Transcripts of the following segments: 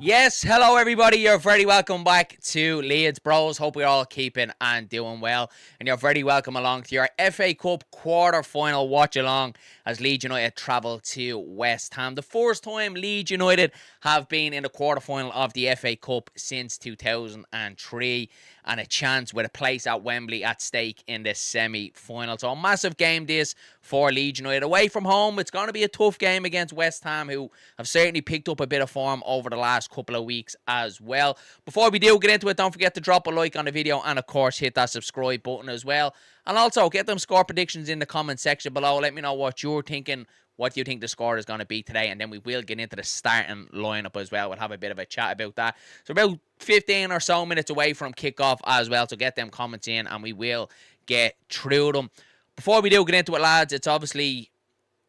Yes, hello everybody. You're very welcome back to Leeds Bros. Hope we're all keeping and doing well. And you're very welcome along to your FA Cup quarter-final watch-along as Leeds United travel to West Ham. The first time Leeds United have been in the quarter-final of the FA Cup since 2003, and a chance with a place at Wembley at stake in the semi-final. So a massive game this for Leeds United. Away from home, it's going to be a tough game against West Ham, who have certainly picked up a bit of form over the last couple of weeks as well. Before we do get into it, don't forget to drop a like on the video and, of course, hit that subscribe button as well. And also, get them score predictions in the comment section below. Let me know what you're thinking. What do you think the score is going to be today? And then we will get into the starting lineup as well. We'll have a bit of a chat about that. So about 15 or so minutes away from kickoff as well. So get them comments in and we will get through them. Before we do get into it, lads, it's obviously,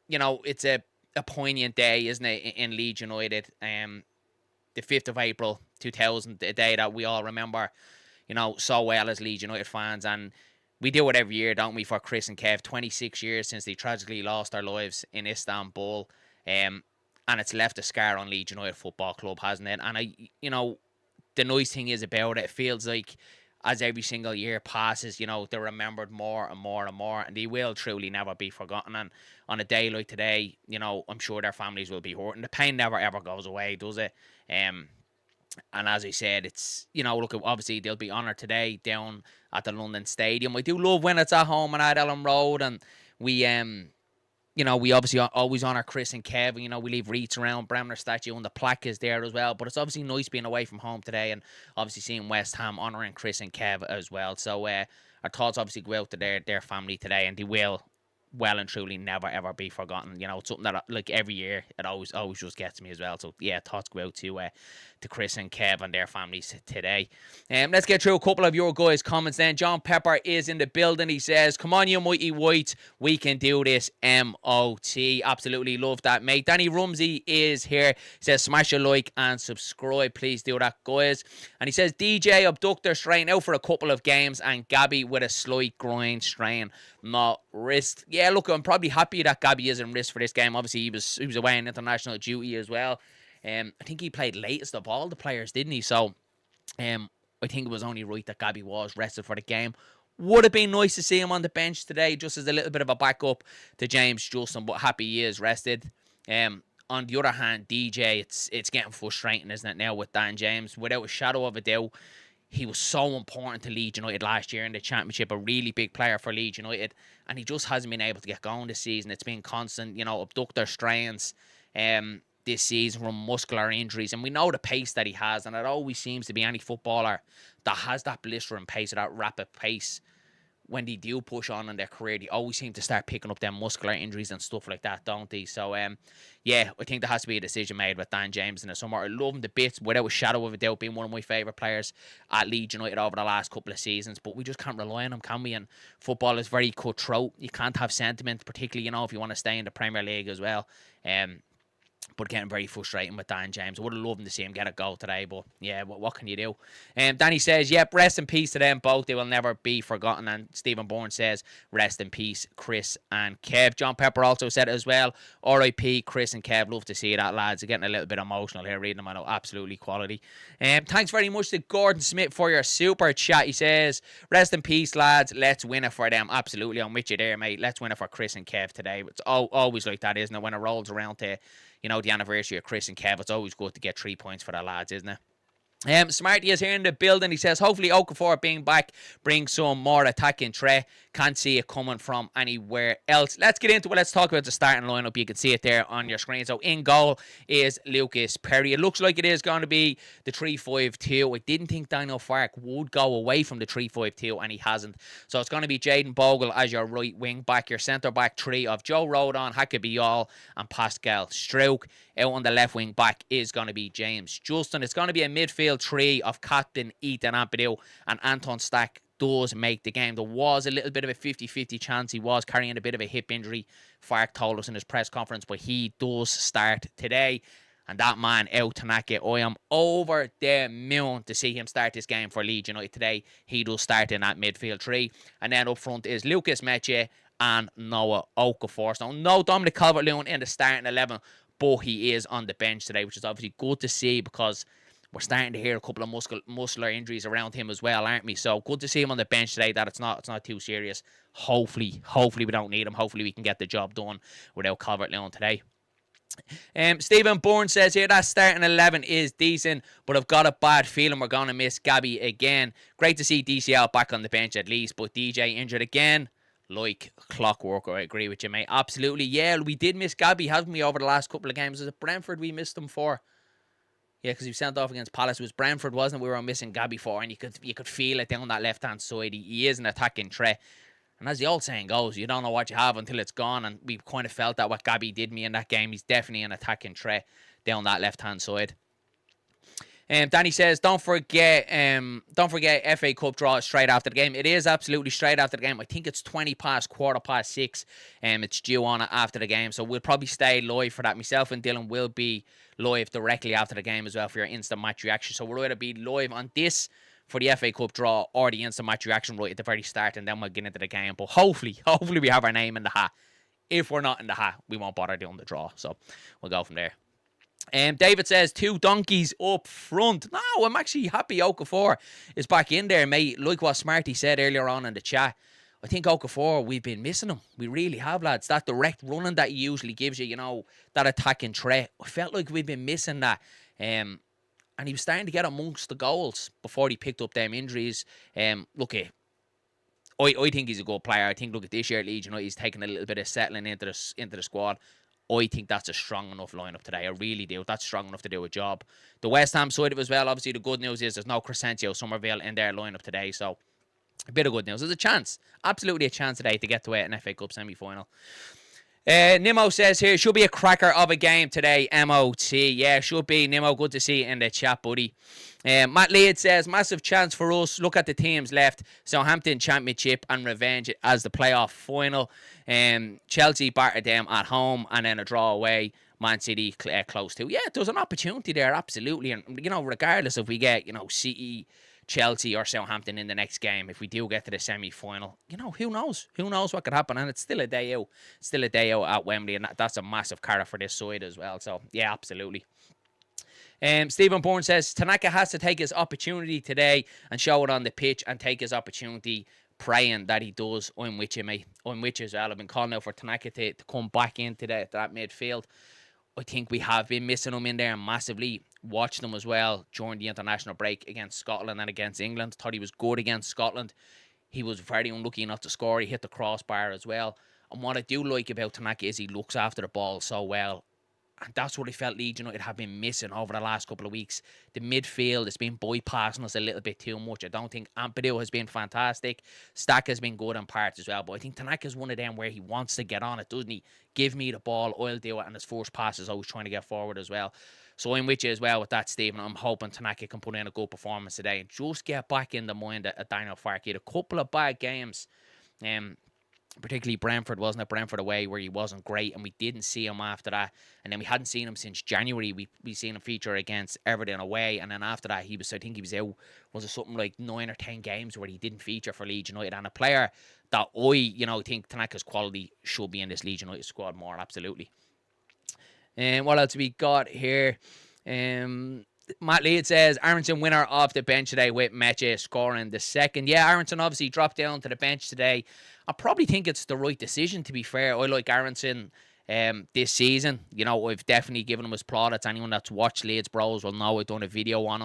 it's a poignant day, isn't it, in Leeds United. The 5th of April 2000, the day that we all remember, so well as Leeds United fans. And we do it every year, don't we, for Chris and Kev. 26 years since they tragically lost their lives in Istanbul. And it's left a scar on Leeds United Football Club, hasn't it? And, the nice thing is about it, it feels like as every single year passes, they're remembered more and more and more. And they will truly never be forgotten. And on a day like today, I'm sure their families will be hurting. The pain never, ever goes away, does it? And as I said, it's, look, obviously they'll be honoured today down at the London Stadium. I do love when it's at home and at Elland Road, and we obviously always honour Chris and Kev. We leave wreaths around Bremner statue and the plaque is there as well. But it's obviously nice being away from home today and obviously seeing West Ham honouring Chris and Kev as well. So our thoughts obviously go out to their family today, and they will well and truly never ever be forgotten. It's something that, like, every year it always just gets me as well. So yeah, thoughts go out to Chris and Kev and their families today. Let's get through a couple of your guys' comments then. John Pepper is in the building. He says, "Come on, you mighty whites, we can do this." MOT, absolutely love that, mate. Danny Rumsey is here. He says, "Smash a like and subscribe, please do that, guys." And he says, "DJ abductor strain out for a couple of games, and Gabby with a slight grind strain, not wrist." Yeah, look, I'm probably happy that Gabby isn't wrist for this game. Obviously, he was away on international duty as well. I think he played latest of all the players, didn't he? So, I think it was only right that Gabby was rested for the game. Would have been nice to see him on the bench today, just as a little bit of a backup to James Justin, but happy he is rested. On the other hand, DJ, it's getting frustrating, isn't it, now with Dan James? Without a shadow of a doubt, he was so important to Leeds United last year in the Championship, a really big player for Leeds United, and he just hasn't been able to get going this season. It's been constant, abductor strains this season from muscular injuries, and we know the pace that he has, and it always seems to be any footballer that has that blistering pace or that rapid pace. When they do push on in their career, they always seem to start picking up them muscular injuries and stuff like that, don't they? So, yeah, I think there has to be a decision made with Dan James in the summer. I love him to bits, without a shadow of a doubt, being one of my favourite players at Leeds United over the last couple of seasons. But we just can't rely on him, can we? And football is very cutthroat. You can't have sentiment, particularly, if you want to stay in the Premier League as well. But getting very frustrating with Dan James. I would have loved to see him get a goal today, but yeah, what can you do? Danny says, "Yep, rest in peace to them both. They will never be forgotten." And Stephen Bourne says, "Rest in peace, Chris and Kev." John Pepper also said it as well. "RIP, Chris and Kev." Love to see that, lads. They're getting a little bit emotional here reading them. I know, absolutely quality. Thanks very much to Gordon Smith for your super chat. He says, "Rest in peace, lads. Let's win it for them." Absolutely, I'm with you there, mate. Let's win it for Chris and Kev today. It's always like that, isn't it? When it rolls around to the anniversary of Chris and Kev, it's always good to get 3 points for the lads, isn't it? Smarty is here in the building. He says, "Hopefully Okafor being back brings some more attacking threat. Can't see it coming from anywhere else." Let's get into it. Let's talk about the starting lineup. You can see it there on your screen. So in goal is Lucas Perry. It looks like it is going to be the 3-5-2. I didn't think Daniel Farke would go away from the 3-5-2, and he hasn't. So it's going to be Jayden Bogle as your right wing back. Your centre back three of Joe Rodon, Hakkabyall, and Pascal Struijk. Out on the left wing back is going to be James Justin. It's going to be a midfield three of Captain Ethan Ampadu, and Anton Stack does make the game. There was a little bit of a 50-50 chance. He was carrying a bit of a hip injury, Farke told us in his press conference, but he does start today. And that man out Tanaka, I am over the moon to see him start this game for Leeds United today. He does start in that midfield three. And then up front is Lucas Meche and Noah Okafor. So no Dominic Calvert-Lewin in the starting 11. but he is on the bench today, which is obviously good to see because we're starting to hear a couple of muscular injuries around him as well, aren't we? So good to see him on the bench today. That it's not too serious. Hopefully we don't need him. Hopefully we can get the job done without Calvert-Lewin today. Stephen Bourne says here that starting 11 is decent, but I've got a bad feeling we're going to miss Gabby again. Great to see DCL back on the bench at least, but DJ injured again. Like clockwork, I agree with you, mate. Absolutely. Yeah, we did miss Gabby, haven't we, over the last couple of games? Was it Brentford we missed him for? Yeah, because he sent off against Palace. It was Brentford, wasn't it? We were missing Gabby for, and you could feel it down that left-hand side. He is an attacking threat. And as the old saying goes, you don't know what you have until it's gone. And we kind of felt that what Gabby did me in that game. He's definitely an attacking threat down that left-hand side. Danny says, don't forget FA Cup draw straight after the game. It is absolutely straight after the game. I think it's 6:20. It's due on after the game. So we'll probably stay live for that. Myself and Dylan will be live directly after the game as well for your instant match reaction. So we'll either be live on this for the FA Cup draw or the instant match reaction right at the very start, and then we'll get into the game. But hopefully we have our name in the hat. If we're not in the hat, we won't bother doing the draw. So we'll go from there. David says 2 donkeys up front. No, I'm actually happy Okafor is back in there, mate. Like what Smarty said earlier on in the chat, I think Okafor, we've been missing him. We really have, lads. That direct running that he usually gives you, that attacking threat. I felt like we've been missing that. And he was starting to get amongst the goals before he picked up them injuries. Look, I think he's a good player. I think, look, at this year at Leeds United, he's taking a little bit of settling into the squad. I think that's a strong enough lineup today. I really do. That's strong enough to do a job. The West Ham side of it as well, obviously the good news is there's no Crescencio Somerville in their lineup today. So a bit of good news. There's a chance. Absolutely a chance today to get to an FA Cup semi-final. Nimo says here, should be a cracker of a game today, MOT. Yeah, should be. Nimo, good to see you in the chat, buddy. Matt Leeds says, massive chance for us. Look at the teams left. Southampton Championship and revenge as the playoff final. Chelsea battered them at home and then a draw away. Man City close to. Yeah, there's an opportunity there, absolutely. And, regardless if we get, City, Chelsea or Southampton in the next game, if we do get to the semi-final, who knows? Who knows what could happen? And it's still a day out. Still a day out at Wembley, and that's a massive carrot for this side as well. So, yeah, absolutely. Stephen Bourne says, Tanaka has to take his opportunity today and show it on the pitch and take his opportunity, praying that he does. I'm with you, mate. I'm with you as well. I've been calling out for Tanaka to come back into that midfield. I think we have been missing him in there massively. Watched him as well during the international break against Scotland and against England. Thought he was good against Scotland. He was very unlucky not to score. He hit the crossbar as well. And what I do like about Tanaka is he looks after the ball so well. And that's what I felt Leeds United have been missing over the last couple of weeks. The midfield has been bypassing us a little bit too much. I don't think Ampadu has been fantastic. Stack has been good in parts as well. But I think Tanaka's one of them where he wants to get on it, doesn't he? Give me the ball, I'll do it. And his first pass is always trying to get forward as well. So I'm with you as well with that, Stephen. I'm hoping Tanaka can put in a good performance today and just get back in the mind at Daniel Farke. He had a couple of bad games. Particularly Brentford, wasn't it? Brentford away where he wasn't great, and we didn't see him after that. And then we hadn't seen him since January. We seen him feature against Everton away, and then after that I think he was out, was it something like 9 or 10 games where he didn't feature for Leeds United. And a player that I think Tanaka's quality should be in this Leeds United squad more, absolutely. And what else we got here? Matt Leeds says, Aronson winner off the bench today with Meche scoring the second. Yeah, Aronson obviously dropped down to the bench today. I probably think it's the right decision, to be fair. I like Aronson this season. I've definitely given him his plaudits. Anyone that's watched Leeds Bros will know I've done a video on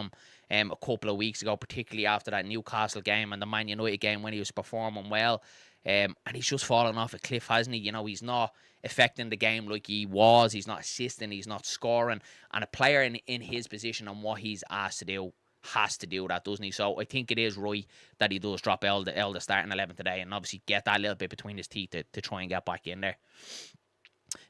him a couple of weeks ago, particularly after that Newcastle game and the Man United game when he was performing well. And he's just fallen off a cliff, hasn't he? He's not affecting the game like he was. He's not assisting. He's not scoring. And a player in his position and what he's asked to do has to do that, doesn't he? So I think it is right that he does drop Elder starting 11 today and obviously get that little bit between his teeth to try and get back in there.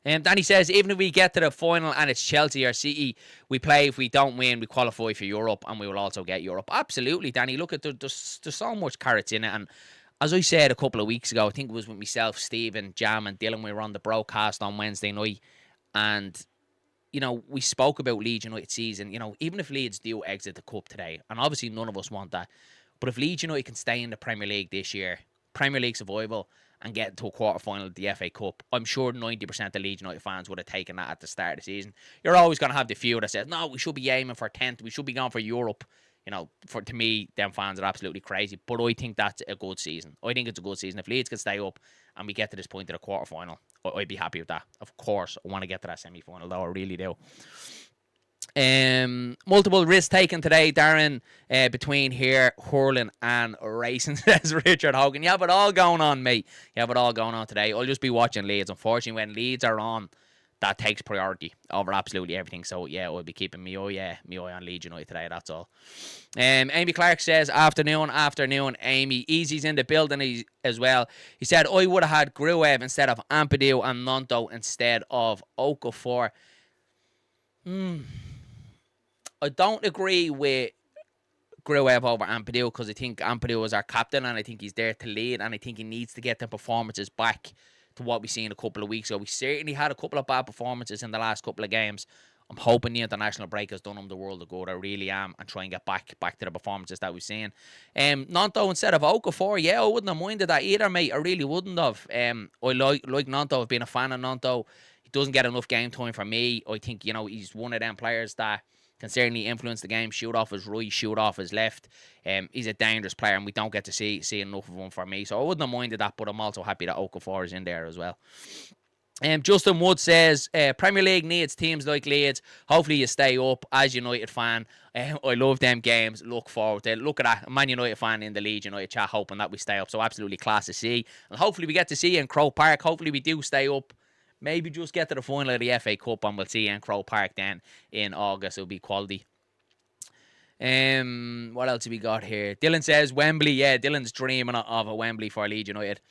Danny says, even if we get to the final and it's Chelsea or City, we play. If we don't win, we qualify for Europe and we will also get Europe. Absolutely, Danny. Look, there's so much carrots in it. And as I said a couple of weeks ago, I think it was with myself, Steve, and Jam and Dylan, we were on the broadcast on Wednesday night. And we spoke about Leeds United season. Even if Leeds do exit the cup today, and obviously none of us want that, but if Leeds United can stay in the Premier League this year, Premier League survival, and getting to a quarter final of the FA Cup. I'm sure 90% of Leeds United fans would have taken that at the start of the season. You're always going to have the few that says, no, we should be aiming for 10th, we should be going for Europe. You know, to me, them fans are absolutely crazy. But I think that's a good season. I think it's a good season. If Leeds can stay up and we get to this point of the quarter final, I'd be happy with that. Of course, I want to get to that semi-final, though. I really do. Multiple risks taken today, Darren, between here, hurling and racing, says Richard Hogan. You have it all going on, mate. You have it all going on today. I'll just be watching Leeds. Unfortunately, when Leeds are on, that takes priority over absolutely everything. So, yeah, I'll be keeping me eye on Leeds United today, that's all. Amy Clark says, afternoon, Amy. Easy's in the building as well. He said, I would have had Gruev instead of Ampadu and Nonto instead of Okafor. I don't agree with Gruev over Ampadu because I think Ampadu is our captain and I think he's there to lead and I think he needs to get the performances back to what we seen a couple of weeks ago. We certainly had a couple of bad performances in the last couple of games. I'm hoping the international break has done him the world of good. I really am, and try and get back to the performances that we've seen. Nonto instead of Okafor, yeah, I wouldn't have minded that either, mate. I really wouldn't have. I like Nonto. I've been a fan of Nonto. He doesn't get enough game time for me. I think, you know, he's one of them players that can certainly influence the game, shoot off his right, shoot off his left. He's a dangerous player, and we don't get to see enough of him for me. So I wouldn't have minded that, but I'm also happy that Okafor is in there as well. Justin Wood says, Premier League needs teams like Leeds. Hopefully you stay up as United fan. I love them games. Look forward to it. Look at that. A Man United fan in the Leeds United chat hoping that we stay up. So absolutely class to see. And hopefully we get to see you in Croke Park. Hopefully we do stay up. Maybe just get to the final of the FA Cup and we'll see you in Croke Park then in August. It'll be quality. What else have we got here? Dylan says Wembley. Yeah, Dylan's dreaming of a Wembley for Leeds United.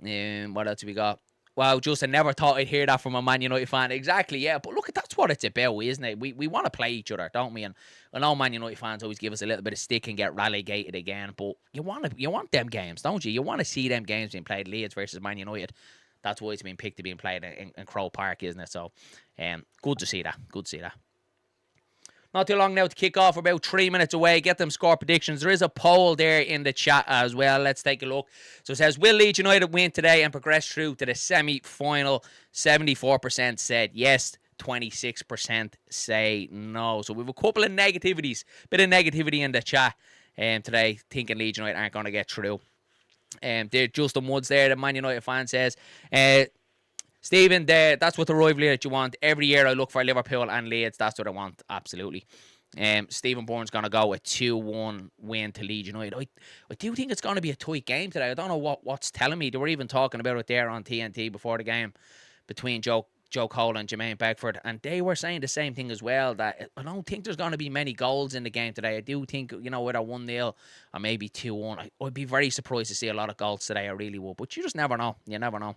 What else have we got? Wow, Justin, never thought I'd hear that from a Man United fan. Exactly, yeah. But look, that's what it's about, isn't it? We want to play each other, don't we? And I know Man United fans always give us a little bit of stick and get relegated again. But you want them games, don't you? You want to see them games being played, Leeds versus Man United. That's why it's been picked to being played in Croke Park, isn't it? So, good to see that. Good to see that. Not too long now to kick off. We're about 3 minutes away. Get them score predictions. There is a poll there in the chat as well. Let's take a look. So it says, will Leeds United win today and progress through to the semi-final? 74% said yes. 26% say no. So we have a couple of negativities. Bit of negativity in the chat today, thinking Leeds United aren't going to get through. There, Justin Woods there, the Man United fan says, Stephen, that's what the rivalry that you want. Every year I look for Liverpool and Leeds. That's what I want, absolutely. Stephen Bourne's going to go a 2-1 win to Leeds United. I do think it's going to be a tight game today. I don't know what's telling me. They were even talking about it there on TNT before the game between Joe Cole and Jermaine Beckford, and they were saying the same thing as well, that I don't think there's going to be many goals in the game today. I do think, you know, whether 1-0 or maybe 2-1, I'd be very surprised to see a lot of goals today. I really would, but you just never know. You never know.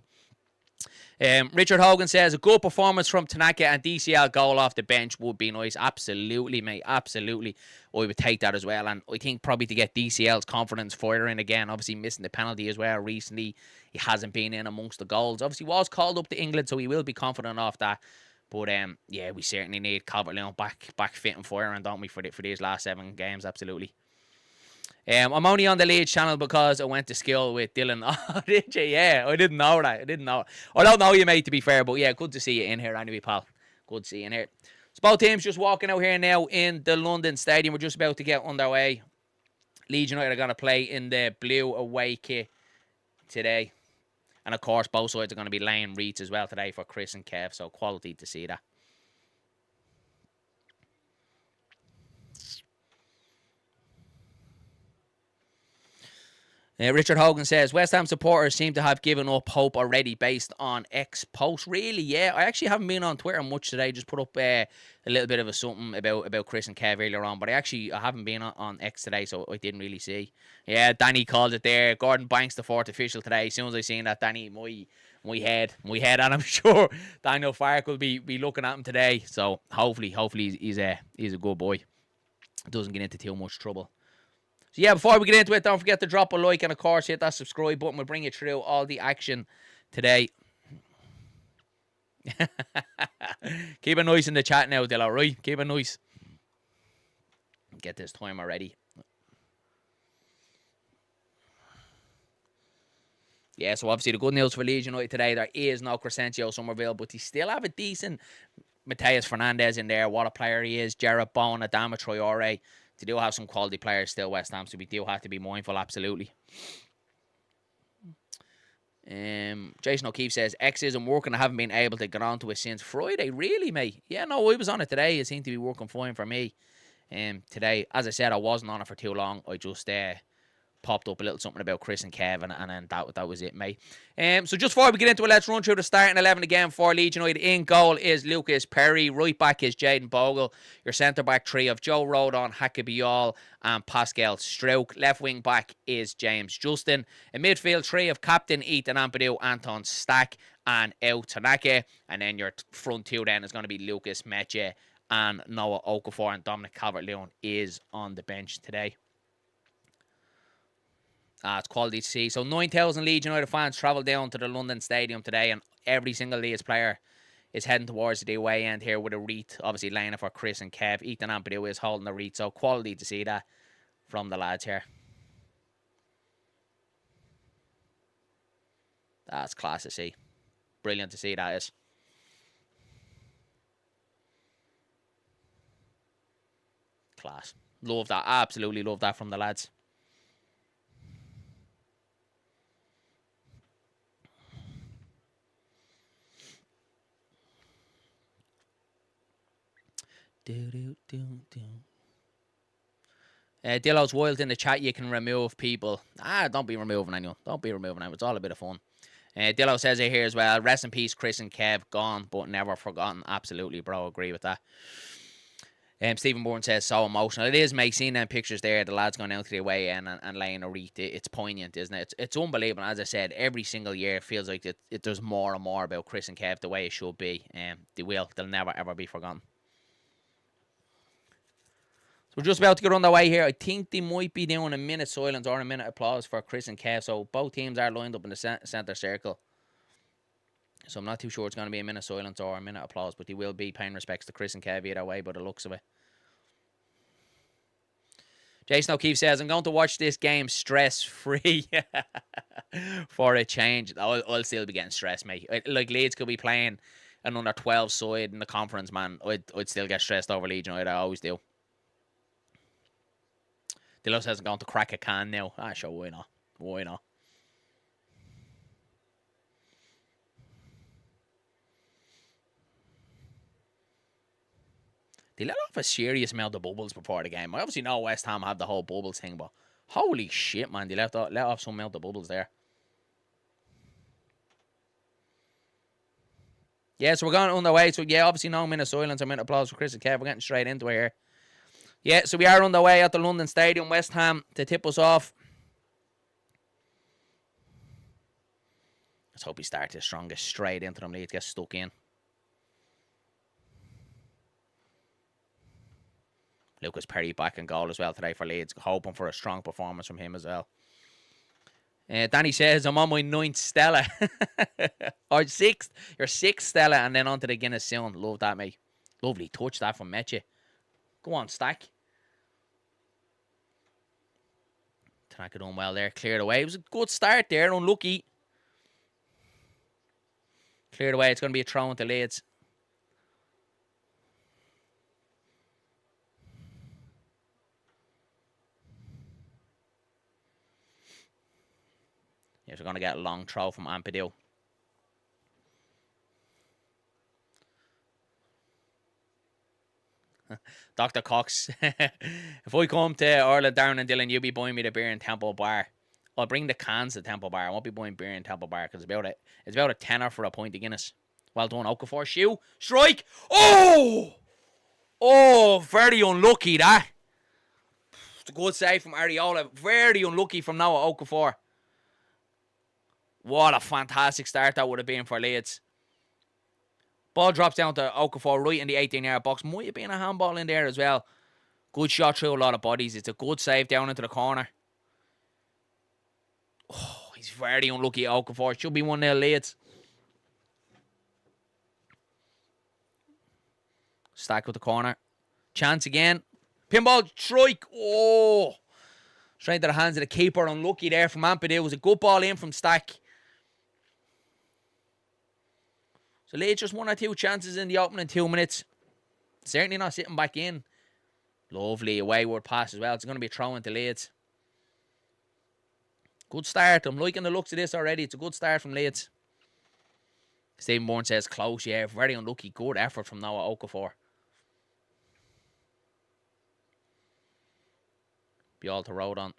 Richard Hogan says a good performance from Tanaka and DCL goal off the bench would be nice. Absolutely, mate. Absolutely. I would take that as well. And I think probably to get DCL's confidence firing again, obviously missing the penalty as well recently. He hasn't been in amongst the goals. Obviously was called up to England, so he will be confident off that. But yeah, we certainly need Calvert-Lewin back fit and firing, don't we, for these last 7 games? Absolutely. I'm only on the Leeds channel because I went to school with Dylan. Oh, did you? Yeah, I didn't know that. I don't know you, mate, to be fair, but yeah, good to see you in here anyway, pal. Good to see you in here. So both teams just walking out here now in the London Stadium. We're just about to get underway. Leeds United are going to play in the blue away kit today. And of course, both sides are going to be laying wreaths as well today for Chris and Kev, so quality to see that. Richard Hogan says, West Ham supporters seem to have given up hope already based on X post. Really? Yeah, I actually haven't been on Twitter much today. Just put up a little bit of a something about Chris and Kev earlier on. But I haven't been on X today, so I didn't really see. Yeah, Danny called it there. Gordon Banks, the 4th official today. As soon as I seen that, Danny, my head, and I'm sure Daniel Fark will be looking at him today. So hopefully he's a good boy. Doesn't get into too much trouble. So yeah, before we get into it, don't forget to drop a like and of course hit that subscribe button. We'll bring you through all the action today. Keep it nice in the chat now, Dillo, right? Keep it nice. Get this timer ready. Yeah, so obviously the good news for Leeds United today, there is no Crescencio Somerville, but they still have a decent Mateus Fernandez in there. What a player he is. Jarrett Bowen, Adama Traore. They do have some quality players still, West Ham, so we do have to be mindful, absolutely. Jason O'Keefe says, X isn't working. I haven't been able to get onto it since Friday. Really, mate? Yeah, no, I was on it today. It seemed to be working fine for me. Today, as I said, I wasn't on it for too long. I just popped up a little something about Chris and Kevin, and then that was it, mate. So just before we get into it, let's run through the starting 11 again for Leeds United. In goal is Lucas Perry. Right back is Jaden Bogle. Your centre-back three of Joe Rodon, Hakabiol, and Pascal Strouk. Left wing back is James Justin. A midfield three of Captain Ethan Ampadu, Anton Stack, and El Tanaka. And then your front two then is going to be Lucas Meche and Noah Okafor, and Dominic Calvert-Lewin is on the bench today. It's quality to see. So 9,000 Leeds United fans travelled down to the London Stadium today, and every single Leeds player is heading towards the away end here with a wreath, obviously laying it for Chris and Kev. Ethan Ampadu is holding the wreath, so quality to see that from the lads here. That's class to see. Brilliant to see that is. Class. Love that. Absolutely love that from the lads. Dillo's wild in the chat. You can remove people. Don't be removing anyone. Don't be removing anyone. It's all a bit of fun. Dillo says it here as well. Rest in peace, Chris and Kev. Gone, but never forgotten. Absolutely, bro. Agree with that. Stephen Bourne says, so emotional. It is, mate. Seeing them pictures there, the lads going out to the away end and laying a wreath. It's poignant, isn't it? It's unbelievable. As I said, every single year it feels like there's more and more about Chris and Kev the way it should be. They'll never, ever be forgotten. So we're just about to get underway here. I think they might be doing a minute silence or a minute applause for Chris and Kev. So both teams are lined up in the centre circle. So I'm not too sure it's going to be a minute silence or a minute applause, but they will be paying respects to Chris and Kev either way by the looks of it. Jason O'Keefe says, I'm going to watch this game stress-free for a change. I'll still be getting stressed, mate. Like, Leeds could be playing an under 12 side in the conference, man. I'd still get stressed over Leeds United. I always do. Dillo says I'm going to crack a can now. Sure, why not? Why not? They let off a serious amount of bubbles before the game. I obviously know West Ham have the whole bubbles thing, but holy shit, man. They let off some amount of bubbles there. Yeah, so we're going underway. So, yeah, obviously no minute silence or minute applause for Chris and Kev. We're getting straight into it here. Yeah, so we are underway at the London Stadium. West Ham to tip us off. Let's hope we start this strong. Get straight into them. Leeds get stuck in. Lucas Perry back in goal as well today for Leeds. Hoping for a strong performance from him as well. Danny says, I'm on my 9th Stella. Or 6th. Your 6th Stella and then on to the Guinness soon. Love that, mate. Lovely touch that from Meche. Go on, Stack. Tanaka doing well there. Cleared away. It was a good start there. Unlucky. Cleared away. It's going to be a throw into Leeds. Yes, we're going to get a long throw from Ampadu. Dr. Cox. If I come to Ireland, Darren and Dylan, you'll be buying me the beer in Temple Bar. I'll bring the cans to Temple Bar. I won't be buying beer in Temple Bar because it's about a tenner for a pint of Guinness. Well done, Okafor. Shoe. Strike. Oh! Oh, very unlucky that. It's a good save from Ariola. Very unlucky from Noah Okafor. What a fantastic start that would have been for Leeds. Ball drops down to Okafor right in the 18-yard box. Might have been a handball in there as well. Good shot through a lot of bodies. It's a good save down into the corner. Oh, he's very unlucky, Okafor. Should be 1-0 Leeds. Stack with the corner. Chance again. Pinball strike. Oh. Straight to the hands of the keeper. Unlucky there from Ampadu. It was a good ball in from Stack. So Leeds just 1 or 2 chances in the opening 2 minutes. Certainly not sitting back in. Lovely wayward pass as well. It's going to be a throw into Leeds. Good start. I'm liking the looks of this already. It's a good start from Leeds. Stephen Bourne says close. Yeah, very unlucky. Good effort from Noah Okafor. Be all to road on.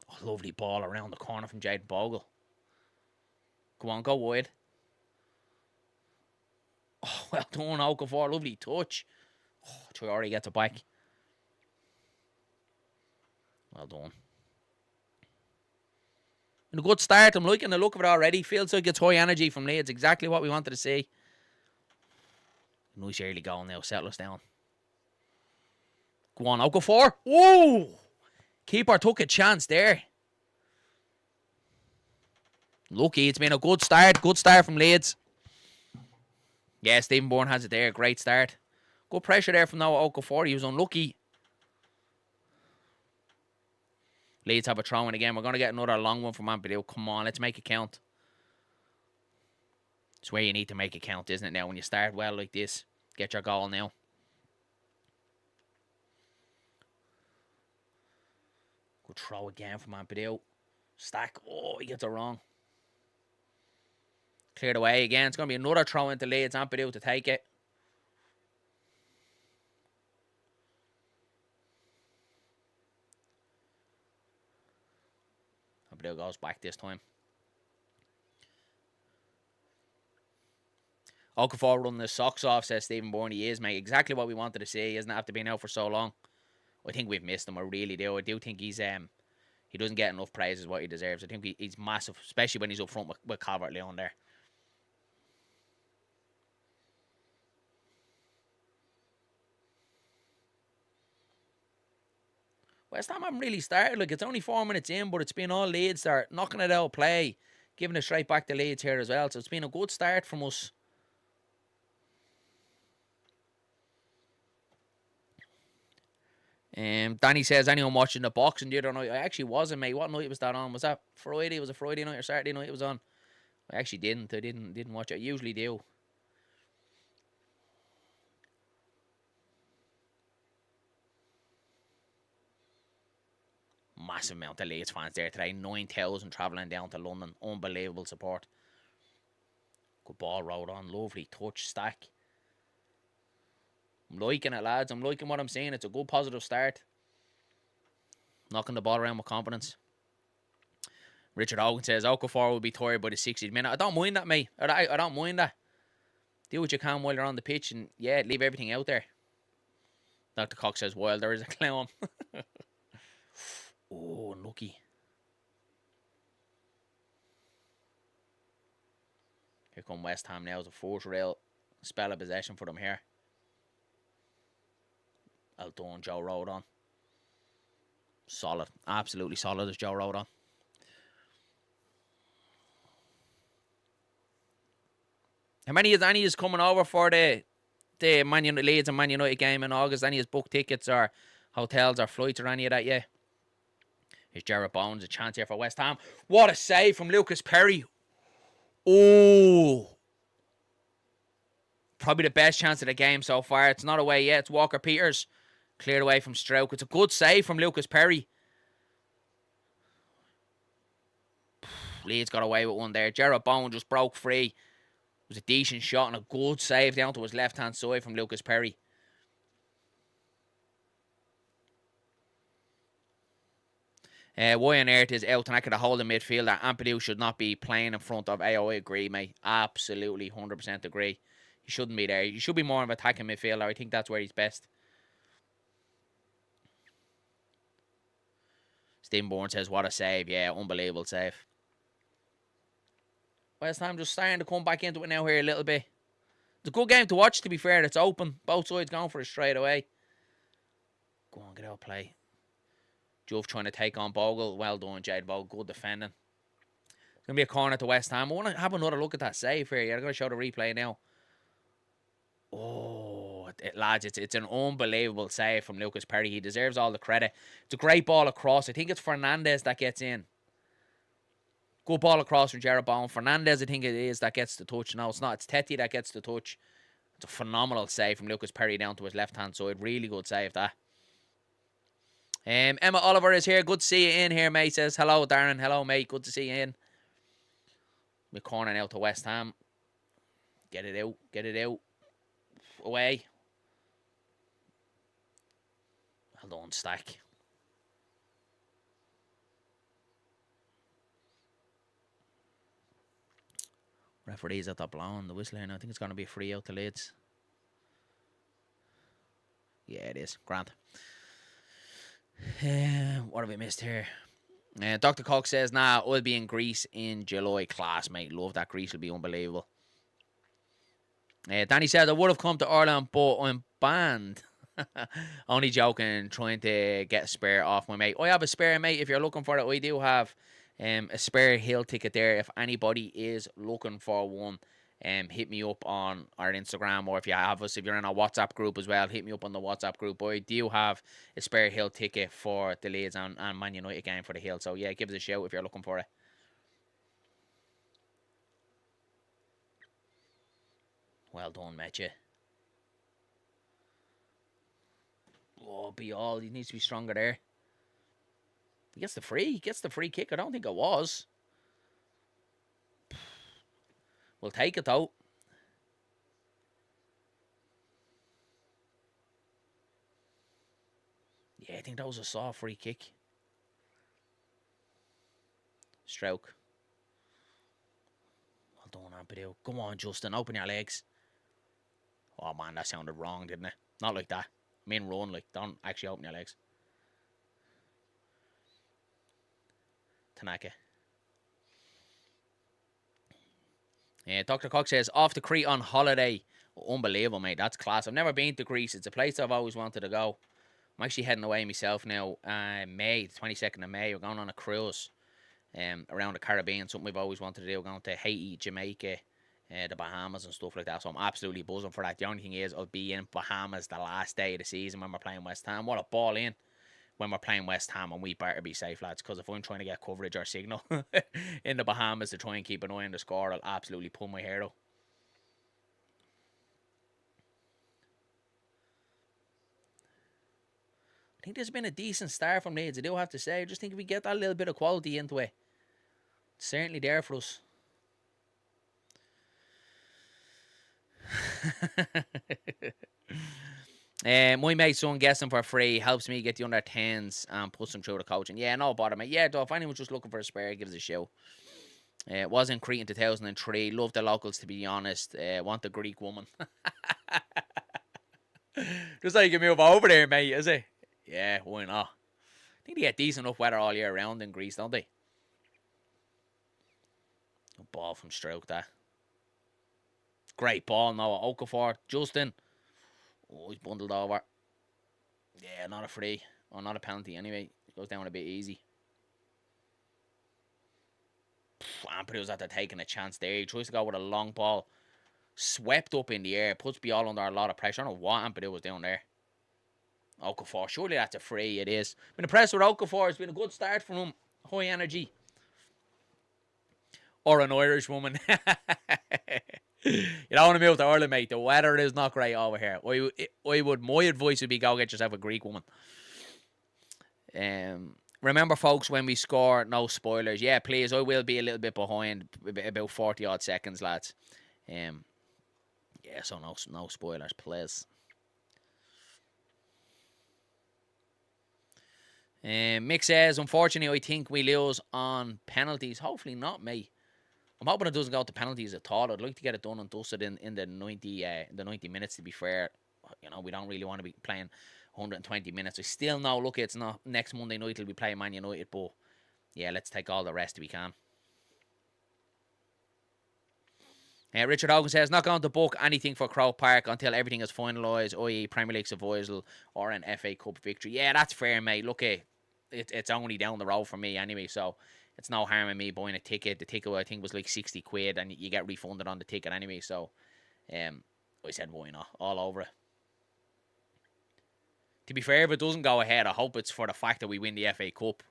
Oh, lovely ball around the corner from Jade Bogle. Go on, go wide. Oh, well done, Okafor. Lovely touch. Oh, Traore gets it back. Well done. And a good start. I'm liking the look of it already. Feels like it's high energy from Leeds. Exactly what we wanted to see. Nice early goal now. Settle us down. Go on, Okafor. Whoa! Keeper took a chance there. Lucky. It's been a good start. Good start from Leeds. Yeah, Stephen Bourne has it there. Great start. Good pressure there from Noah Okafor. He was unlucky. Leeds have a throw in again. We're going to get another long one from Ampadu. Come on, let's make it count. It's where you need to make it count, isn't it, now? When you start well like this. Get your goal now. Good throw again from Ampadu. Stack. Oh, he gets it wrong. Cleared away again. It's going to be another throw into Leeds. Ampadu to take it. Ampadu goes back this time. Okafor running the socks off, says Stephen Bourne. He is, mate. Exactly what we wanted to see. He hasn't have to been out for so long. I think we've missed him. I really do. I do think he's he doesn't get enough praise as what he deserves. I think he's massive, especially when he's up front with Calvert-Lewin there. West Ham haven't really started. Like, it's only 4 minutes in, but it's been all Leeds start knocking it out play, giving it straight back to Leeds here as well. So it's been a good start from us. Danny says, anyone watching the boxing the other night? I actually wasn't, mate. What night was that on? Was that Friday? Was it Friday night or Saturday night it was on? I actually didn't. I didn't watch it. I usually do. Massive amount of Leeds fans there today. 9,000 travelling down to London. Unbelievable support. Good ball rolled on. Lovely touch. Stack. I'm liking it, lads. I'm liking what I'm seeing. It's a good positive start. Knocking the ball around with confidence. Richard Hogan says Okafor will be tired by the 60th minute. I don't mind that, mate. I don't mind that. Do what you can while you're on the pitch and, yeah, leave everything out there. Dr. Cox says Wilder is a clown. Oh, unlucky. Here come West Ham now. It's a fourth rail spell of possession for them here. Well done, Joe Rodon. Solid. Absolutely solid as Joe Rodon. How many is coming over for the Man United Leeds and Man United game in August? Any is book tickets or hotels or flights or any of that? Yeah. Here's Jarrett Bones. A chance here for West Ham. What a save from Lucas Perry. Oh. Probably the best chance of the game so far. It's not away yet. It's Walker Peters. Cleared away from Stroke. It's a good save from Lucas Perry. Leeds got away with one there. Jarrett Bowen just broke free. It was a decent shot and a good save down to his left-hand side from Lucas Perry. Why on earth is El Tanaka the holding midfielder? Ampadu should not be playing in front of AO. I agree, mate. Absolutely, 100% agree. He shouldn't be there. He should be more of an attacking midfielder. I think that's where he's best. Stephen Bourne says, what a save. Yeah, unbelievable save. West Ham just starting to come back into it now here a little bit. It's a good game to watch, to be fair. It's open. Both sides going for it straight away. Go on, get out play. Juve trying to take on Bogle. Well done, Jade Bogle. Good defending. It's going to be a corner to West Ham. I want to have another look at that save here. Yeah, I'm going to show the replay now. Oh, lads, it's an unbelievable save from Lucas Perry. He deserves all the credit. It's a great ball across. I think it's Fernandez that gets in. Good ball across from Jeroboam. Fernandez, I think it is, that gets the touch. No, it's not. It's Teti that gets the touch. It's a phenomenal save from Lucas Perry down to his left-hand side. Really good save, that. Emma Oliver is here. Good to see you in here, mate. Says, hello, Darren. Hello, mate. Good to see you in. We're cornering out to West Ham. Get it out. Get it out. Away. Well done, Stack. Referee's at the blowing the whistle here now. I think it's going to be a free out to Leeds. Yeah, it is. Grant. What have we missed here? Dr. Cox says, nah, I'll be in Greece in July. Class, mate. Love that. Greece will be unbelievable. Danny says, I would have come to Ireland, but I'm banned. Only joking, trying to get a spare off my mate. I have a spare, mate, if you're looking for it. I do have a spare hill ticket there. If anybody is looking for one, hit me up on our Instagram, or if you have us, if you're in our WhatsApp group as well, hit me up on the WhatsApp group. I do have a spare hill ticket for the Leeds and Man United game for the hill. So yeah, give us a shout if you're looking for it. Well done, Metcha. Oh, be all. He needs to be stronger there. He gets the free. He gets the free kick. I don't think it was. We'll take it, though. Yeah, I think that was a soft free kick. Stroke. Well done, Ampadu. Come on, Justin. Open your legs. Oh, man, that sounded wrong, didn't it? Not like that. I mean, run, like, don't actually open your legs. Tanaka. Yeah, Dr. Cox says, off to Crete on holiday. Unbelievable, mate. That's class. I've never been to Greece. It's a place I've always wanted to go. I'm actually heading away myself now. May, the 22nd of May. We're going on a cruise around the Caribbean. Something we've always wanted to do. We're going to Haiti, Jamaica, the Bahamas and stuff like that. So I'm absolutely buzzing for that. The only thing is, I'll be in Bahamas the last day of the season when we're playing West Ham. What a ball in when we're playing West Ham, and we better be safe, lads, because if I'm trying to get coverage or signal in the Bahamas to try and keep an eye on the score, I'll absolutely pull my hair out. I think there's been a decent start from Leeds, I do have to say. I just think if we get that little bit of quality into it, it's certainly there for us. My mate's son gets them for free, helps me get the under 10s and puts them through the coaching. Yeah, no bother, mate. Yeah, though, if anyone's just looking for a spare, give us a shout. Was in Crete in 2003. Love the locals, to be honest. Want a Greek woman. Just like you can move over there, mate, is it? Yeah, why not? I think they get decent enough weather all year round in Greece, don't they? A ball from Stroke, that. Great ball, Noah Okafor. Justin. Oh, he's bundled over. Yeah, not a free. Or not a penalty anyway. It goes down a bit easy. Ampadu's after taking a chance there. He tries to go with a long ball. Swept up in the air. Puts Bial under a lot of pressure. I don't know what Ampadu was doing there. Okafor. Surely that's a free. It is. Been impressed with Okafor. It's been a good start from him. High energy. Or an Irish woman. You don't want to move to Ireland, mate. The weather is not great over here. My advice would be go get yourself a Greek woman. Remember, folks, when we score, no spoilers. Yeah, please. I will be a little bit behind, about 40 odd seconds, lads. Yeah, so no spoilers, please. Mick says, unfortunately, I think we lose on penalties. Hopefully not, mate. I'm hoping it doesn't go to penalties at all. I'd like to get it done and dusted in the 90 minutes, to be fair. You know, we don't really want to be playing 120 minutes. I still know, look, it's not next Monday night we'll be playing Man United, but yeah, let's take all the rest we can. Richard Hogan says, not going to book anything for Croke Park until everything is finalised, i.e. Premier League survival or an FA Cup victory. Yeah, that's fair, mate. Look, it's only down the road for me anyway, so it's no harm in me buying a ticket. The ticket, I think, was like 60 quid, and you get refunded on the ticket anyway, so I said, why not? All over it. To be fair, if it doesn't go ahead, I hope it's for the fact that we win the FA Cup.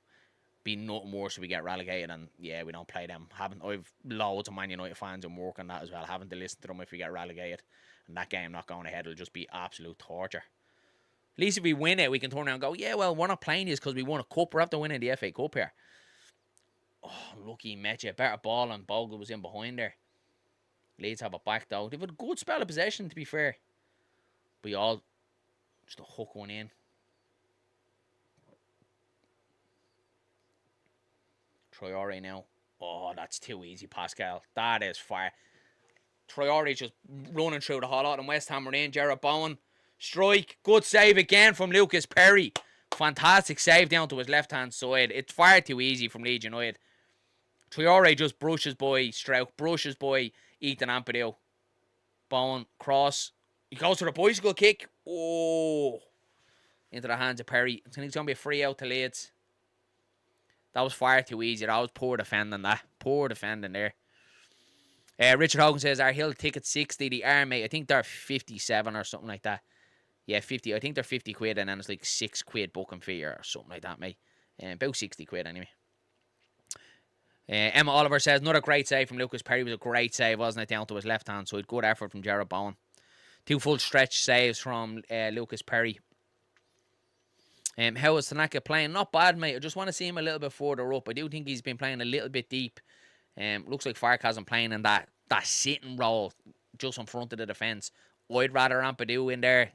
be nothing worse if we get relegated, and yeah, we don't play them. I've loads of Man United fans and work on that as well, having to listen to them if we get relegated, and that game not going ahead will just be absolute torture. At least if we win it, we can turn around and go, yeah, well, we're not playing this because we won a cup. We're after winning the FA Cup here. Oh, lucky Metcha. Better ball, and Bogle was in behind there. Leeds have it back though. They've had a good spell of possession, to be fair. But all just a hook one in. Traore now. Oh, that's too easy, Pascal. That is fire. Traore's just running through the whole lot, and West Ham are in. Jarrett Bowen. Strike. Good save again from Lucas Perry. Fantastic save down to his left-hand side. It's far too easy from Leeds United. Traore just brushes by Strauch. Brushes by Ethan Ampadu. Bowen. Cross. He goes for the bicycle kick. Oh. Into the hands of Perry. I think it's going to be a free out to Leeds. That was far too easy. That was poor defending, that. Poor defending there. Richard Hogan says, our Hill ticket 60. The are, mate. I think they're 57 or something like that. Yeah, 50. I think they're 50 quid, and then it's like 6 quid booking fee or something like that, mate. About 60 quid anyway. Emma Oliver says, another great save from Lucas Perry. It was a great save, wasn't it? Down to his left hand side. Good effort from Jarrett Bowen. 2 full stretch saves from Lucas Perry. How is Tanaka playing? Not bad, mate. I just want to see him a little bit further up. I do think he's been playing a little bit deep. Looks like Fark hasn't playing in that sitting role just in front of the defence. I'd rather Ampadu in there.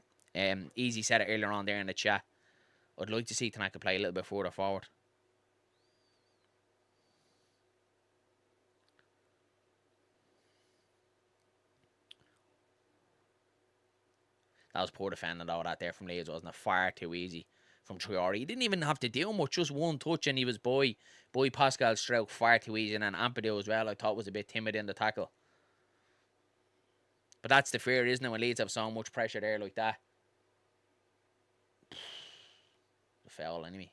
Easy said it earlier on there in the chat. I'd like to see Tanaka play a little bit further forward. That was poor defending though, that there from Leeds, wasn't it? Far too easy from Traore. He didn't even have to do much, just one touch, and he was by Pascal Strauch far too easy. And then Ampadu as well, I thought was a bit timid in the tackle. But that's the fear, isn't it, when Leeds have so much pressure there like that? The foul anyway.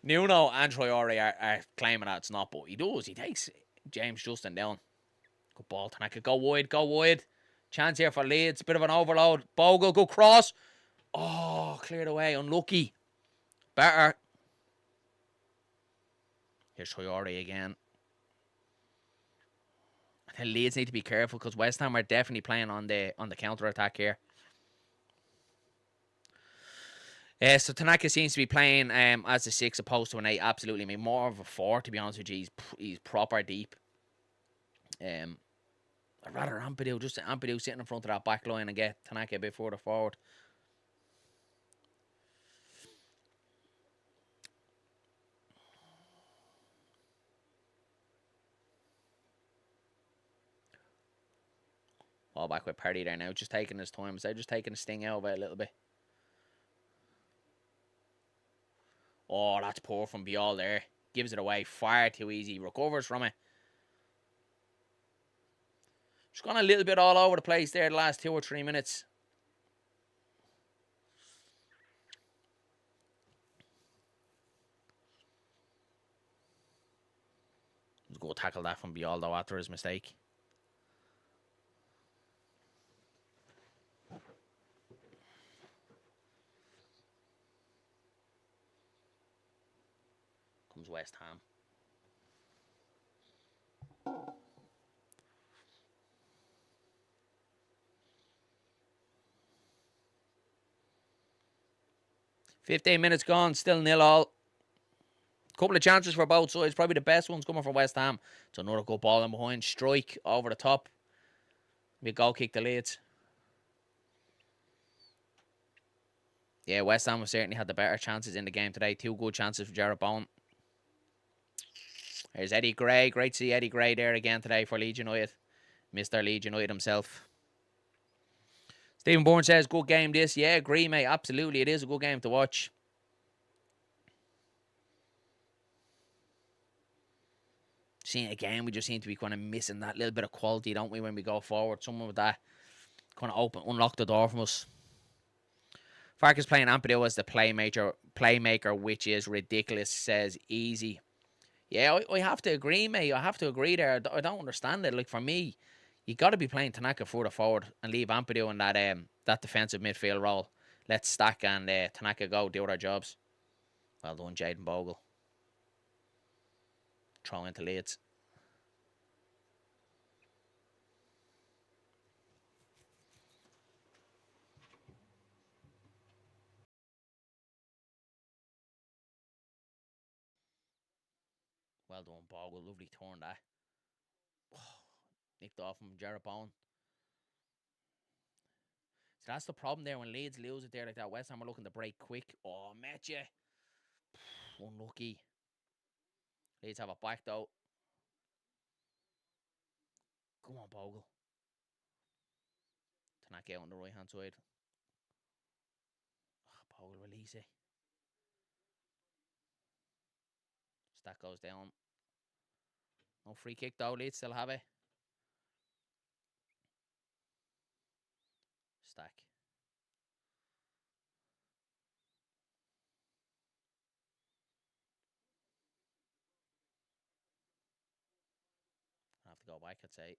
Nuno and Traore are claiming that it's not, but he does. He takes James Justin down. Good ball, Tanaka. Go wide. Chance here for Leeds. Bit of an overload. Bogle, good cross. Oh, cleared away. Unlucky. Better. Here's Traore again. I think Leeds need to be careful because West Ham are definitely playing on the counter attack here. So Tanaka seems to be playing as a 6 opposed to an 8. Absolutely, I mean, more of a 4 to be honest with you. He's proper deep. I'd rather Ampadu sitting in front of that back line and get Tanaka a bit further forward. All back with Perry there now, just taking his time. So just taking the sting out of it a little bit. Oh, that's poor from Bial there. Gives it away far too easy. Recovers from it. Just gone a little bit all over the place there the last 2 or 3 minutes. Let's go tackle that from Bial though after his mistake. Comes West Ham. $15 minutes gone, still 0-0. Couple of chances for both sides. Probably the best ones coming from West Ham. It's another good ball in behind. Strike over the top. Be a goal kick to Leeds. Yeah, West Ham have certainly had the better chances in the game today. 2 good chances for Jarrett Bowen. There's Eddie Gray. Great to see Eddie Gray there again today for Leeds United. Mr. Leeds United himself. Stephen Bourne says, good game this. Yeah, agree, mate. Absolutely. It is a good game to watch. Seeing it again, we just seem to be kind of missing that little bit of quality, don't we, when we go forward. Someone with that kind of unlock the door from us. Fark is playing Ampadu as the playmaker, which is ridiculous, says Easy. Yeah, I have to agree, mate. I have to agree there. I don't understand it. Like, for me, you got to be playing Tanaka further forward and leave Ampadu in that defensive midfield role. let Stack and Tanaka go, do their jobs. Well done, Jaden Bogle. Throw into Leeds. Well done, Bogle. Lovely turn that. Nicked off from Jeroboam. So that's the problem there when Leeds lose it there like that. West Ham are looking to break quick. Oh, met you. Unlucky. Leeds have it back though. Come on, Bogle. Tanaka out on the right hand side. Oh, Bogle release it. Stack goes down. No free kick though. Leeds still have it. Stack. I have to go back, I'd say.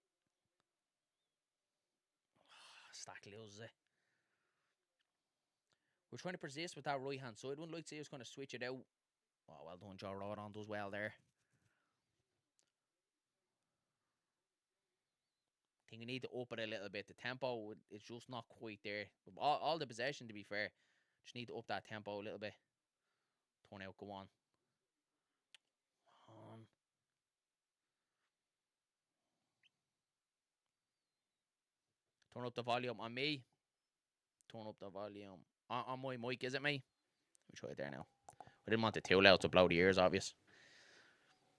Stack loses it. We're trying to persist with that right hand side. Wouldn't like to see us going to switch it out. Oh, well done, Joe Rodon does well there. I think we need to up it a little bit. The tempo is just not quite there. All the possession, to be fair. Just need to up that tempo a little bit. Turn out, go on. Turn up the volume on me. Turn up the volume on my mic, is it me? Let me try it there now. I didn't want it too loud to blow the ears, obvious.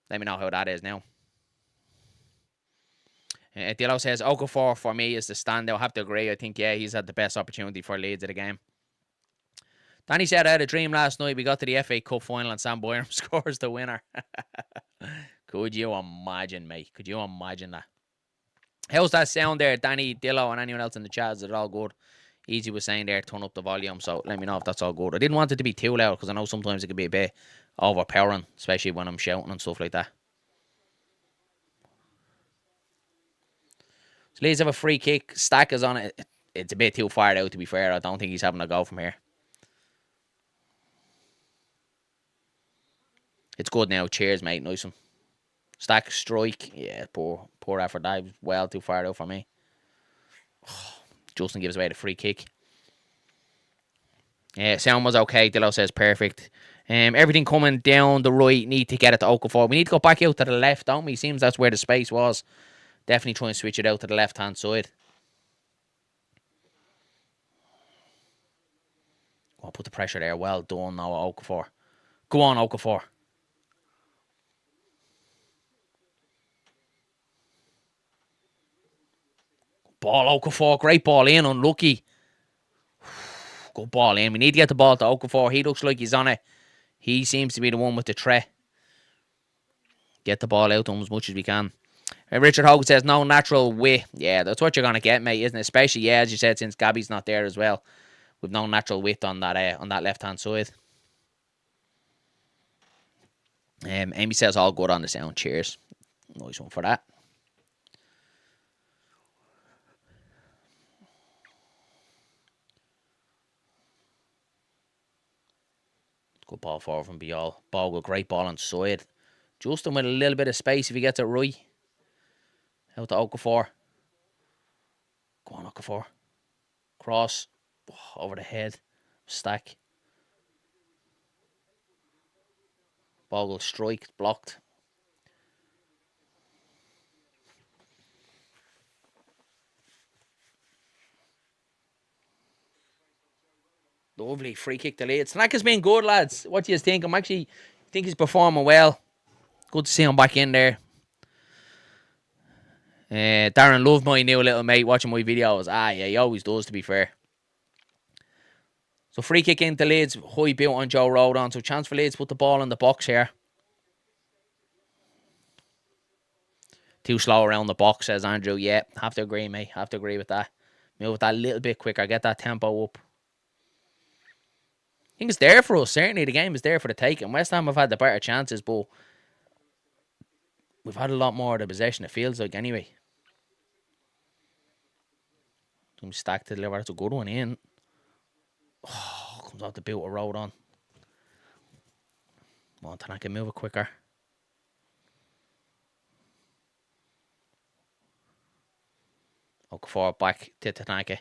Let me know how that is now. Dillo says, Okafor for me is the standout. I have to agree. I think, yeah, he's had the best opportunity for Leeds of the game. Danny said, I had a dream last night. We got to the FA Cup final and Sam Boyram scores the winner. Could you imagine, mate? Could you imagine that? How's that sound there, Danny, Dillo, and anyone else in the chat? Is it all good? Easy was saying there, turn up the volume. So let me know if that's all good. I didn't want it to be too loud because I know sometimes it can be a bit overpowering, especially when I'm shouting and stuff like that. So Leeds have a free kick. Stack is on it. It's a bit too far out, to be fair. I don't think he's having a go from here. It's good now. Cheers, mate. Nice one. Stack strike. Yeah, poor effort. That was well too far out for me. Justin gives away the free kick. Yeah, sound was okay. Dillo says perfect. Everything coming down the right. Need to get it to Okafor. We need to go back out to the left, don't we? Seems that's where the space was. Definitely try and switch it out to the left-hand side. Go on, put the pressure there. Well done now, Okafor. Go on, Okafor. Ball, Okafor. Great ball in. Unlucky. Good ball in. We need to get the ball to Okafor. He looks like he's on it. He seems to be the one with the threat. Get the ball out to him as much as we can. Richard Hogan says, no natural wit. Yeah, that's what you're going to get, mate, isn't it? Especially, yeah, as you said, since Gabby's not there as well. We've no natural wit on that left-hand side. Amy says, all good on the sound. Cheers. Nice one for that. Good ball forward from Bogle. Great ball on side. Justin with a little bit of space if he gets it right. Out to Okafor. Go on, Okafor. Cross. Over the head. Stack. Bogle strike. Blocked. Lovely free kick to Leeds. Tanaka's been good, lads. What do you think? I think he's performing well. Good to see him back in there. Darren loved my new little mate watching my videos. Yeah, he always does, to be fair. So free kick into Leeds. High built on Joe Rodon. So chance for Leeds. Put the ball in the box here. Too slow around the box, says Andrew. Yeah, have to agree, mate. Have to agree with that. Move that a little bit quicker. Get that tempo up. I think it's there for us. Certainly the game is there for the taking. West Ham have had the better chances, but we've had a lot more of the possession, it feels like, anyway. Some Stack to deliver. That's a good one in. Oh, Comes off the boot of Road on. Come on, Tanaka, move it quicker. Okafor back to Tanaka.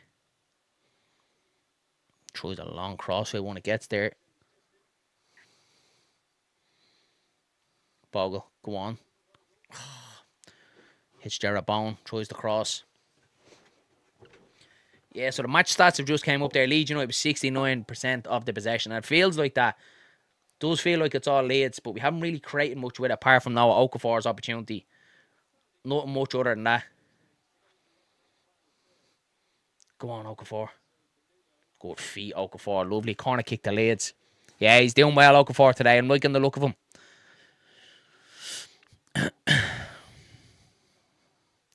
Throws a long crossway when it gets there. Bogle, go on. Hits Jared Bowen, throws the cross. Yeah, so the match stats have just came up there. Leeds United was 69% of the possession. And it feels like that. Does feel like it's all Leeds, but we haven't really created much with it apart from now Okafor's opportunity. Nothing much other than that. Go on, Okafor. Good feet, Okafor. Lovely corner kick to Leeds. Yeah, he's doing well, Okafor, today. I'm liking the look of him.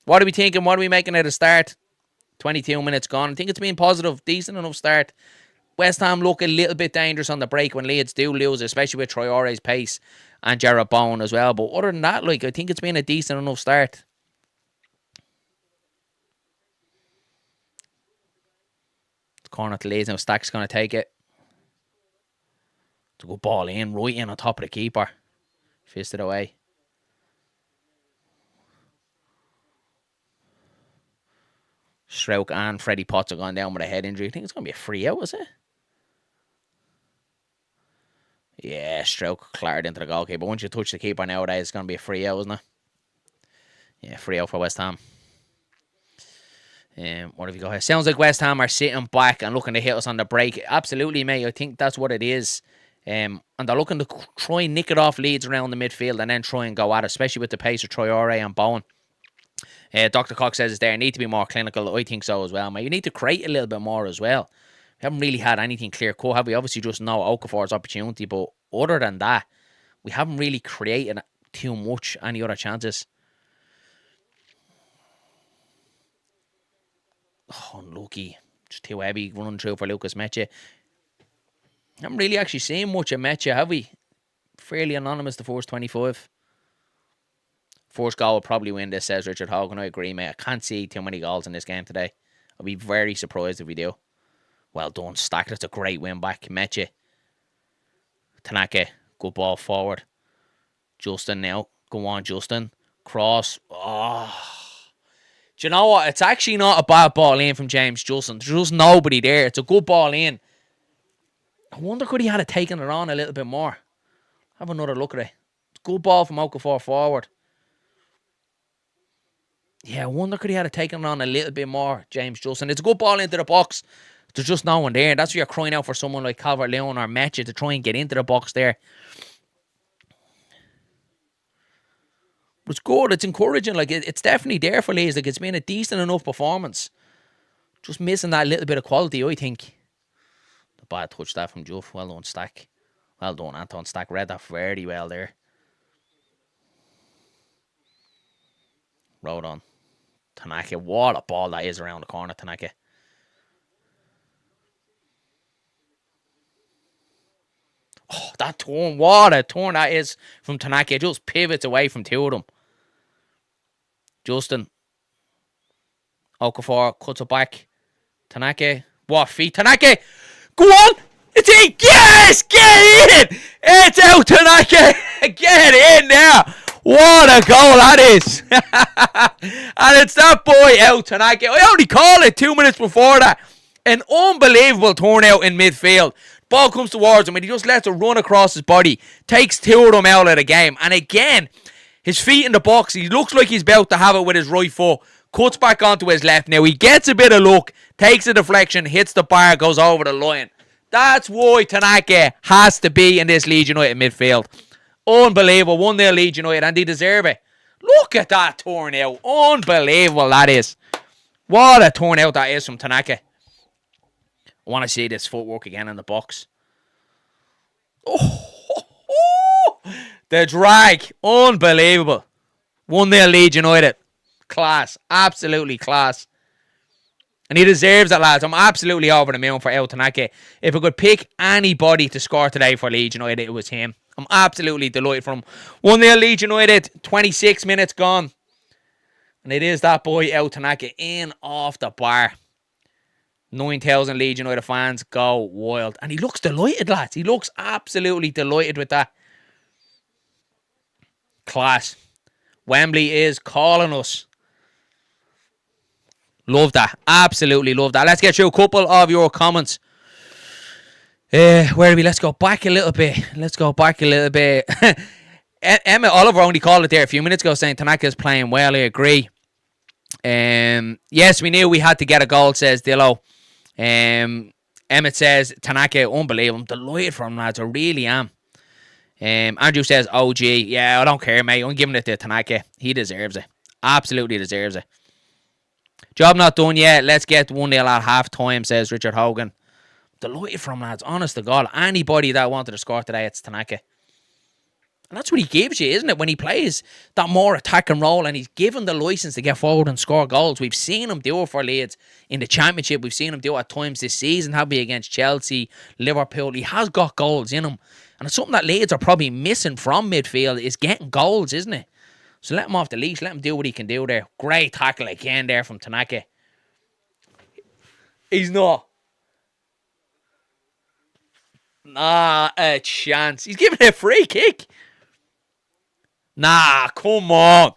What are we thinking? What are we making at the start? 22 minutes gone. I think it's been positive. Decent enough start. West Ham look a little bit dangerous on the break when Leeds do lose, especially with Traore's pace and Jared Bowen as well. But other than that, I think it's been a decent enough start. Corner to Leeds now. Stack's going to take it. It's a good ball in, right in on top of the keeper. Fisted away. Stroke and Freddie Potts are gone down with a head injury. I think it's going to be a free out, is it? Yeah, Stroke cleared into the goalkeeper. Once you touch the keeper nowadays, it's going to be a free out, isn't it? Yeah, free out for West Ham. What have you got here? Sounds like West Ham are sitting back and looking to hit us on the break. Absolutely, mate. I think that's what it is. And they're looking to try and nick it off Leeds around the midfield and then try and go at it, especially with the pace of Traore and Bowen. Dr. Cox says it's there. Need to be more clinical. I think so as well, mate. You need to create a little bit more as well. We haven't really had anything clear cut, have we? Obviously, just know Okafor's opportunity, but other than that, we haven't really created too much any other chances. Oh, unlucky. Just too heavy running through for Lucas Meche. Haven't really actually seen much of Meche, have we? Fairly anonymous, the first 25. First goal will probably win this, says Richard Hogan. I agree, mate. I can't see too many goals in this game today. I'll be very surprised if we do. Well done, Stack. That's a great win back. Meche. Tanaka. Good ball forward. Justin now. Go on, Justin. Cross. Oh. Do you know what? It's actually not a bad ball in from James Justin. There's just nobody there. It's a good ball in. I wonder could he have taken it on a little bit more. Have another look at it. It's a good ball from Okafor forward. Yeah, I wonder could he have taken it on a little bit more, James Justin. It's a good ball into the box. There's just no one there. That's why you're crying out for someone like Calvert-Lewin or Meche to try and get into the box there. It's good. It's encouraging. It's definitely there for Leeds. It's been a decent enough performance. Just missing that little bit of quality, I think. The bad touch that from Juff. Well done, Stack. Well done, Anton Stack. Read that very well there. Road on. Tanaka. What a ball that is around the corner, Tanaka. Oh, that turn. What a turn that is from Tanaka. It just pivots away from two of them. Justin. Okafor cuts it back. Tanaka. What feet? Tanaka. Go on. It's in. Yes. Get in. It's out, Tanaka. Get in there. What a goal that is. And it's that boy out, Tanaka. I only called it 2 minutes before that. An unbelievable turnout in midfield. Ball comes towards him and he just lets it run across his body. Takes two of them out of the game. And again, his feet in the box. He looks like he's about to have it with his right foot. Cuts back onto his left. Now he gets a bit of luck. Takes a deflection. Hits the bar. Goes over the line. That's why Tanaka has to be in this Leeds United midfield. Unbelievable. 1-0 Leeds United. And they deserve it. Look at that turnout. Unbelievable that is. What a turnout that is from Tanaka. I want to see this footwork again in the box. Oh, the drag. Unbelievable. 1-0 Leeds United. Class. Absolutely class. And he deserves it, lads. I'm absolutely over the moon for El Tanaka. If I could pick anybody to score today for Leeds United, it was him. I'm absolutely delighted for him. 1-0 Leeds United. 26 minutes gone. And it is that boy El Tanaka in off the bar. 9,000 Leeds United fans go wild. And he looks delighted, lads. He looks absolutely delighted with that. Class. Wembley is calling us. Love that. Absolutely love that. Let's get through a couple of your comments. Where are we? Let's go back a little bit. Emma Oliver only called it there a few minutes ago saying Tanaka's playing well. I agree. Yes, we knew we had to get a goal, says Dillo. Emmett says Tanaka, unbelievable. I'm delighted for him, lads. I really am. Andrew says OG. Yeah, I don't care, mate. I'm giving it to Tanaka. He deserves it. Absolutely deserves it. Job not done yet. Let's get 1-0 at half time, says Richard Hogan. Delighted for him, lads. Honest to God. Anybody that wanted to score today, it's Tanaka. And that's what he gives you, isn't it? When he plays that more attacking role and he's given the license to get forward and score goals. We've seen him do it for Leeds in the Championship. We've seen him do it at times this season, have we, against Chelsea, Liverpool. He has got goals in him. And it's something that Leeds are probably missing from midfield is getting goals, isn't it? So let him off the leash. Let him do what he can do there. Great tackle again there from Tanaka. He's not. Nah, a chance. He's giving it a free kick. Nah, come on.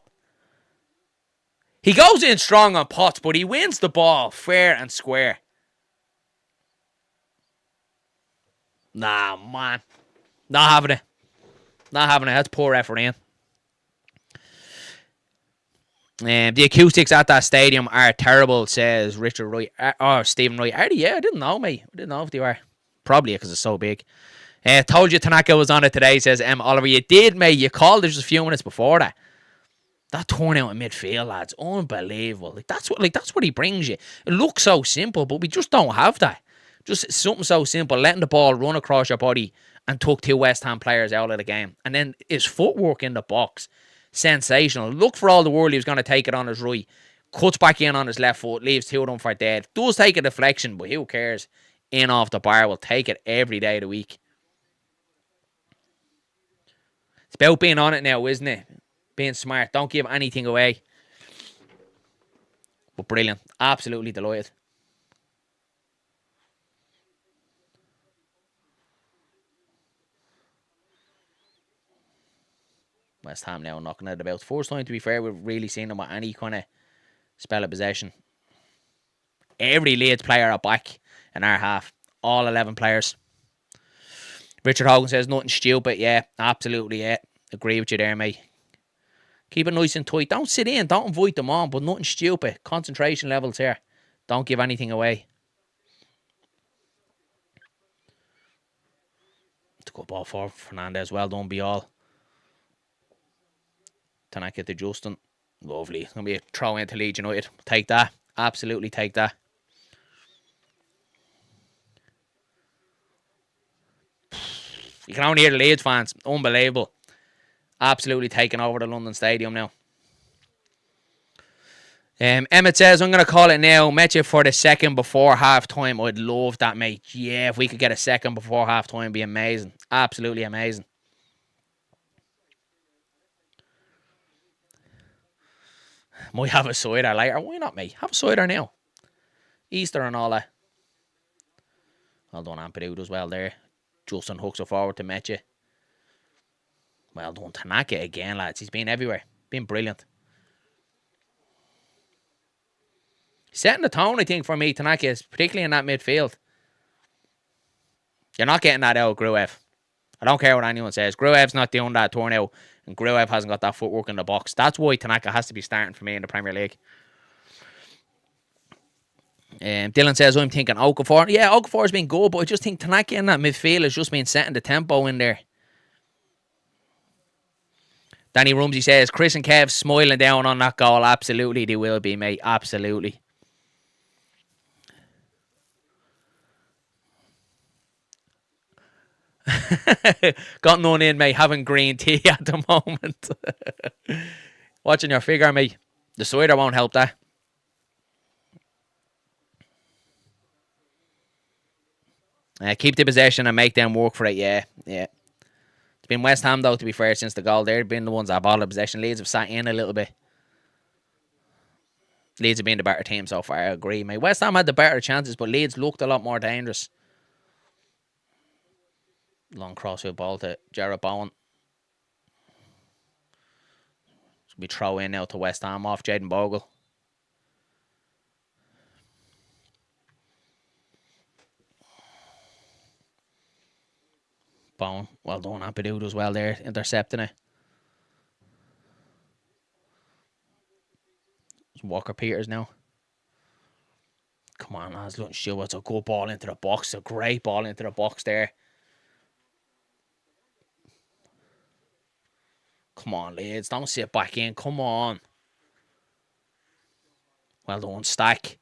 He goes in strong on Potts, but he wins the ball fair and square. Nah, man. Not having it. That's poor effort in. The acoustics at that stadium are terrible, says Richard Wright. Stephen Wright. Are they? Yeah, I didn't know, mate. I didn't know if they were. Probably because it's so big. Told you Tanaka was on it today, says M. Oliver. You did, mate. You called it just a few minutes before that. That turnout in midfield, lads, unbelievable. That's what he brings you. It looks so simple, but we just don't have that. Just something so simple, letting the ball run across your body and took 2 West Ham players out of the game. And then his footwork in the box, sensational. Look for all the world he was going to take it on his right. Cuts back in on his left foot, leaves 2 of them for dead. Does take a deflection, but who cares? In off the bar, will take it every day of the week. It's about being on it now, isn't it? Being smart. Don't give anything away. But brilliant. Absolutely delighted. West Ham now knocking it about. First time, to be fair, we've really seen them with any kind of spell of possession. Every Leeds player are back in our half. All 11 players. Richard Hogan says nothing stupid. Yeah, absolutely, yeah. Agree with you there, mate. Keep it nice and tight. Don't sit in. Don't invite them on, but nothing stupid. Concentration levels here. Don't give anything away. It's a good ball for Fernandez. Well done, be all. Tanaka to Justin. Lovely. It's going to be a throw into Leeds United. Take that. Absolutely take that. You can only hear the Leeds fans. Unbelievable. Absolutely taking over the London Stadium now. Emmett says, I'm going to call it now. Met you for the second before half time. I'd love that, mate. Yeah, if we could get a second before half time, it'd be amazing. Absolutely amazing. Might have a cider later. Why not, mate? Have a cider now. Easter and all that. Well done, Ampadu as well there. Justin hooks it forward to Metche. Well done, Tanaka again, lads. He's been everywhere. Been brilliant. Setting the tone, I think, for me, Tanaka is, particularly in that midfield. You're not getting that out of Gruev. I don't care what anyone says. Gruev's not doing that turnout, and Gruev hasn't got that footwork in the box. That's why Tanaka has to be starting for me in the Premier League. Dylan says, I'm thinking Okafor. Yeah, Okafor's been good, but I just think Tanaka in that midfield has just been setting the tempo in there. Danny Rumsey says, Chris and Kev smiling down on that goal. Absolutely, they will be, mate. Absolutely. Got none in, mate. Having green tea at the moment. Watching your figure, mate. The cider won't help that. Keep the possession and make them work for it. Yeah. It's been West Ham, though, to be fair, since the goal. They've been the ones that have all the possession. Leeds have sat in a little bit. Leeds have been the better team so far, I agree, mate. West Ham had the better chances, but Leeds looked a lot more dangerous. Long crossfield ball to Jarrett Bowen. So we throw in now to West Ham off Jaden Bogle. Bowen, well done. Ampadu as well there, intercepting it. It's Walker Peters now. Come on, lads. Look, sure, it's a good ball into the box. A great ball into the box there. Come on, Leeds. Don't sit back in. Come on. Well done, Stack.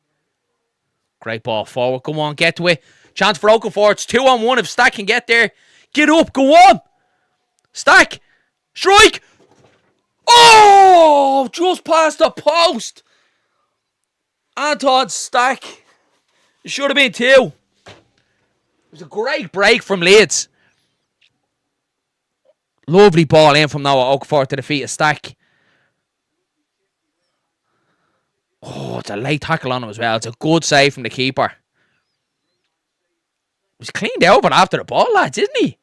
Great ball forward. Come on, get to it. Chance for Okafor. It's 2-on-1 if Stack can get there. Get up. Go on. Stack. Strike. Oh, just past the post. Anton Stack. It should have been 2. It was a great break from Leeds. Lovely ball in from Noah Okafor to the feet of Stack. Oh, it's a late tackle on him as well. It's a good save from the keeper. He's cleaned over after the ball, lads, isn't he?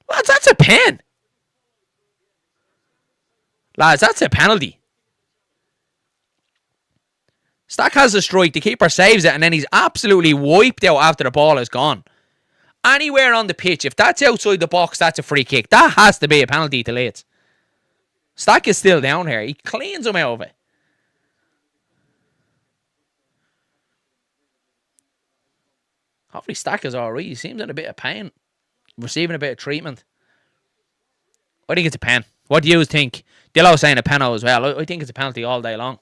Lads, that's a pen. Lads, that's a penalty. Stack has the strike. The keeper saves it, and then he's absolutely wiped out after the ball is gone. Anywhere on the pitch, if that's outside the box, that's a free kick. That has to be a penalty to Leeds. Stack is still down here. He cleans him out of it. Hopefully Stack is alright. He seems in a bit of pain. Receiving a bit of treatment. I think it's a pen. What do you think? Dillo saying a penalty as well. I think it's a penalty all day long.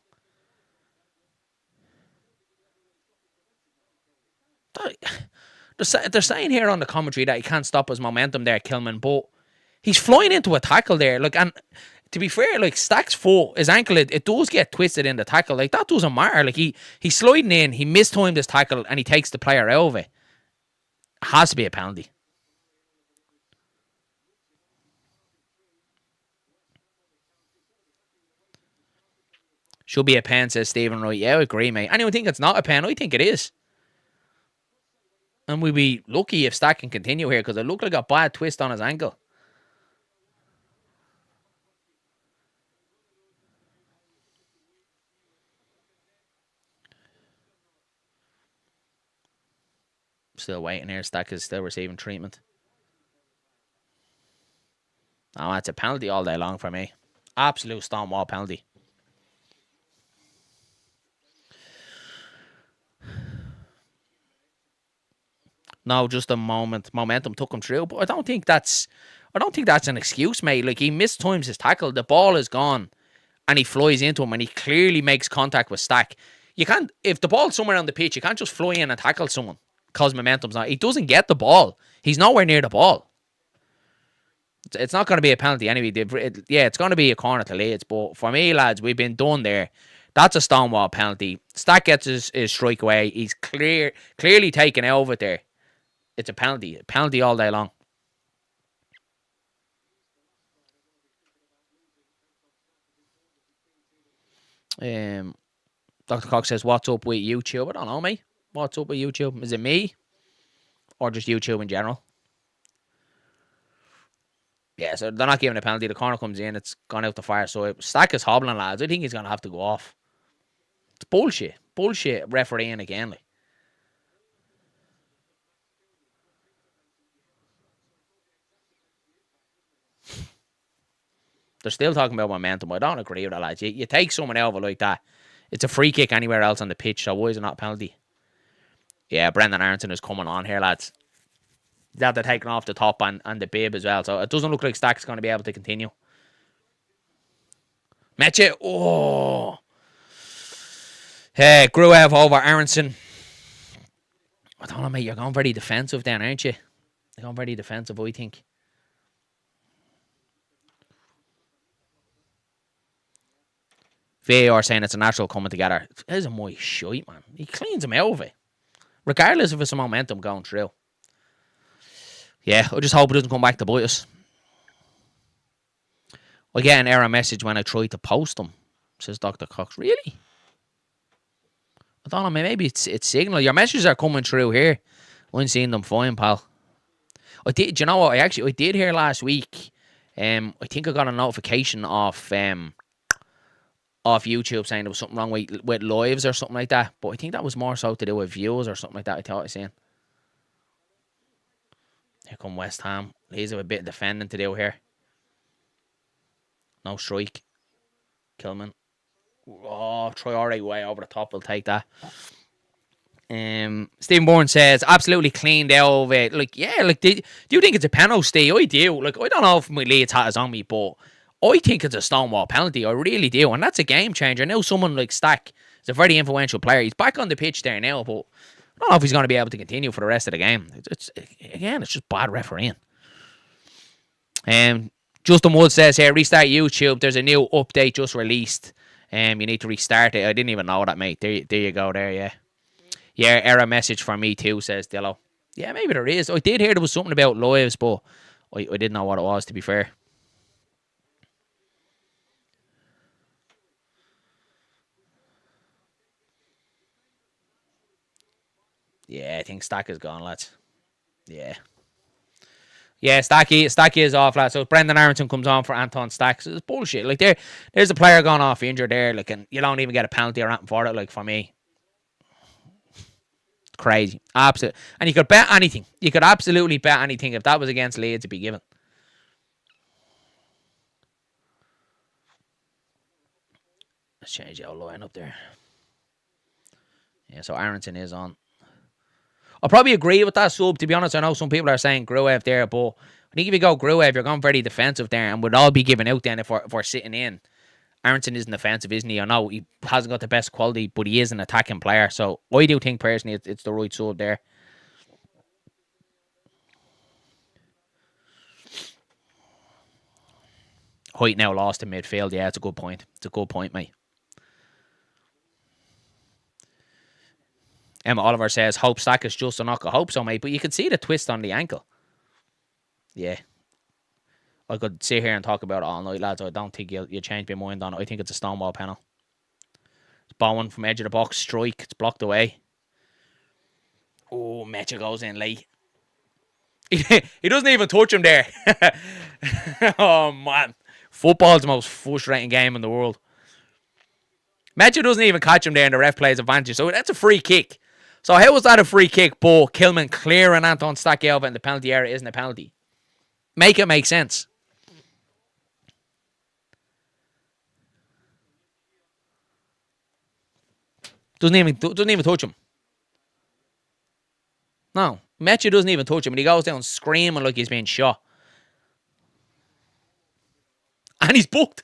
They're saying here on the commentary that he can't stop his momentum there, Kilman, but he's flying into a tackle there. Like, and to be fair, like Stack's foot, his ankle, it does get twisted in the tackle. Like, that doesn't matter. Like, he's sliding in, he mistimed his tackle, and he takes the player out of it. It has to be a penalty. Should be a pen, says Stephen Wright. Yeah, I agree, mate. Anyone think it's not a pen? I think it is. And we'd be lucky if Stack can continue here because it looked like a bad twist on his ankle. Still waiting here. Stack is still receiving treatment. Oh, that's a penalty all day long for me. Absolute stonewall penalty. No, just a moment. Momentum took him through, but I don't think that's an excuse, mate. Like, he mistimes his tackle, the ball is gone, and he flies into him, and he clearly makes contact with Stack. You can't, if the ball's somewhere on the pitch, you can't just fly in and tackle someone because momentum's not. He doesn't get the ball. He's nowhere near the ball. It's not going to be a penalty anyway. It's going to be a corner to Leeds, but for me, lads, we've been done there. That's a stonewall penalty. Stack gets his strike away. He's clearly taken out of it there. It's a penalty. A penalty all day long. Dr. Cox says, what's up with YouTube? I don't know, mate. What's up with YouTube? Is it me? Or just YouTube in general? Yeah, so they're not giving a penalty. The corner comes in. It's gone out the fire. So Stack is hobbling, lads. I think he's going to have to go off. It's bullshit. Bullshit refereeing again. Like. They're still talking about momentum. I don't agree with that, lads. You take someone out of it like that. It's a free kick anywhere else on the pitch, so why is it not a penalty? Yeah, Brendan Aronson is coming on here, lads. They're taking off the top and the bib as well, so it doesn't look like Stack's going to be able to continue. Meche. Oh. Hey, Gruev over Aronson. I don't know, mate. You're going very defensive then, aren't you? You're going very defensive, I think. VAR saying it's a natural coming together. It isn't my shite, man. He cleans him out of it. Regardless if it's a momentum going through. Yeah, I just hope it doesn't come back to bite us. I get an error message when I try to post them. says Dr. Cox. Really? I don't know, maybe it's signal. Your messages are coming through here. I'm seeing them fine, pal. Do you know what? I did hear last week. I think I got a notification off YouTube saying there was something wrong with lives or something like that. But I think that was more so to do with views or something like that. I thought I seen. Here come West Ham. Leeds have a bit of defending to do here. No strike. Kilman. Oh, Traore way over the top. We'll take that. Stephen Bourne says absolutely cleaned out of it. Like, yeah, like, do you think it's a penalty? I do. Like, I don't know if my Leeds hat is on me, but I think it's a stonewall penalty. I really do, and that's a game changer. Now, someone like Stack is a very influential player. He's back on the pitch there now, but I don't know if he's going to be able to continue for the rest of the game. It's just bad refereeing. Justin Wood says here, restart YouTube. There's a new update just released. You need to restart it. I didn't even know that, mate. There you go. There, yeah. Yeah, error message for me too, says Dillo. Yeah, maybe there is. I did hear there was something about lives, but I didn't know what it was, to be fair. Yeah, I think Stack is gone, lads. Yeah. Yeah, Stacky is off, lads. So Brendan Aronson comes on for Anton Stack. So it's bullshit. Like, there's a player gone off injured there, like, and you don't even get a penalty or anything for it, like, for me. Crazy. Absolutely. And you could bet anything. You could absolutely bet anything. If that was against Leeds, it'd be given. Let's change the old line up there. Yeah, so Aronson is on. I'll probably agree with that sub, to be honest. I know some people are saying Gruev there, but I think if you go Gruev, you're going very defensive there, and would all be given out then if we're sitting in. Aronson isn't offensive, isn't he? I know he hasn't got the best quality, but he is an attacking player. So I do think personally it's the right sub there. Hoyt now lost in midfield. Yeah, it's a good point. It's a good point, mate. Emma Oliver says, hope Stack is just a knock. I hope so, mate. But you can see the twist on the ankle. Yeah. I could sit here and talk about it all night, lads. I don't think you'll change my mind on it. I think it's a stonewall panel. It's Bowen from edge of the box. Strike. It's blocked away. Oh, Mecha goes in late. He doesn't even touch him there. Oh, man. Football's the most frustrating game in the world. Mecha doesn't even catch him there and the ref plays advantage. So that's a free kick. So how was that a free kick? But Kilman clearing Anton Stack over and the penalty area isn't a penalty. Make it make sense. Doesn't even touch him. No. Mecha doesn't even touch him, and he goes down screaming like he's being shot. And he's booked.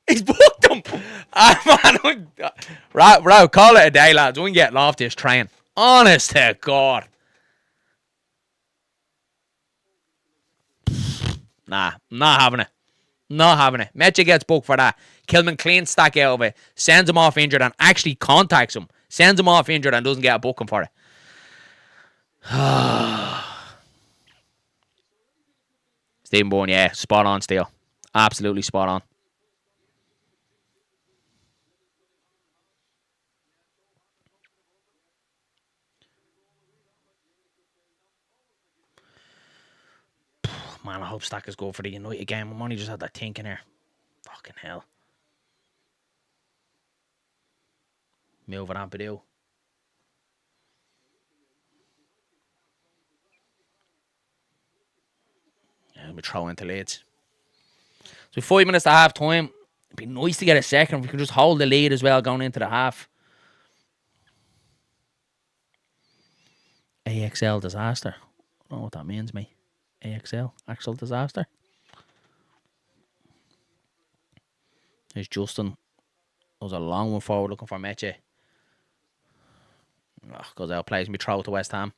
He's booked him. Man. Right, call it a day, lads. We can get off this train. Honest to God. Nah, not having it. Not having it. Mecha gets booked for that. Kilman cleans Stack out of it. Sends him off injured and actually contacts him. Sends him off injured and doesn't get a booking for it. Stephen Bourne, yeah. Spot on still. Absolutely spot on. Man, I hope Stack is good for the United game. I'm only just had that thinking here. Fucking hell. Moving on, Purdue. Yeah, we throw into Leeds. So 5 minutes to half time. It'd be nice to get a second. If we could just hold the lead as well going into the half. AXL disaster. I don't know what that means, mate. AXL, actual disaster. There's Justin. That was a long one forward looking for Meche. Goes out, plays me throw to West Ham.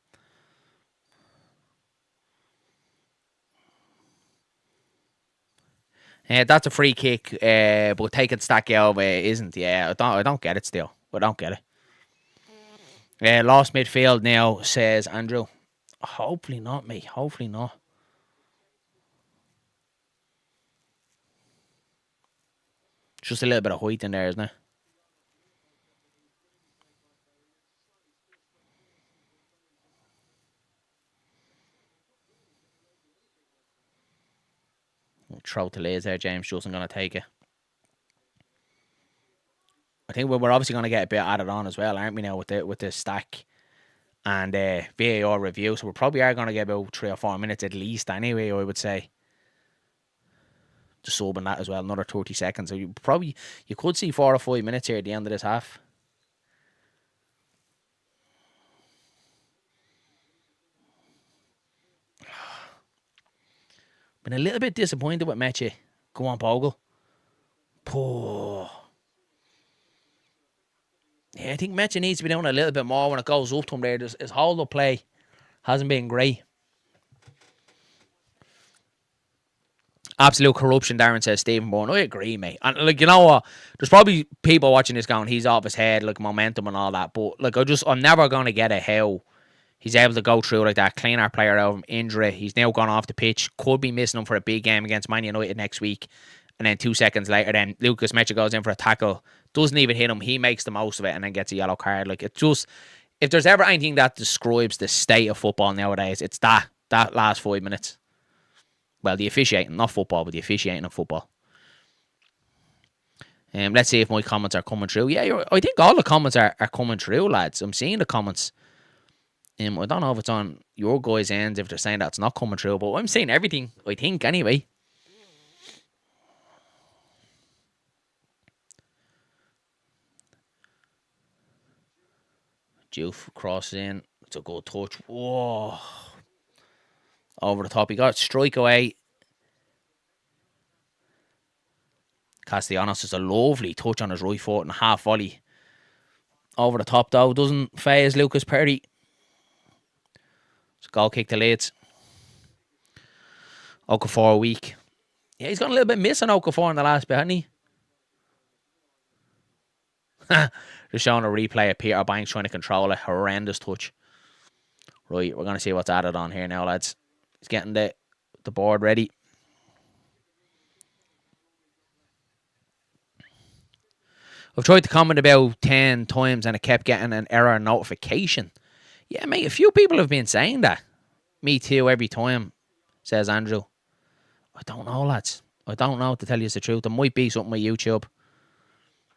That's a free kick, but taking Stack out isn't. Yeah, I don't get it still. I don't get it. Lost midfield now, says Andrew. Hopefully not, mate. Hopefully not. Just a little bit of height in there, isn't it? Throw to Leeds there. James Justin going to take it. I think we're obviously going to get a bit added on as well, aren't we, now, with the stack and VAR review. So we probably are going to get about 3 or 4 minutes at least anyway, I would say. Just subbing that as well, another 30 seconds. So you could see 4 or 5 minutes here at the end of this half. Been a little bit disappointed with Meche. Go on, Bogle. Poor. Yeah, I think Meche needs to be doing a little bit more when it goes up to him there. His hold-up play hasn't been great. Absolute corruption, Darren says, Stephen Bourne. I agree, mate. And, like, you know what? There's probably people watching this going, he's off his head, like, momentum and all that. But, like, I'm never going to get it how he's able to go through like that, clean our player out of him, injury. He's now gone off the pitch. Could be missing him for a big game against Man United next week. And then 2 seconds later, then Lucas Mecha goes in for a tackle. Doesn't even hit him. He makes the most of it and then gets a yellow card. Like, it just, if there's ever anything that describes the state of football nowadays, it's that last 5 minutes. Well, the officiating, not football, but the officiating of football. Let's see if my comments are coming through. Yeah, I think all the comments are coming through, lads. I'm seeing the comments. I don't know if it's on your guys' ends, if they're saying that it's not coming through, but I'm seeing everything, I think, anyway. Juve crosses in. It's a good touch. Whoa. Over the top. He got strike away. Castellanos is a lovely touch on his right foot and a half volley. Over the top, though. Doesn't faze Lucas Perry. It's a goal kick to Leeds. Okafor weak. Yeah, he's got a little bit missing Okafor in the last bit, hasn't he? Just showing a replay of Peter Banks trying to control a horrendous touch. Right, we're going to see what's added on here now, lads. He's getting the board ready. I've tried to comment about 10 times and I kept getting an error notification. Yeah, mate, a few people have been saying that. Me too, every time, says Andrew. I don't know, lads. I don't know, to tell you the truth. There might be something with YouTube.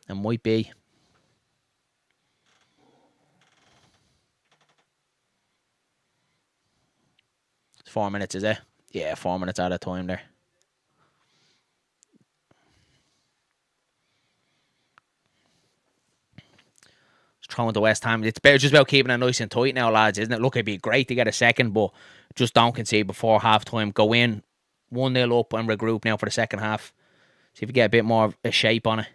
It might be. It's 4 minutes, is it? Yeah, 4 minutes out of time there. Throwing to West Ham. It's just about keeping it nice and tight now, lads, isn't it? Look, it'd be great to get a second, but just don't concede before half-time. Go in, 1-0 up and regroup now for the second half. See if we get a bit more of a shape on it.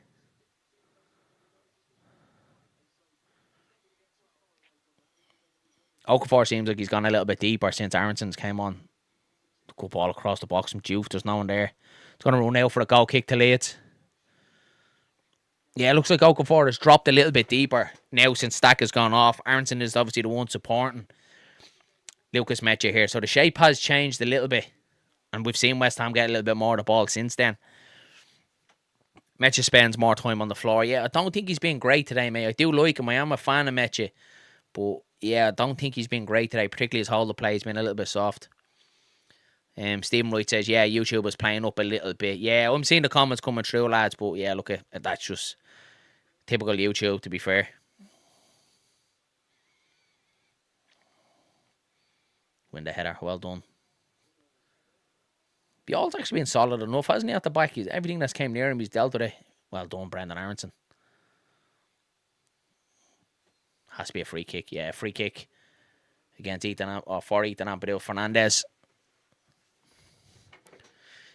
Okafor seems like he's gone a little bit deeper since Aronson's came on. Good ball across the box from Juve. There's no one there. It's going to run out for a goal kick to Leeds. Yeah, it looks like Okafor has dropped a little bit deeper now since Stack has gone off. Aronson is obviously the one supporting Lucas Mecha here. So the shape has changed a little bit. And we've seen West Ham get a little bit more of the ball since then. Mecha spends more time on the floor. Yeah, I don't think he's been great today, mate. I do like him. I am a fan of Mecha. But yeah, I don't think he's been great today. Particularly his hold of play has been a little bit soft. Stephen Wright says, yeah, YouTube is playing up a little bit. Yeah, I'm seeing the comments coming through, lads. But yeah, look, that's just typical YouTube, to be fair. Win the header. Well done. Bjall's actually been solid enough, hasn't he, at the back? Everything that's came near him, he's dealt with it. Well done, Brendan Aronson. Has to be a free kick. Yeah, free kick against Ethan, or for Ethan Ampadu Fernandez.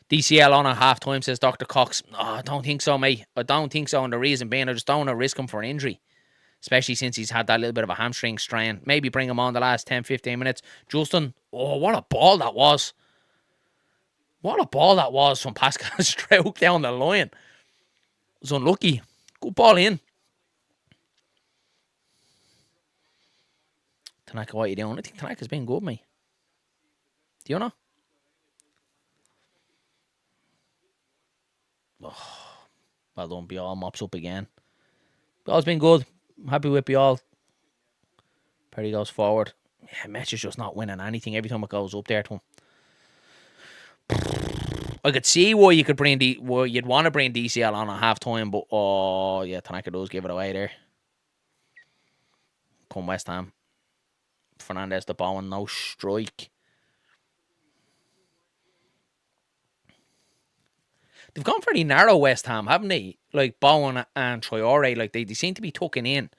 DCL on at half-time, says Dr. Cox. Oh, I don't think so, mate. I don't think so, and the reason being, I just don't want to risk him for an injury. Especially since he's had that little bit of a hamstring strain. Maybe bring him on the last 10, 15 minutes. Justin, oh, what a ball that was. What a ball that was from Pascal Struijk down the line. It was unlucky. Good ball in. Tanaka, what are you doing? I think Tanaka's been good, mate. Do you know? Oh, Well done, Bial mops up again. Bial's been good. I'm happy with Bial. Perry goes forward. Yeah, Metch is just not winning anything every time it goes up there to him. I could see why you could bring why you'd want to bring DCL on at half time, but oh yeah, Tanaka does give it away there. Come West Ham. Fernandez to Bowen, no strike. They've gone pretty narrow, West Ham, haven't they? Like Bowen and Traore, like they seem to be tucking in.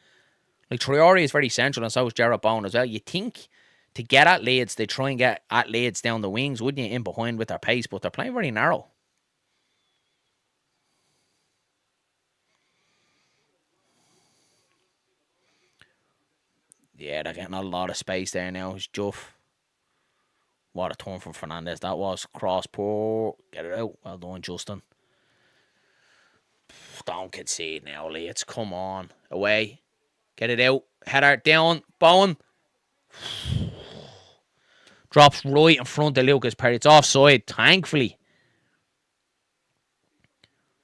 Like Traore is very central, and so is Jarrett Bowen as well. You think to get at Leeds, they try and get at Leeds down the wings, wouldn't you, in behind with their pace, but they're playing very narrow. Yeah, they're getting a lot of space there now. It's Juff. What a turn from Fernandez that was. Cross, poor. Get it out. Well done, Justin. Don't concede now, Leeds. Come on. Away. Get it out. Header down. Bowen. Drops right in front of Lucas Perry. It's offside, thankfully.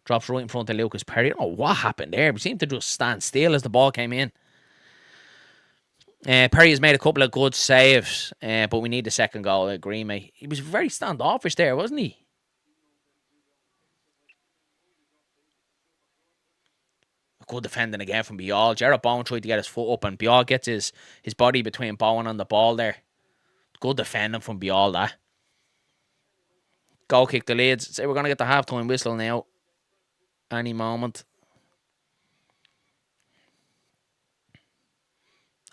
Drops right in front of Lucas Perry. I don't know what happened there. We seemed to just stand still as the ball came in. Perry has made a couple of good saves, but we need the second goal. I agree, mate. He was very standoffish there, wasn't he? Good defending again from Bial. Jarrett Bowen tried to get his foot up, and Bial gets his body between Bowen and the ball there. Good defending from Bial, that. Goal kick the Leeds. Say we're going to get the half-time whistle now. Any moment.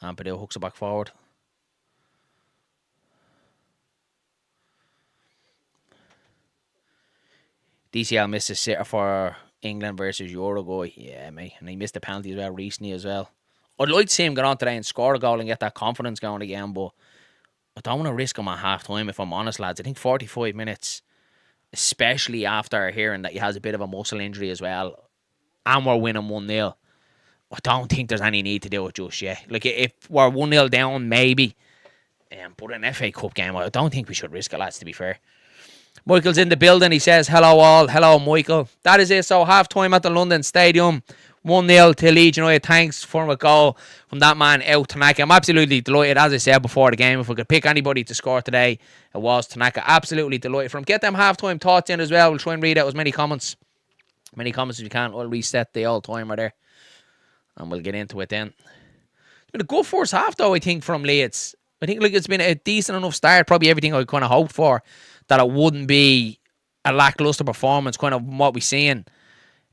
And Purdue hooks it back forward. DCL missed his sitter for England versus Uruguay. Yeah, mate. And he missed the penalty as well recently as well. I'd like to see him get on today and score a goal and get that confidence going again, but I don't want to risk him at half time if I'm honest, lads. I think 45 minutes, especially after hearing that he has a bit of a muscle injury as well, and we're winning 1-0. I don't think there's any need to do it just yet. Like, if we're 1-0 down, maybe. But an FA Cup game, I don't think we should risk it, lads, to be fair. Michael's in the building. He says, hello all. Hello, Michael. That is it. So, half-time at the London Stadium. 1-0 to Leeds United. Thanks for a goal from that man out, Tanaka. I'm absolutely delighted, as I said before the game. If we could pick anybody to score today, it was Tanaka. Absolutely delighted for him. Get them half-time thoughts in as well. We'll try and read out as many comments as we can. We'll reset the old timer there, and we'll get into it then. It's been a good first half, though, I think, from Leeds. I think it's been a decent enough start. Probably everything I kind of hoped for, that it wouldn't be a lackluster performance, kind of what we're seeing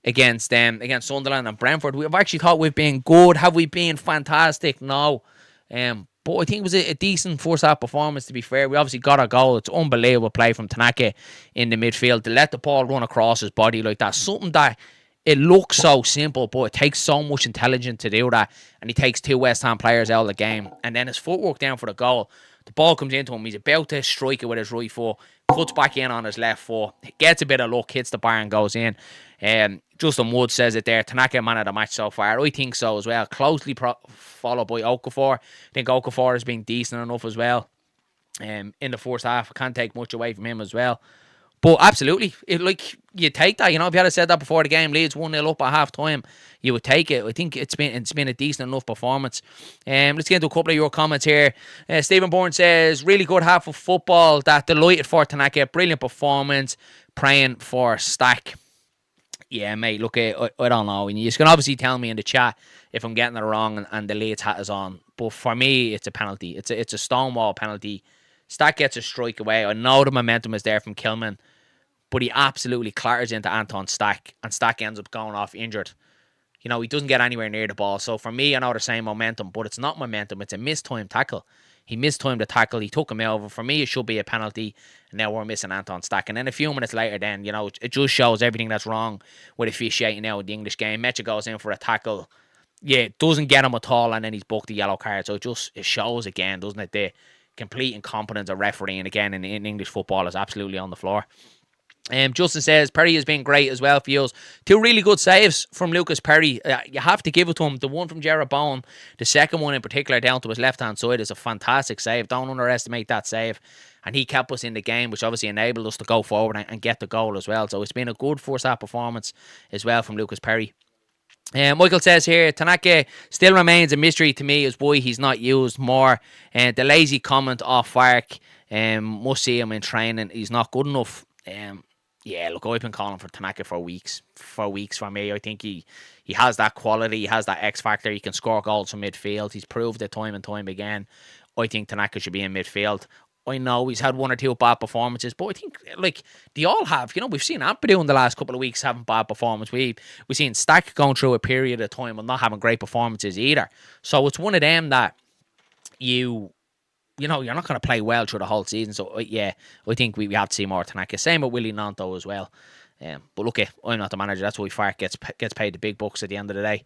against Sunderland and Brentford. We've actually thought we've been good. Have we been fantastic? No. But I think it was a decent first half performance, to be fair. We obviously got a goal. It's unbelievable play from Tanaka in the midfield to let the ball run across his body like that. Something that it looks so simple, but it takes so much intelligence to do that. And he takes two West Ham players out of the game. And then his footwork down for the goal. The ball comes into him. He's about to strike it with his right foot. Cuts back in on his left foot. Gets a bit of luck. Hits the bar and goes in. Justin Wood says it there. Tanaka man of the match so far. I think so as well. Closely followed by Okafor. I think Okafor has been decent enough as well. In the first half. I can't take much away from him as well. But absolutely, you take that. You know, if you had said that before the game, Leeds 1-0 up at half time, you would take it. I think it's been a decent enough performance. Let's get into a couple of your comments here. Stephen Bourne says, really good half of football. That delighted for Tanaka. Brilliant performance. Praying for Stack. Yeah, mate, look, I don't know. And you can obviously tell me in the chat if I'm getting it wrong and the Leeds hat is on. But for me, it's a penalty. It's a stonewall penalty. Stack gets a strike away. I know the momentum is there from Kilman, but he absolutely clatters into Anton Stack, and Stack ends up going off injured. You know, he doesn't get anywhere near the ball. So for me, I know they're saying momentum, but it's not momentum. It's a mistimed tackle. He mistimed the tackle. He took him over. For me, it should be a penalty, and now we're missing Anton Stack. And then a few minutes later, then, you know, it just shows everything that's wrong with officiating now in the English game. Mecha goes in for a tackle. Yeah, doesn't get him at all, and then he's booked a yellow card. So it shows again, doesn't it, the complete incompetence of refereeing again in English football is absolutely on the floor. Justin says Perry has been great as well for you. Two really good saves from Lucas Perry. You have to give it to him. The one from Jarrett Bowen, the second one in particular down to his left hand side, is a fantastic save. Don't underestimate that save. and he kept us in the game, which obviously enabled us to go forward and get the goal as well. So it's been a good first half performance as well from Lucas Perry. Michael says here, Tanaka still remains a mystery to me as why he's not used more. The lazy comment off Fark, must see him in training. He's not good enough. Yeah, look, I've been calling for Tanaka for weeks. For me, I think he has that quality. He has that X factor. He can score goals from midfield. He's proved it time and time again. I think Tanaka should be in midfield. I know he's had one or two bad performances, but I think like they all have. You know, we've seen Ampadu in the last couple of weeks having bad performance. We've seen Stack going through a period of time of not having great performances either. So it's one of them that you know, you're not going to play well through the whole season. So, yeah, I think we have to see more Tanaka. Same with Willie Nanto as well. But look, I'm not the manager. That's why Fark gets paid the big bucks at the end of the day.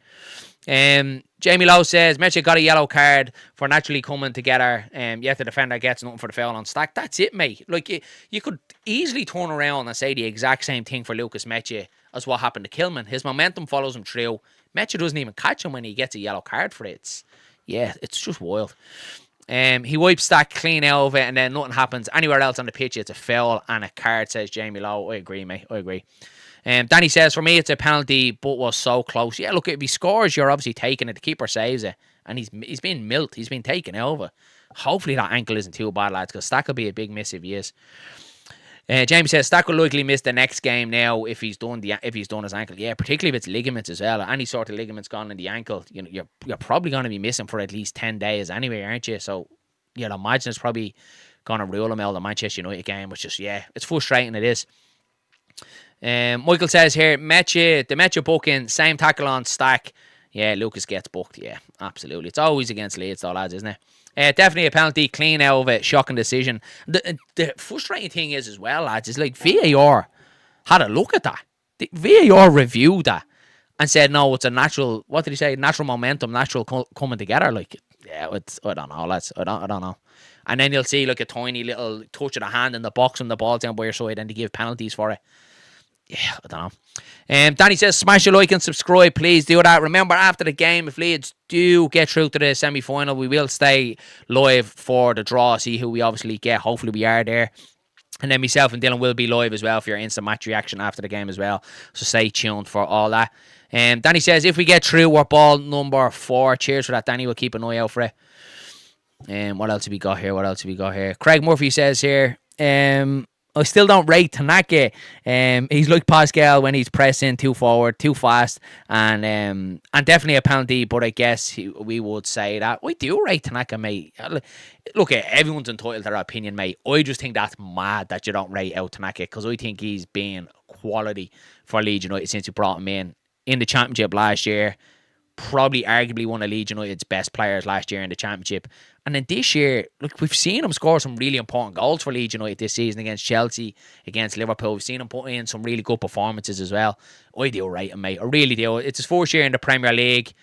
Jamie Lowe says, Metcha got a yellow card for naturally coming together. Yet the defender gets nothing for the foul on Stack. That's it, mate. Like, you could easily turn around and say the exact same thing for Lucas Metcha as what happened to Kilman. His momentum follows him through. Metcha doesn't even catch him when he gets a yellow card for it. It's just wild. He wipes Stack clean out of it, and then nothing happens anywhere else on the pitch. It's a foul and a card, says Jamie Lowe. I agree, mate. I agree. Danny says, for me, it's a penalty, but was so close. Yeah, look, if he scores, you're obviously taking it. The keeper saves it, and he's been milked. He's been taken over. Hopefully that ankle isn't too bad, lads, because Stack will be a big miss if he is. Jamie says Stack will likely miss the next game now if he's done his ankle. Yeah, particularly if it's ligaments as well. Any sort of ligaments gone in the ankle, you know, you're probably going to be missing for at least 10 days anyway, aren't you? So, you know, imagine it's probably going to rule him out of the Manchester United game, which is, it's frustrating, it is. Michael says here, the Metcha booking, same tackle on Stack. Yeah, Lucas gets booked. Yeah, absolutely. It's always against Leeds though, lads, isn't it? Definitely a penalty, clean out of it, shocking decision. The frustrating thing is as well, lads, is like VAR had a look at that. The VAR reviewed that and said, no, it's a natural, what did he say? Natural momentum, natural coming together. Like, I don't know, lads. I don't know. And then you'll see like a tiny little touch of the hand in the box and the ball's down by your side and they give penalties for it. Yeah, I don't know. Danny says, smash a like and subscribe. Please do that. Remember, after the game, if Leeds do get through to the semi-final, we will stay live for the draw, see who we obviously get. Hopefully we are there. And then myself and Dylan will be live as well for your instant match reaction after the game as well. So stay tuned for all that. Danny says, if we get through, we're ball number 4. Cheers for that, Danny. We'll keep an eye out for it. What else have we got here? Craig Murphy says here, I still don't rate Tanaka. He's like Pascal when he's pressing too forward, too fast, and definitely a penalty. But I guess we would say that we do rate Tanaka, mate. Look, everyone's entitled to their opinion, mate. I just think that's mad that you don't rate out Tanaka because I think he's been quality for Leeds United since you brought him in the Championship last year. Probably arguably one of Leeds United's best players last year in the Championship. And then this year, look, we've seen him score some really important goals for Leeds United this season against Chelsea, against Liverpool. We've seen him put in some really good performances as well. I do rate him, mate. I really do. It's his 4th year in the Premier League.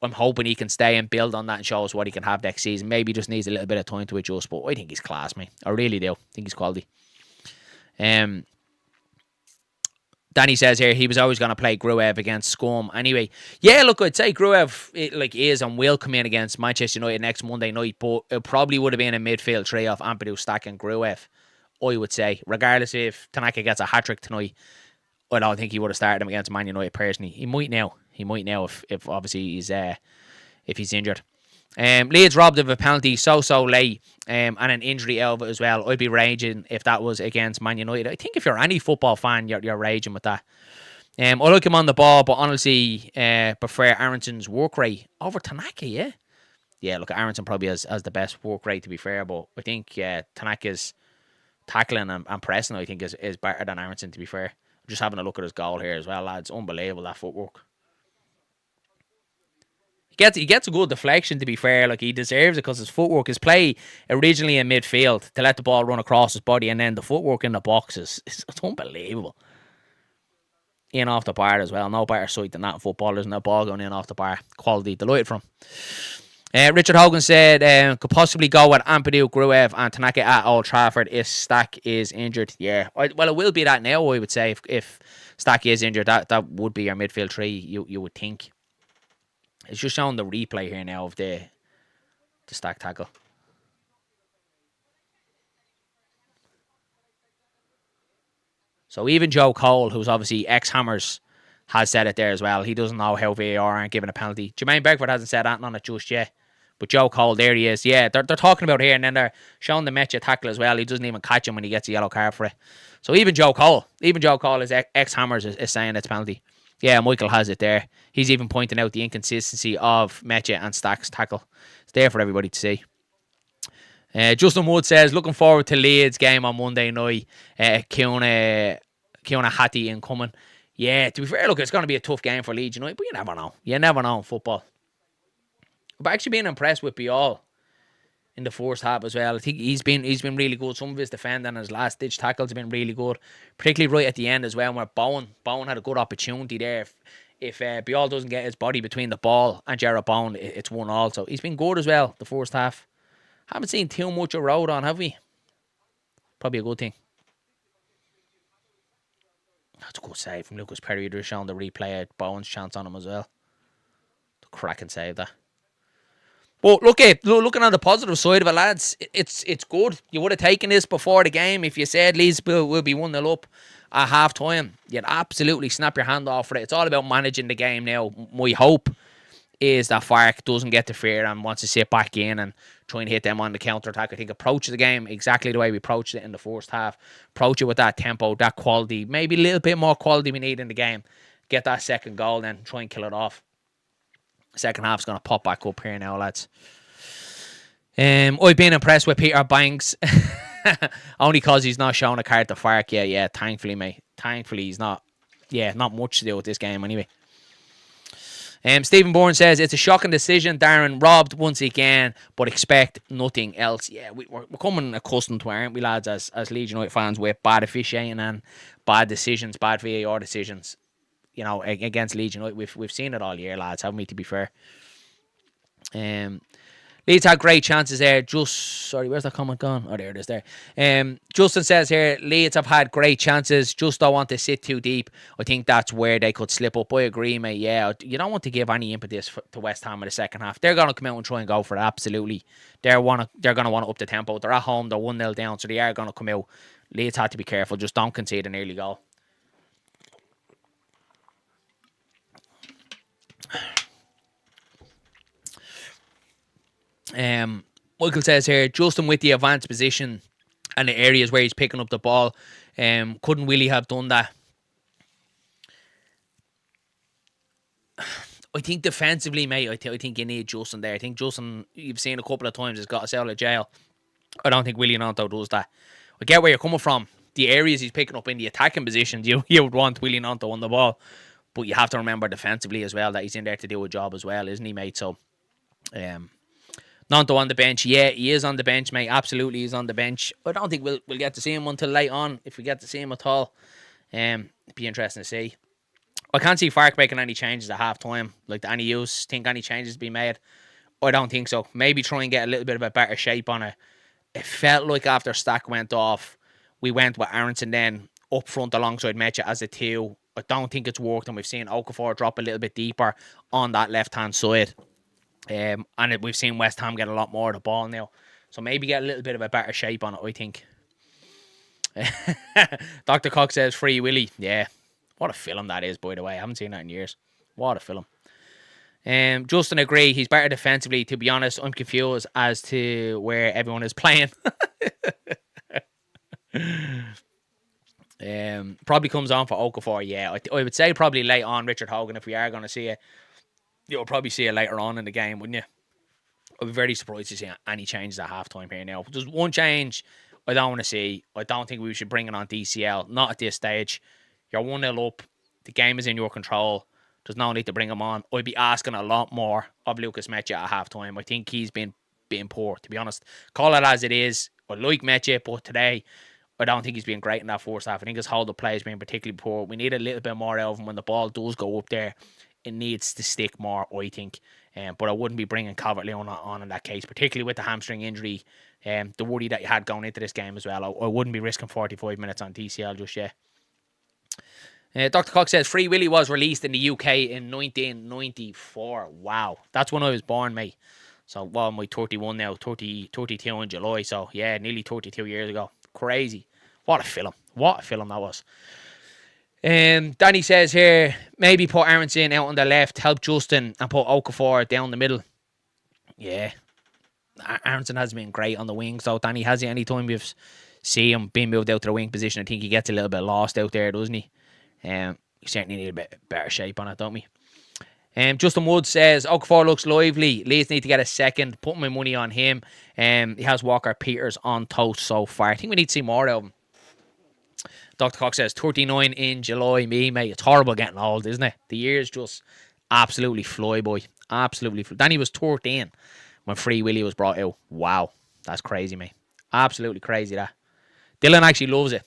I'm hoping he can stay and build on that and show us what he can have next season. Maybe he just needs a little bit of time to adjust, but I think he's class, mate. I really do. I think he's quality. Danny says here he was always going to play Gruev against Scum. Anyway, yeah, look, I'd say Gruev is and will come in against Manchester United next Monday night, but it probably would have been a midfield trio of Ampadu, Stack and Gruev, I would say. Regardless if Tanaka gets a hat-trick tonight, I don't think he would have started him against Man United personally. He might now if obviously he's injured. Leeds robbed of a penalty so late and an injury out of it as well. I'd be raging if that was against Man United. I think if you're any football fan, you're raging with that. I like him on the ball, but honestly prefer Aronson's work rate over Tanaka, yeah? Yeah, look, Aronson probably has the best work rate, to be fair, but I think Tanaka's tackling and pressing, I think, is better than Aronson, to be fair. Just having a look at his goal here as well, lads. Unbelievable, that footwork. He gets a good deflection, to be fair. Like, he deserves it because his footwork, his play originally in midfield to let the ball run across his body, and then the footwork in the box is it's unbelievable. In off the bar as well. No better sight than that in football. There's no ball going in off the bar. Quality. Delighted from. Richard Hogan said could possibly go with Ampadu, Gruev and Tanaka at Old Trafford if Stack is injured. Yeah. Well, it will be that now, I would say. If Stack is injured, that would be your midfield three, you would think. It's just showing the replay here now of the Stack tackle. So even Joe Cole, who's obviously ex-Hammers, has said it there as well. He doesn't know how VAR aren't giving a penalty. Jermaine Beckford hasn't said anything on it just yet. But Joe Cole, there he is. Yeah, they're talking about here, and then they're showing the Metcha tackle as well. He doesn't even catch him when he gets a yellow card for it. So even Joe Cole is ex-Hammers is saying it's penalty. Yeah, Michael has it there. He's even pointing out the inconsistency of Metcha and Stack's tackle. It's there for everybody to see. Justin Wood says, looking forward to Leeds game on Monday night. Kiona Hattie incoming. Yeah, to be fair, look, it's going to be a tough game for Leeds United, but you never know. You never know in football. I've actually been impressed with Bial in the first half as well. I think he's been really good. Some of his defending and his last ditch tackles have been really good, particularly right at the end as well, where Bowen had a good opportunity there. If Bial doesn't get his body between the ball and Jarrett Bowen, it's 1-1. So he's been good as well the first half. Haven't seen too much of Road on, have we? Probably a good thing. That's a good save from Lucas Perry. They're showing the replay of Bowen's chance on him as well. The cracking save that. But looking on the positive side of it, lads, it's good. You would have taken this before the game if you said Leeds will be 1-0 up at half time. You'd absolutely snap your hand off for it. It's all about managing the game now. My hope is that Fark doesn't get to fear and wants to sit back in and try and hit them on the counter-attack. I think approach the game exactly the way we approached it in the first half. Approach it with that tempo, that quality, maybe a little bit more quality we need in the game. Get that second goal, then try and kill it off. Second half's going to pop back up here now, lads. I've been impressed with Peter Banks. Only because he's not showing a card to Fark. Yeah, thankfully, mate. Thankfully, he's not. Yeah, not much to do with this game anyway. Stephen Bourne says, it's a shocking decision. Darren robbed once again, but expect nothing else. Yeah, we're becoming accustomed to it, aren't we, lads, as Leeds United fans, with bad officiating and bad decisions, bad VAR decisions, you know, against Leeds United. We've seen it all year, lads, haven't we, to be fair? Leeds had great chances there. Where's that comment gone? Oh, there it is there. Justin says here, Leeds have had great chances, just don't want to sit too deep. I think that's where they could slip up. I agree, mate. Yeah, you don't want to give any impetus to West Ham in the second half. They're going to come out and try and go for it, absolutely. They're going to want to up the tempo. They're at home, they're 1-0 down, so they are going to come out. Leeds had to be careful. Just don't concede an early goal. Michael says here, Justin with the advanced position and the areas where he's picking up the ball, couldn't really have done that. I think defensively, mate, I think you need Justin there. I think Justin, you've seen a couple of times, has got us out of jail. I don't think Willian Anto does that. I get where you're coming from. The areas he's picking up in the attacking positions, you would want Willian Anto on the ball. But you have to remember defensively as well that he's in there to do a job as well, isn't he, mate? So, Nanto on the bench. Yeah, he is on the bench, mate. Absolutely, he's on the bench. I don't think we'll get to see him until late on, if we get to see him at all. It'd be interesting to see. I can't see Fark making any changes at half time. Like, any use? Think any changes be made? I don't think so. Maybe try and get a little bit of a better shape on it. It felt like after Stack went off, we went with Aronson then up front alongside Mecha as a two. I don't think it's worked, and we've seen Okafor drop a little bit deeper on that left-hand side. And we've seen West Ham get a lot more of the ball now. So maybe get a little bit of a better shape on it, I think. Dr. Cox says, Free Willy. Yeah. What a film that is, by the way. I haven't seen that in years. What a film. Justin agree. He's better defensively. To be honest, I'm confused as to where everyone is playing. Probably comes on for Okafor. Yeah, I would say probably late on Richard Hogan if we are going to see it. You'll probably see it later on in the game, wouldn't you? I'd be very surprised to see any changes at halftime here now. There's one change I don't want to see. I don't think we should bring it on DCL. Not at this stage. You're 1-0 up. The game is in your control. There's no need to bring him on. I'd be asking a lot more of Lucas Mecha at halftime. I think he's been poor, to be honest. Call it as it is. I like Mecha, but today I don't think he's been great in that first half. I think his hold-up play has been particularly poor. We need a little bit more out of him when the ball does go up there. It needs to stick more, I think. But I wouldn't be bringing Calvert-Lewin on in that case, particularly with the hamstring injury. The worry that you had going into this game as well. I wouldn't be risking 45 minutes on DCL just yet. Dr. Cox says, Free Willy was released in the UK in 1994. Wow. That's when I was born, mate. So, well, I'm 31 now, 32 in July. So, yeah, nearly 32 years ago. Crazy. What a film. What a film that was. Danny says here, maybe put Aronson out on the left, help Justin, and put Okafor down the middle. Yeah. Aronson has been great on the wing, so Danny, has he any time we've seen him being moved out to the wing position? I think he gets a little bit lost out there, doesn't he? He certainly need a bit better shape on it, don't we? Justin Wood says, Okafor looks lively. Leeds need to get a second. Put my money on him. He has Walker Peters on toast so far. I think we need to see more of him. Dr. Cox says, 39 in July. Me, mate. It's horrible getting old, isn't it? The years just absolutely fly, boy. Absolutely fly. Danny was 13 when Free Willy was brought out. Wow. That's crazy, mate. Absolutely crazy, that. Dylan actually loves it.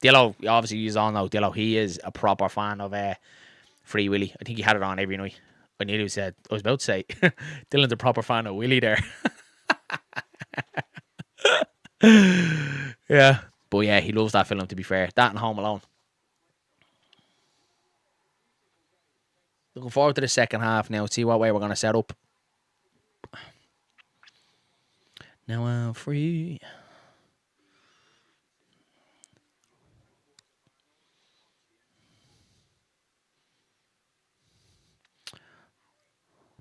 Dillo, obviously, you all know Dillo. He is a proper fan of Free Willy. I think he had it on every night. I was about to say, Dylan's a proper fan of Willy there. Yeah. But yeah, he loves that film, to be fair. That and Home Alone. Looking forward to the second half now. See what way we're going to set up. Now I'm free.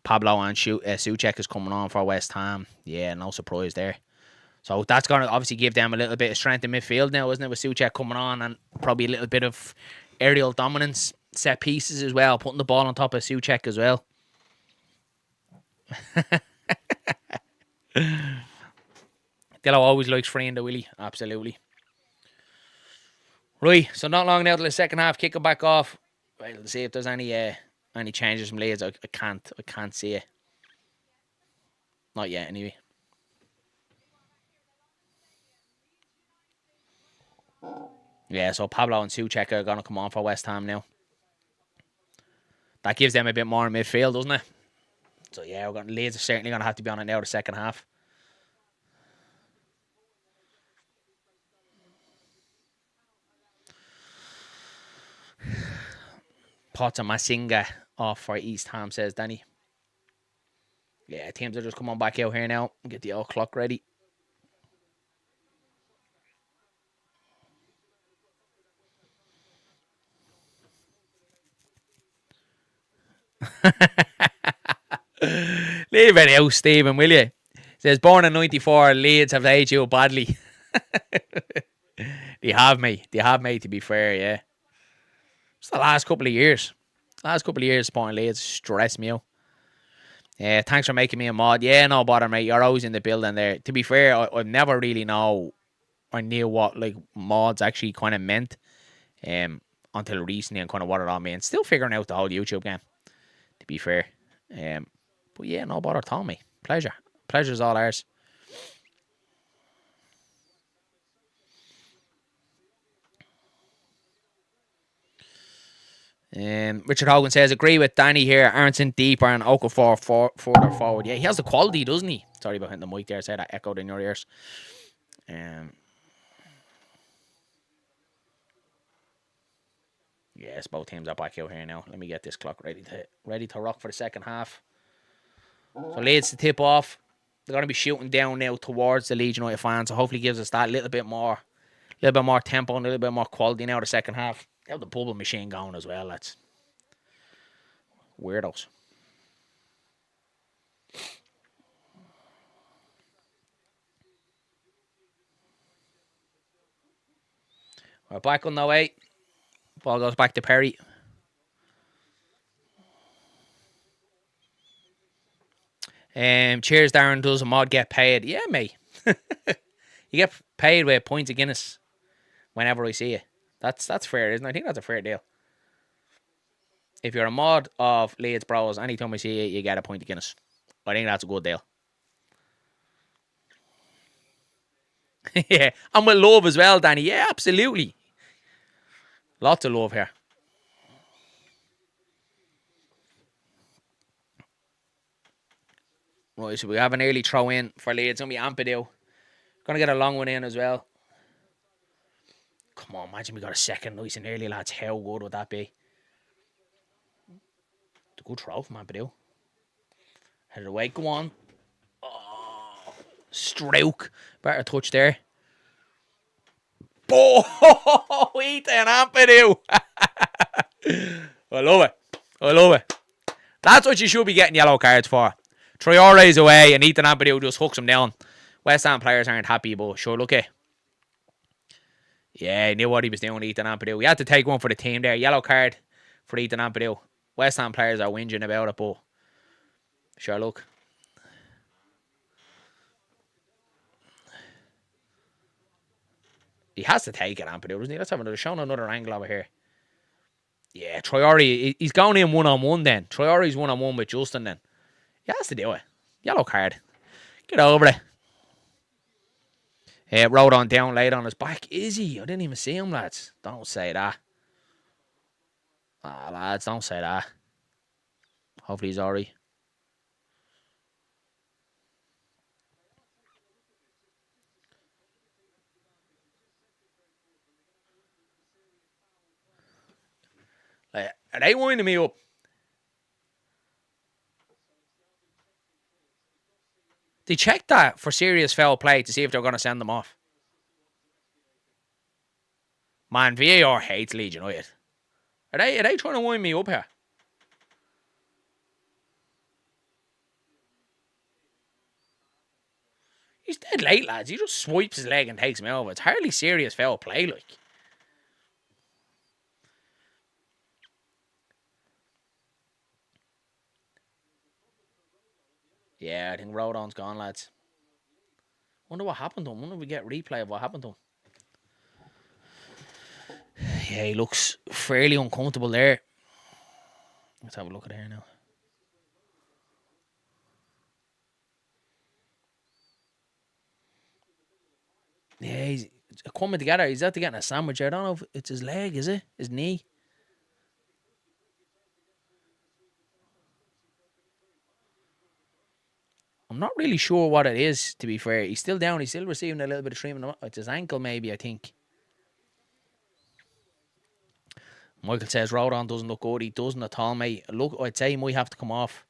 Pablo and Souček is coming on for West Ham. Yeah, no surprise there. So that's going to obviously give them a little bit of strength in midfield now, isn't it? With Souček coming on and probably a little bit of aerial dominance, set pieces as well, putting the ball on top of Souček as well. Dillo always likes freeing the Willy. Absolutely. Right, so not long now till the second half, kick it back off. Right, let's see if there's any changes from Leeds. I can't see it. Not yet, anyway. Yeah, so Pablo and Souček are going to come on for West Ham now. That gives them a bit more in midfield, doesn't it? So yeah, Leeds are certainly going to have to be on it now the second half. Potts and Masinga off for East Ham, says Danny. Yeah, teams are just coming back out here now and get the old clock ready. Leave it out, Stephen, will you? Says, born in 94, Leeds have aged you badly. They have, mate. To be fair, yeah. It's the last couple of years. Supporting Leeds stress me out. Yeah, thanks for making me a mod. Yeah, no bother, mate. You're always in the building there. To be fair, I've never really knew what like mods actually kind of meant until recently and kind of what it all means. Still figuring out the whole YouTube game, to be fair. But yeah, no bother at all, mate. Pleasure's all ours. Richard Hogan says, agree with Danny here. Aronson deeper and Okafor further forward. Yeah, he has the quality, doesn't he? Sorry about hitting the mic there. Say that echoed in your ears. Yes, both teams are back out here now. Let me get this clock ready to rock for the second half. So Leeds to tip off. They're going to be shooting down now towards the Leeds United fans. So hopefully gives us that little bit more tempo and a little bit more quality now the second half. They have the bubble machine going as well. That's weirdos. We're back on the way. Ball goes back to Perry. Cheers, Darren. Does a mod get paid? Yeah, mate. You get paid with points of Guinness whenever I see you. That's fair, isn't it? I think that's a fair deal. If you're a mod of Leeds Bros, anytime I see you, you get a point of Guinness. I think that's a good deal. Yeah, and with love as well, Danny. Yeah, absolutely. Lots of love here. Right, so we have an early throw in for Leeds. It's going to be Ampadu. Going to get a long one in as well. Come on, imagine we got a second nice and early, lads. How good would that be? It's a good throw from Ampadu. Headed away. Go on. Oh, stroke. Better touch there. Oh, Ethan Ampadu. I love it. I love it. That's what you should be getting yellow cards for. Traore's away and Ethan Ampadu just hooks him down. West Ham players aren't happy, but sure, look at. Yeah, he knew what he was doing, Ethan Ampadu. He had to take one for the team there. Yellow card for Ethan Ampadu. West Ham players are whinging about it, but sure, look. He has to take it, Ampadu, doesn't he? Let's have another show another angle over here. Yeah, Traore, he's going in one-on-one then. Traore's one-on-one with Justin then. He has to do it. Yellow card. Get over it. Rode on down late on his back. Is he? I didn't even see him, lads. Don't say that. Ah, lads, don't say that. Hopefully he's alright. Are they winding me up? They checked that for serious foul play to see if they're going to send them off. Man, VAR hates Leeds United. Are they trying to wind me up here? He's dead late, lads. He just swipes his leg and takes him over. It's hardly serious foul play, like. Yeah, I think Rodon's gone, lads. Wonder what happened to him. Wonder if we get replay of what happened to him. Yeah, he looks fairly uncomfortable there. Let's have a look at here now. Yeah, he's coming together. He's out to getting a sandwich. I don't know if it's his leg, is it? His knee? I'm not really sure what it is, to be fair. He's still down. He's still receiving a little bit of treatment. It's his ankle, maybe, I think. Michael says Rodon doesn't look good. He doesn't at all, mate. Look, I'd say he might have to come off.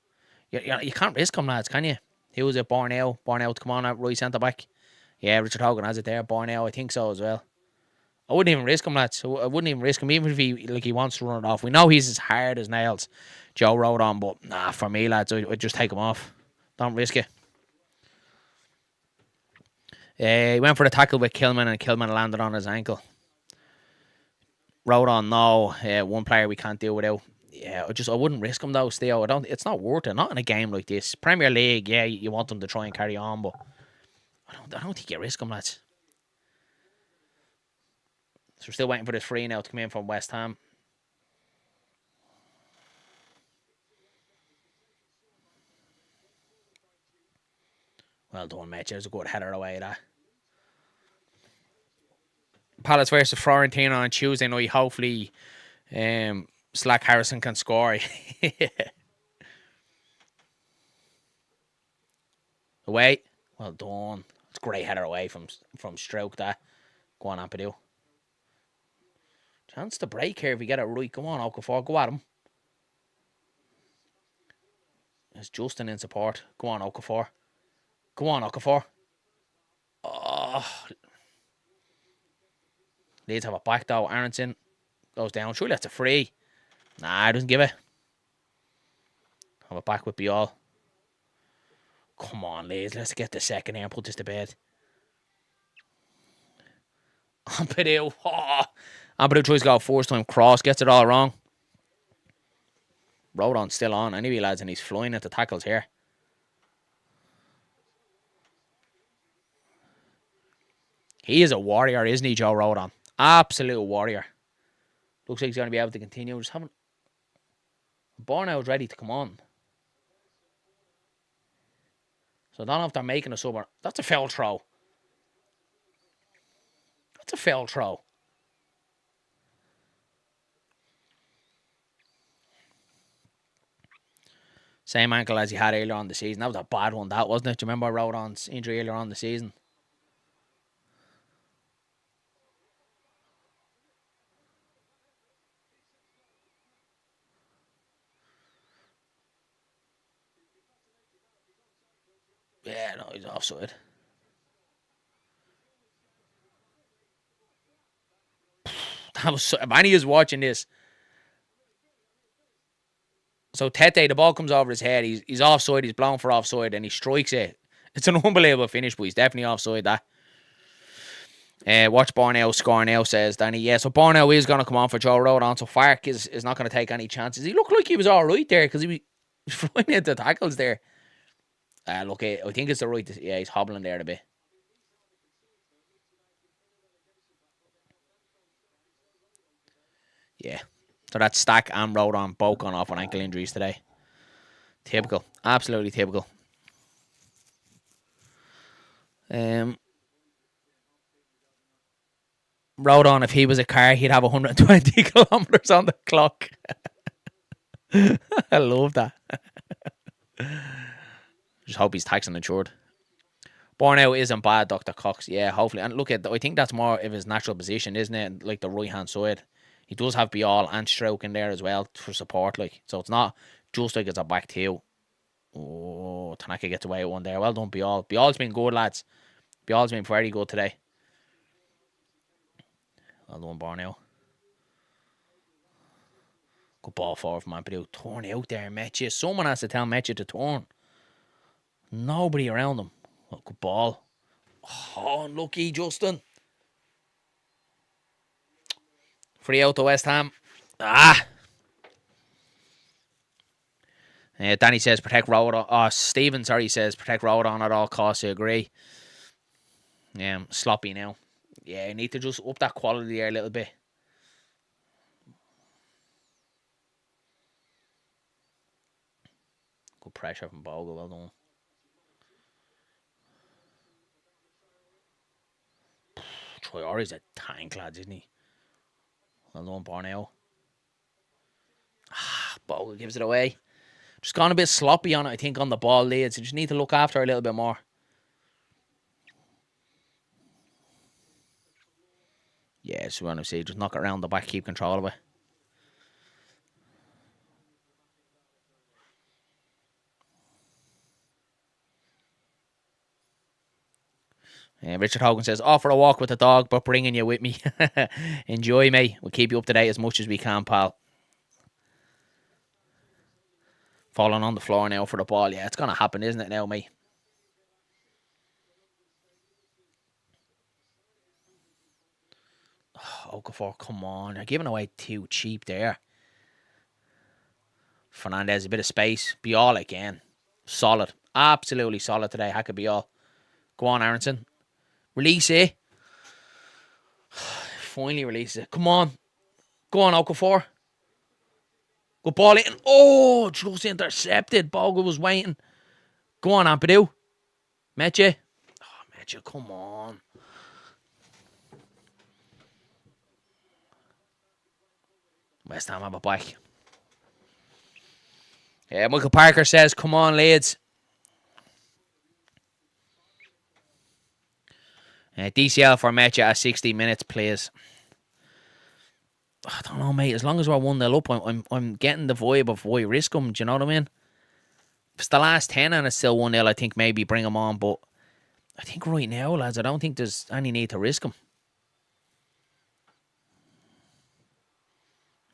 You can't risk him, lads, can you? Who was it? Bornell to come on at right centre back. Yeah, Richard Hogan has it there. Bornell, I think so as well. I wouldn't even risk him, lads. I wouldn't even risk him, even if he wants to run it off. We know he's as hard as nails, Joe Rodon, but nah, for me, lads, I'd just take him off. Don't risk it. He went for the tackle with Kilman, and Kilman landed on his ankle. Rodon, no. One player we can't deal without. Yeah, I wouldn't risk him though. Still, it's not worth it. Not in a game like this. Premier League, yeah, you want them to try and carry on, but I don't think you risk him, lads. So we're still waiting for this free now to come in from West Ham. Well done, mate. There's a good header away, that. Palace versus Fiorentina on Tuesday night. Hopefully, Slack Harrison can score. Away. Well done. It's a great header away from Stroke, that. Go on, Ampadu. Chance to break here if we get it right. Come on, Okafor. Go at him. There's Justin in support. Go on, Okafor. Go on, Okafor. Oh. Leeds have it back though. Aronson goes down. Surely that's a free. Nah, he doesn't give it. Have it back with Biol. Come on, Leeds. Let's get the second here and put this to bed. Ampadu. Oh. Ampadu tries to go first time cross. Gets it all wrong. Rodon's still on anyway, lads, and he's flying at the tackles here. He is a warrior, isn't he, Joe Rodon? Absolute warrior. Looks like he's going to be able to continue. Just haven't. Bornell's ready to come on. So I don't know if they're making a sub. That's a foul throw. That's a foul throw. Same ankle as he had earlier on the season. That was a bad one, that wasn't it? Do you remember Rodon's injury earlier on the season? Yeah, no, he's offside. If any is watching this. So Tete, the ball comes over his head. He's offside. He's blown for offside, and he strikes it. It's an unbelievable finish, but he's definitely offside. That. Watch Borneo score now, says Danny. Yeah, so Borneo is going to come on for Joe Road on. So Fark is not going to take any chances. He looked like he was all right there because he was flying into tackles there. Look, I think it's the right. Yeah, he's hobbling there a bit. Yeah. So that's Stack and Road on both gone off on ankle injuries today. Typical. Absolutely typical. Road on, if he was a car, he'd have 120 kilometres on the clock. I love that. Just hope he's tax and insured. Borneo isn't bad, Dr. Cox. Yeah, hopefully. And look, I think that's more of his natural position, isn't it? Like the right-hand side. He does have Bial and Stroke in there as well for support. Like, so it's not just like it's a back two. Oh, Tanaka gets away with one there. Well done, Bial. Bial's been good, lads. Bial's been very good today. Well done, Borneo. Good ball forward from Ampadu. Turn out there, Metcha. Someone has to tell Metcha to turn. Nobody around him. Oh, good ball. Oh, unlucky, Justin. Free out to West Ham. Danny says protect Road on. Oh, Stephen, sorry, says protect Road on at all costs. I agree. Sloppy now. Yeah, you need to just up that quality there a little bit. Good pressure from Bogle. Well done. Traore's a tank, lads, isn't he? Well done, Borneo. Bogle gives it away. Just gone a bit sloppy on it, I think, on the ball, Leeds. You just need to look after her a little bit more. Yeah, so what I'm saying, just knock it around the back, keep control of it. Richard Hogan says, off for a walk with the dog, but bringing you with me. Enjoy, mate. We'll keep you up to date as much as we can, pal. Falling on the floor now for the ball. Yeah, it's going to happen, isn't it now, mate? Okafor, come on. You're giving away too cheap there. Fernandez, a bit of space. Bial again. Solid. Absolutely solid today. Hacker Bial. Go on, Aronson. Release it. Finally release it. Come on. Go on, Okafor. Good ball in. Oh, just intercepted. Bogle was waiting. Go on, Ampadu. Metcha. Oh, Metcha, come on. West Ham have a back. Yeah, Michael Parker says, come on, Leeds. DCL for Metcha at 60 minutes, please. I don't know, mate. As long as we're 1-0 up, I'm getting the vibe of why risk him. Do you know what I mean? If it's the last 10 and it's still 1-0, I think maybe bring him on. But I think right now, lads, I don't think there's any need to risk him.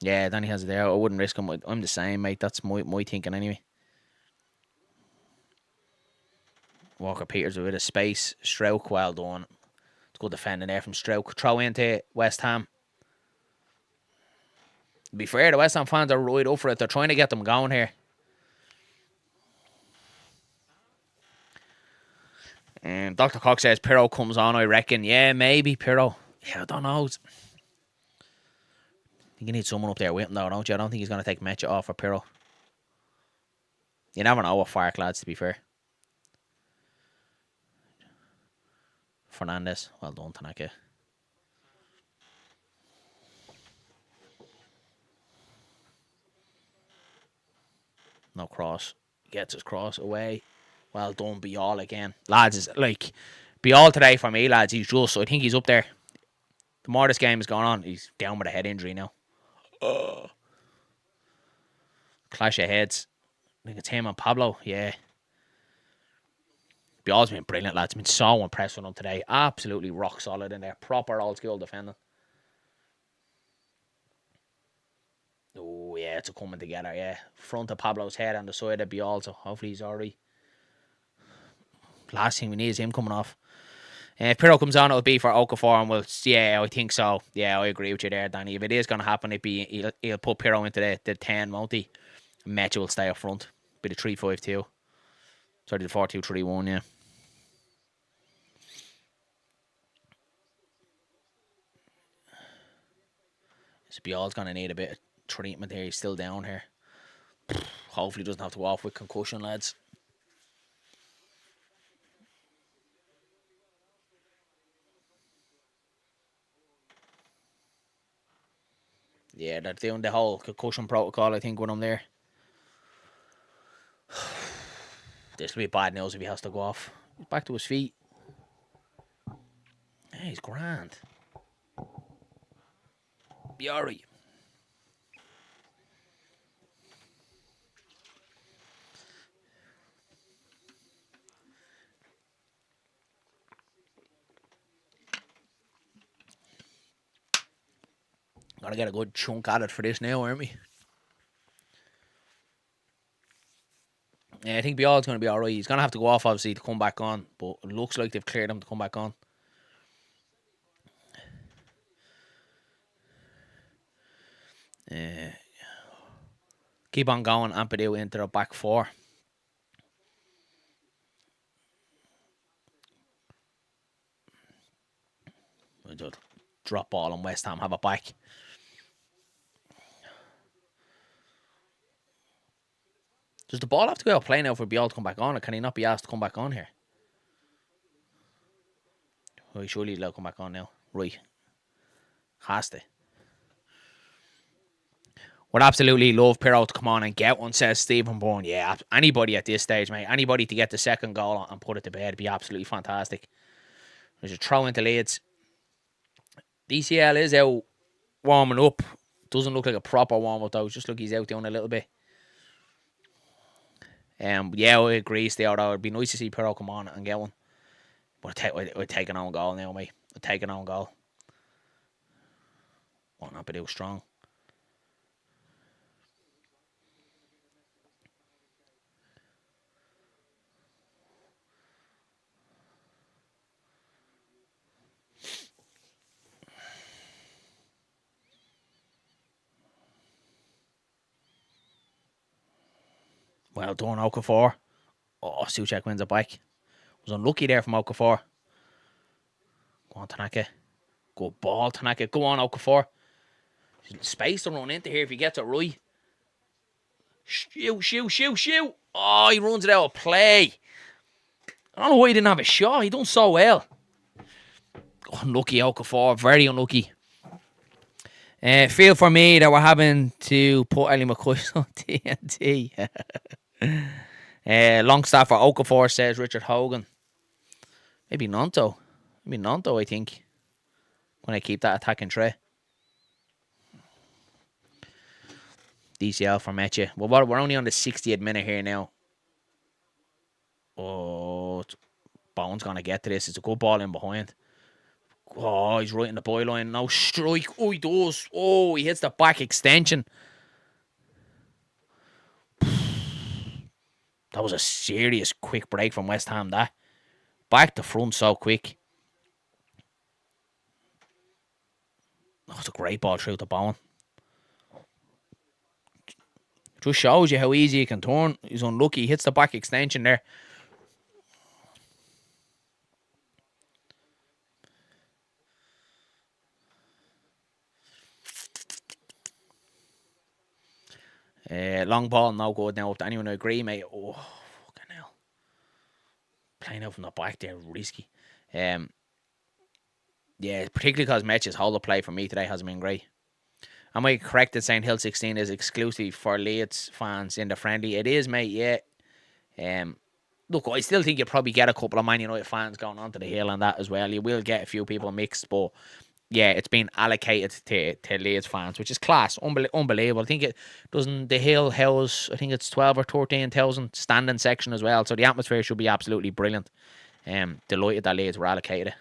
Yeah, Danny has it there. I wouldn't risk him. I'm the same, mate. That's my thinking anyway. Walker Peters with a bit of space. Stroke, well done. It's good defending there from Stroke. Throw into West Ham. To be fair, the West Ham fans are right up for it. They're trying to get them going here. And Dr. Cox says Pirro comes on, I reckon. Yeah, maybe Pirro. Yeah, I don't know. I think you need someone up there with him, though, don't you? I don't think he's going to take Metcha off for Pirro. You never know with Fark, lads, to be fair. Fernandez. Well done, Tanaka. No cross. Gets his cross away. Well done, Bial again. Lads, is like Bial today for me, lads. He's just, I think he's up there. The more this game is going on, he's down with a head injury now. Clash of heads. I think it's him and Pablo. Yeah. Bial's been brilliant, lads. Been so impressed with him today. Absolutely rock solid in there. Proper old school defending. bits are coming together, yeah. Front of Pablo's head on the side of Bial, so hopefully he's alright. Last thing we need is him coming off. If Pirro comes on, it'll be for Okafor, and I think so. Yeah, I agree with you there, Danny. If it is going to happen, he'll put Pirro into the 10, won't he? Metcha will stay up front. Be the 3-5-2. Sorry, the 4-2-3-1, yeah. So Bial's going to need a bit of treatment here. He's still down here. Hopefully he doesn't have to go off with concussion, lads. Yeah, they're doing the whole concussion protocol, I think, when I'm there. This will be bad news if he has to go off. He's back to his feet. Yeah, he's grand. Be alright. Gotta get a good chunk at it for this now, aren't we? Yeah, I think Bial's going to be alright. He's going to have to go off, obviously, to come back on. But it looks like they've cleared him to come back on. Keep on going. Ampadu into the back four. Just drop ball and West Ham have it back. Does the ball have to go out play now for Bial to come back on, or can he not be asked to come back on here? Oh, surely he'll come back on now. Right. Has to. Would absolutely love Pirro to come on and get one, says Stephen Bourne. Yeah, anybody at this stage, mate. Anybody to get the second goal and put it to bed would be absolutely fantastic. There's a throw into Leeds. DCL is out warming up. Doesn't look like a proper warm-up, though. Just look, he's out doing a little bit. Yeah, I agree, Theo, though. It'd be nice to see Pirro come on and get one. But we're taking on goal now, mate. We're taking on goal. Won't not be too strong. Well done, Okafor. Oh, Souček wins it back. Was unlucky there from Okafor. Go on, Tanaka. Good ball, Tanaka. Go on, Okafor. Space to run into here if he gets it right. Shoot. Oh, he runs it out of play. I don't know why he didn't have a shot. He done so well. Unlucky, Okafor. Very unlucky. Feel for me that we're having to put Ellie McCoy on TNT. Longstaff for Okafor, says Richard Hogan. Maybe Nonto, I think. When I keep that attacking tray. DCL for Mecha. Well, we're only on the 60th minute here now. Oh, Bone's going to get to this. It's a good ball in behind. Oh, he's right in the byline. No strike. Oh, he does. Oh, he hits the back extension. That was a serious quick break from West Ham, that. Back to front so quick. Oh, it's a great ball through the Bowen. Just shows you how easy he can turn. He's unlucky. He hits the back extension there. Long ball, no good now. If anyone agree, mate. Oh, fucking hell. Playing out from the back there, risky. Yeah, particularly because Metch's hold of play for me today hasn't been great. Am I correct in saying Hill 16 is exclusive for Leeds fans in the friendly? It is, mate, yeah. Look, I still think you'll probably get a couple of Man United fans going onto the hill and that as well. You will get a few people mixed, but yeah, it's been allocated to Leeds fans, which is class. Unbelievable. I think it doesn't. The hill house, I think it's 12 or 13,000 standing section as well. So the atmosphere should be absolutely brilliant. Delighted that Leeds were allocated it.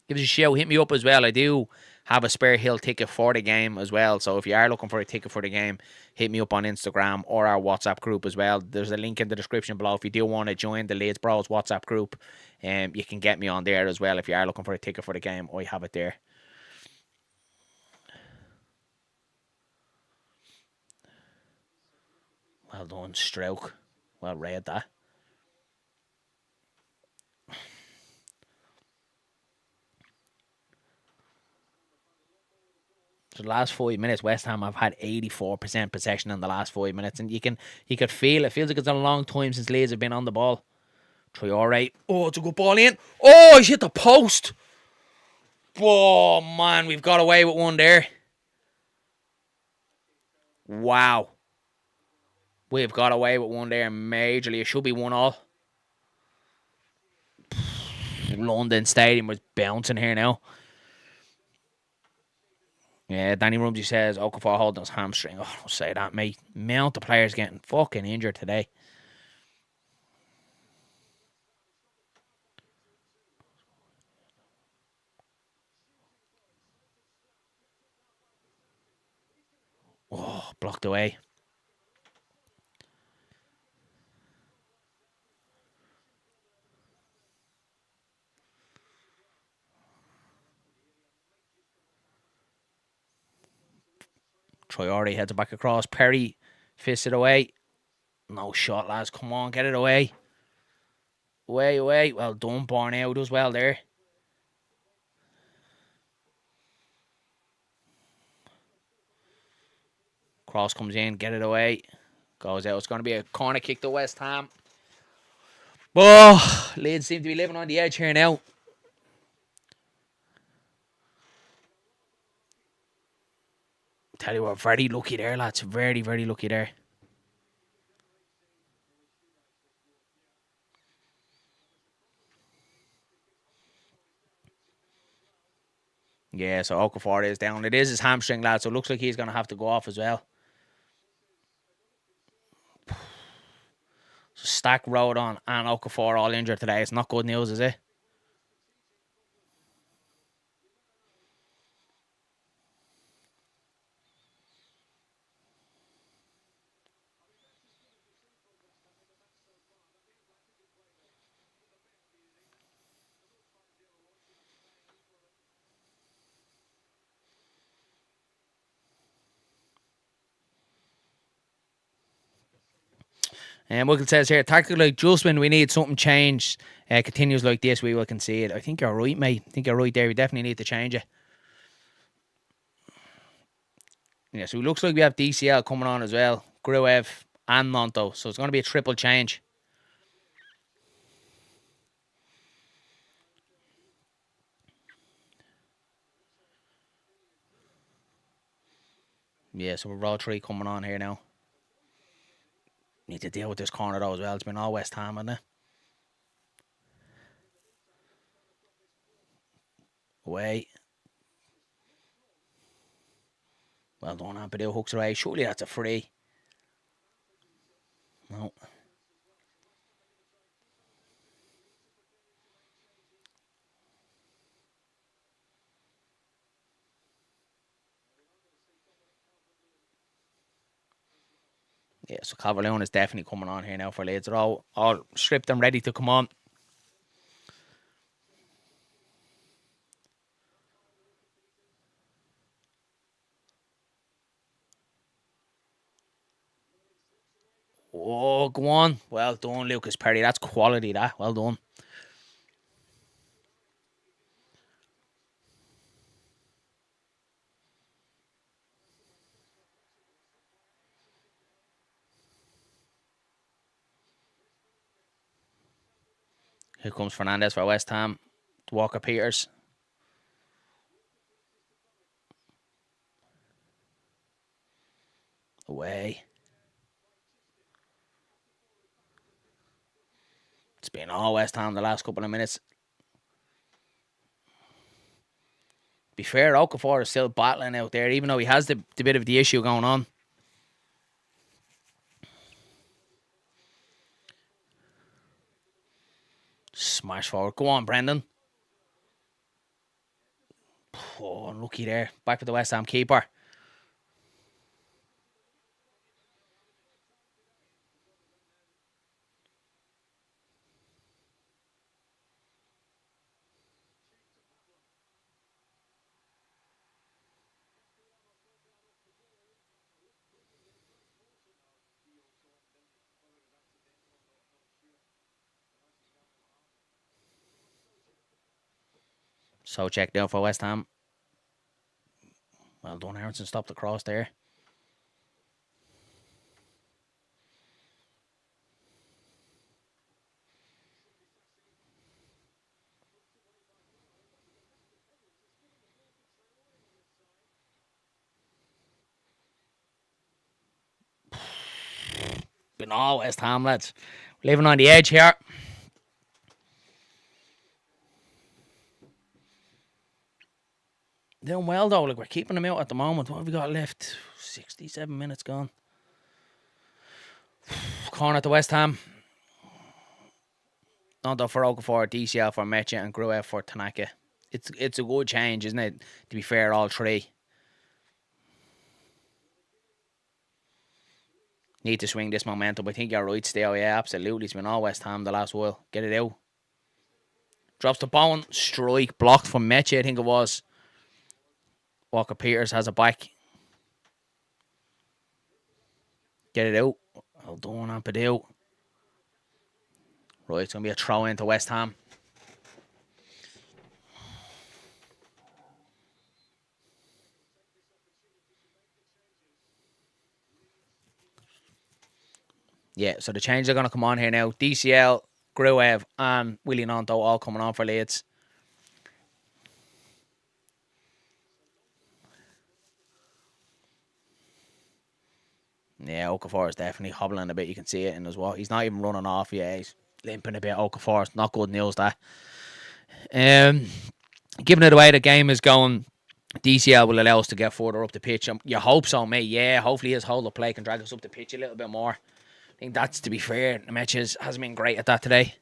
Give us a shout. Hit me up as well. I do have a spare hill ticket for the game as well. So if you are looking for a ticket for the game, hit me up on Instagram or our WhatsApp group as well. There's a link in the description below. If you do want to join the Leeds Bros WhatsApp group, you can get me on there as well if you are looking for a ticket for the game. I have it there. Well done, Stroke. Well read that. So the last 5 minutes, West Ham have had 84% possession in the last 5 minutes, and you could feel it. Feels like it's a long time since Leeds have been on the ball. Traore. Oh, it's a good ball in. Oh, he's hit the post. Oh man, we've got away with one there. Wow. We've got away with one there majorly. It should be 1-1. London Stadium was bouncing here now. Yeah, Danny Rumsey says Okafor holding his hamstring. Oh, don't say that, mate. Amount of players getting fucking injured today. Oh, blocked away. Traore heads it back across. Perry fists it away. No shot, lads. Come on, get it away. Away, away. Well done, Barnell does well there. Cross comes in, get it away. Goes out. It's going to be a corner kick to West Ham. Oh, Leeds seem to be living on the edge here now. Tell you what, very lucky there, lads. Very, very lucky there. Yeah, so Okafor is down. It is his hamstring, lads, so it looks like he's going to have to go off as well. So Stack, Road on, and Okafor all injured today. It's not good news, is it? And Michael says here, tactical adjustment, we need something changed. Continues like this, we will concede. I think you're right, mate. I think you're right there. We definitely need to change it. Yeah, so it looks like we have DCL coming on as well. Gruev and Monto. So it's going to be a triple change. Yeah, so we're row 3 coming on here now. Need to deal with this corner though as well. It's been all West Ham, hasn't it? Away. Well done, Ampadu hooks away. Surely that's a free. No. Yeah, so Calvert-Lewin is definitely coming on here now for Leeds. They're all stripped and ready to come on. Oh, go on. Well done, Lucas Perry. That's quality, that. Well done. Here comes Fernandez for West Ham. Walker Peters. Away. It's been all West Ham the last couple of minutes. Be fair, Okafor is still battling out there, even though he has the bit of the issue going on. Smash forward. Go on, Brendan. Oh, unlucky there. Back with the West Ham keeper. So check down for West Ham. Well done, Aronson. Stopped the cross there. Been all West Ham, lads. Living on the edge here. Doing well, though. Like, we're keeping them out at the moment. What have we got left? 67 minutes gone. Corner to West Ham. Nondo for Okafor, DCL for Mecha, and Gruev for Tanaka. It's a good change, isn't it? To be fair, all three. Need to swing this momentum. I think you're right, still. Yeah, absolutely. It's been all West Ham the last while. Get it out. Drops the Bowen. Strike. Blocked from Mecha, I think it was. Walker Peters has it back. Get it out. Well done on Padil. Right, it's going to be a throw into West Ham. Yeah, so the changes are going to come on here now. DCL, Gruev, and Willie Nonto all coming on for Leeds. Yeah, Okafor is definitely hobbling a bit. You can see it in as well. He's not even running off. Yeah, he's limping a bit. Okafor, not good news, that. Giving it away, the game is going. DCL will allow us to get further up the pitch. You hope so, mate. Yeah, hopefully his hold of play can drag us up the pitch a little bit more. I think that's, to be fair, the match hasn't been great at that today.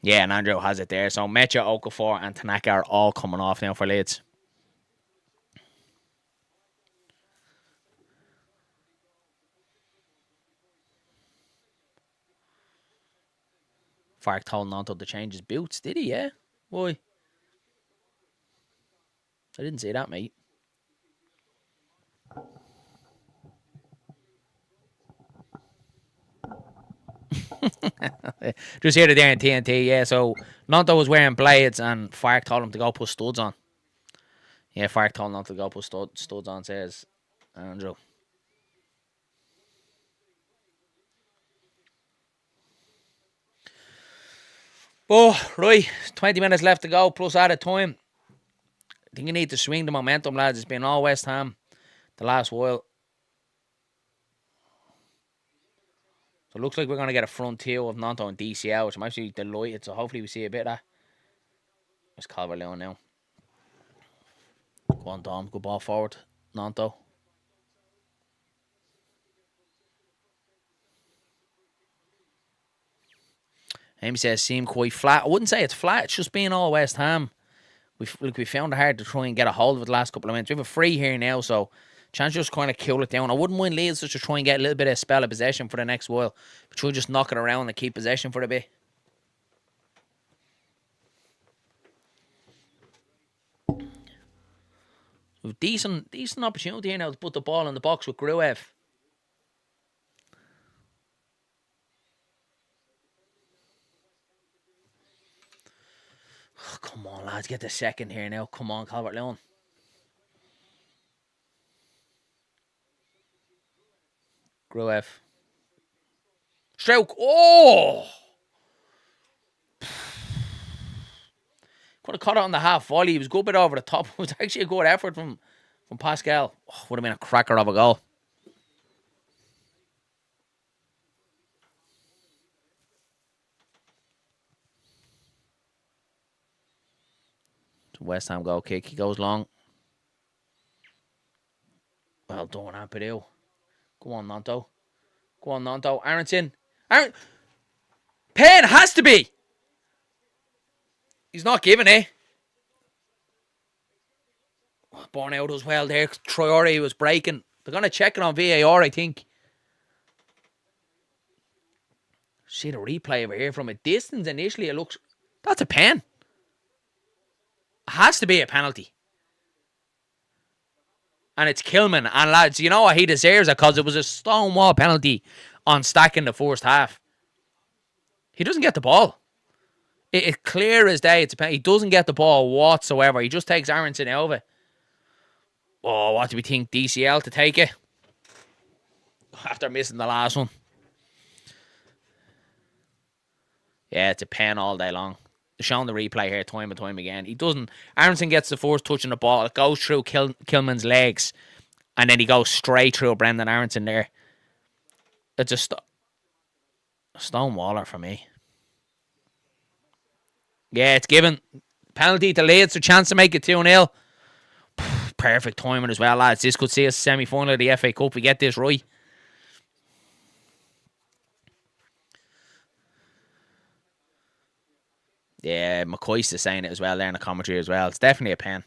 Yeah, and Andrew has it there. So Mecha, Okafor, and Tanaka are all coming off now for Leeds. Fark told Nonto to change his boots, did he? Yeah. Why? I didn't see that, mate. Just hear it there in TNT, yeah. So Nonto was wearing blades and Fark told him to go put studs on. Yeah, Fark told him to go put studs on, says Andrew. Oh, right. 20 minutes left to go, plus added time. I think you need to swing the momentum, lads. It's been all West Ham the last while. So it looks like we're going to get a front two of Nonto and DCL, which I'm actually delighted. So hopefully we see a bit of that. It's Calvert-Lewin now. Go on, Dom. Good ball forward. Nonto. Amy says, seem quite flat. I wouldn't say it's flat. It's just being all West Ham. We found it hard to try and get a hold of it the last couple of minutes. We have a free here now, so chance just kind of cool it down. I wouldn't mind Leeds just to try and get a little bit of spell of possession for the next while. But try just knock it around and keep possession for a bit. Decent opportunity here now to put the ball in the box with Gruev. Oh, come on, lads. Get the second here now. Come on, Calvert-Lewin. Gruev. Stroke. Oh! Could have caught it on the half volley. He was a good bit over the top. It was actually a good effort from Pascal. Oh, would have been a cracker of a goal. West Ham goal kick. He goes long. Well done, Ampadu. Go on, Nonto. Go on, Nonto. Aronson. Pen has to be. He's not giving it. Born out as well there. Traore was breaking. They're going to check it on VAR, I think. See the replay over here from a distance. Initially, it looks... That's a pen. It has to be a penalty. And it's Kilman. And lads, you know what? He deserves it because it was a stonewall penalty on Stack in the first half. He doesn't get the ball. It's clear as day. It's a penalty. He doesn't get the ball whatsoever. He just takes Aronson over. Oh, what do we think? DCL to take it? After missing the last one. Yeah, it's a pen all day long. They're showing the replay here time and time again. He doesn't... Aronson gets the first touch on the ball. It goes through Kilman's legs. And then he goes straight through Brendan Aronson there. It's a stone waller for me. Yeah, it's given. Penalty to Leeds. A chance to make it 2-0. Perfect timing as well, lads. This could see us semi-final of the FA Cup. We get this right. Yeah, McCoy's is saying it as well there in the commentary as well. It's definitely a pen.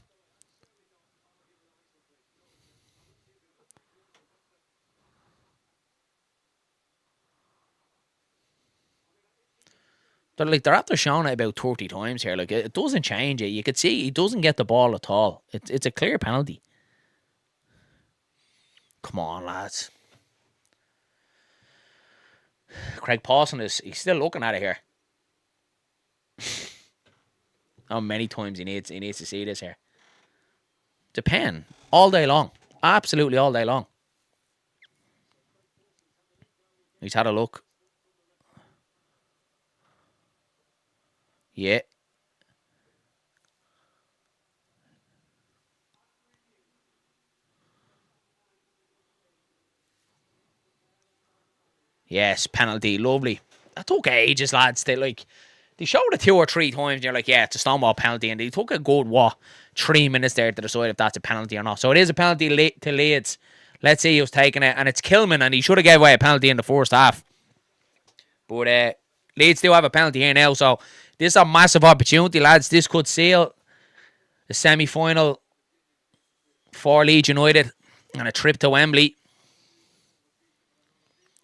They're after showing it about 30 times here. Like, it doesn't change it. You could see he doesn't get the ball at all. It's a clear penalty. Come on, lads. Craig Pawson he's still looking at it here. How many times he needs to see this here. It's a pen. All day long. Absolutely all day long. He's had a look. Yeah. Yes, penalty. Lovely. That took ages, lads. They showed it 2 or 3 times and you're like, yeah, it's a stonewall penalty. And they took a good, 3 minutes there to decide if that's a penalty or not. So it is a penalty to Leeds. Let's see who's taking it. And it's Kilman, and he should have gave away a penalty in the first half. But Leeds do have a penalty here now, so this is a massive opportunity, lads. This could seal the semi-final for Leeds United and a trip to Wembley.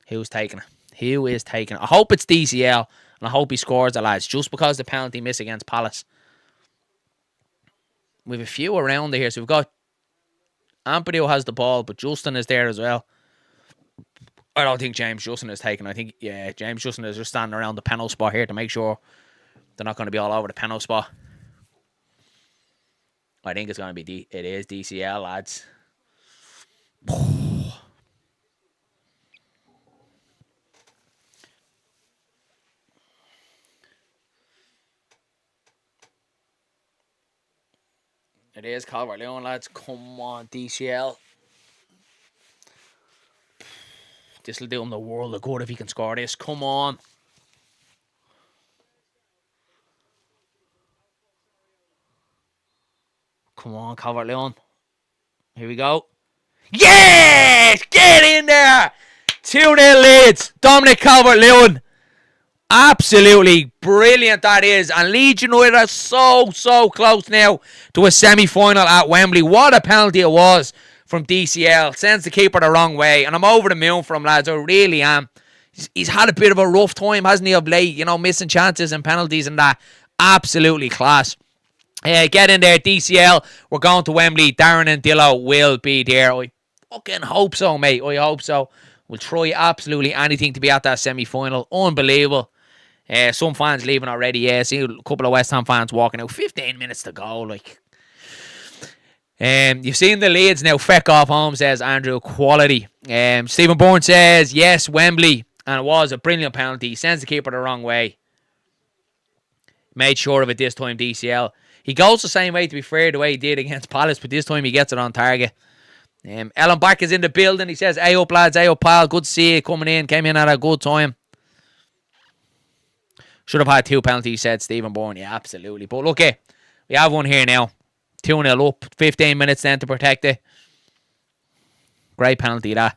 Who's taking it? Who is taking it? I hope it's DCL, and I hope he scores it, lads, just because the penalty miss against Palace. We have a few around here, so we've got Ampadu has the ball, but Justin is there as well. I don't think James Justin is taking. I think, yeah, James Justin is just standing around the penalty spot here to make sure they're not going to be all over the penalty spot. I think it's going to be it is DCL, lads. It is Calvert-Lewin, lads. Come on, DCL. This will do him the world of good if he can score this. Come on. Come on, Calvert-Lewin. Here we go. Yes! Get in there! 2-0 Leeds. Dominic Calvert-Lewin. Absolutely brilliant that is. And Leeds United are so close now to a semi-final at Wembley. What a penalty it was from DCL. Sends the keeper the wrong way. And I'm over the moon for him, lads. I really am. He's had a bit of a rough time, hasn't he, of late? You know, missing chances and penalties and that. Absolutely class. Get in there, DCL. We're going to Wembley. Darren and Dillo will be there. I fucking hope so, mate. I hope so. We'll try absolutely anything to be at that semi-final. Unbelievable. Some fans leaving already. Yeah, see a couple of West Ham fans walking out. 15 minutes to go. You've seen the Leeds now. Feck off home, says Andrew. Quality. Stephen Bourne says, yes, Wembley. And it was a brilliant penalty. He sends the keeper the wrong way. Made sure of it this time, DCL. He goes the same way, to be fair, the way he did against Palace, but this time he gets it on target. Ellen Back is in the building. He says, hey up, lads. Hey up, pal. Good to see you coming in. Came in at a good time. Should have had 2 penalties, said Stephen Bourne. Yeah, absolutely. But look, we have one here now. 2-0 up. 15 minutes then to protect it. Great penalty, that.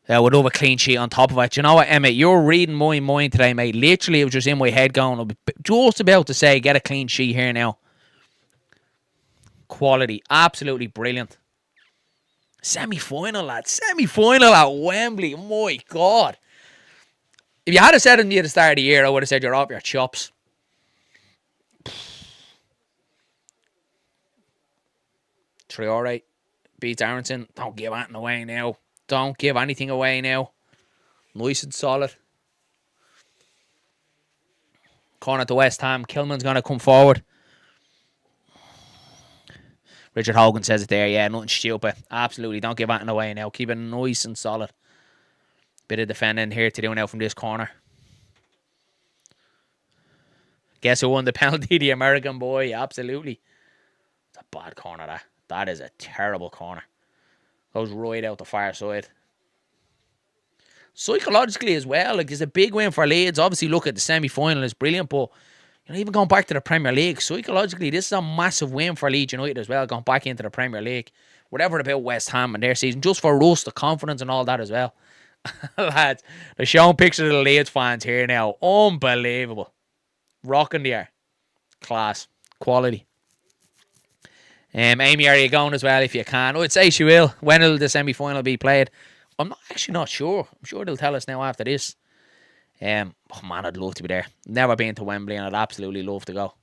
With over clean sheet on top of it. You know what, Emmett? You're reading my mind today, mate. Literally, it was just in my head going, I was just about to say, get a clean sheet here now. Quality. Absolutely brilliant. Semi-final, lads. Semi-final at Wembley. My God. If you had said to me at the start of the year, I would have said you're off your chops. Traore beats Aronson. Don't give anything away now. Don't give anything away now. Nice and solid. Corner to West Ham. Kilman's going to come forward. Richard Hogan says it there. Yeah, nothing stupid. Absolutely. Don't give anything away now. Keep it nice and solid. Bit of defending here to do now from this corner. Guess who won the penalty? The American boy. Absolutely. It's a bad corner, that. That is a terrible corner. Goes right out the far side. Psychologically as well, like, it's a big win for Leeds. Obviously, look at the semi-final, it's brilliant, but you know, even going back to the Premier League, psychologically, this is a massive win for Leeds United as well, going back into the Premier League. Whatever about West Ham and their season, just for us, the confidence and all that as well. Lads, they're showing pictures of the Leeds fans here now. Unbelievable. Rocking the air. Class. Quality. Amy, are you going as well if you can? I'd say she will. When will the semi-final be played? I'm actually not sure. I'm sure they'll tell us now after this. Oh man, I'd love to be there. Never been to Wembley and I'd absolutely love to go.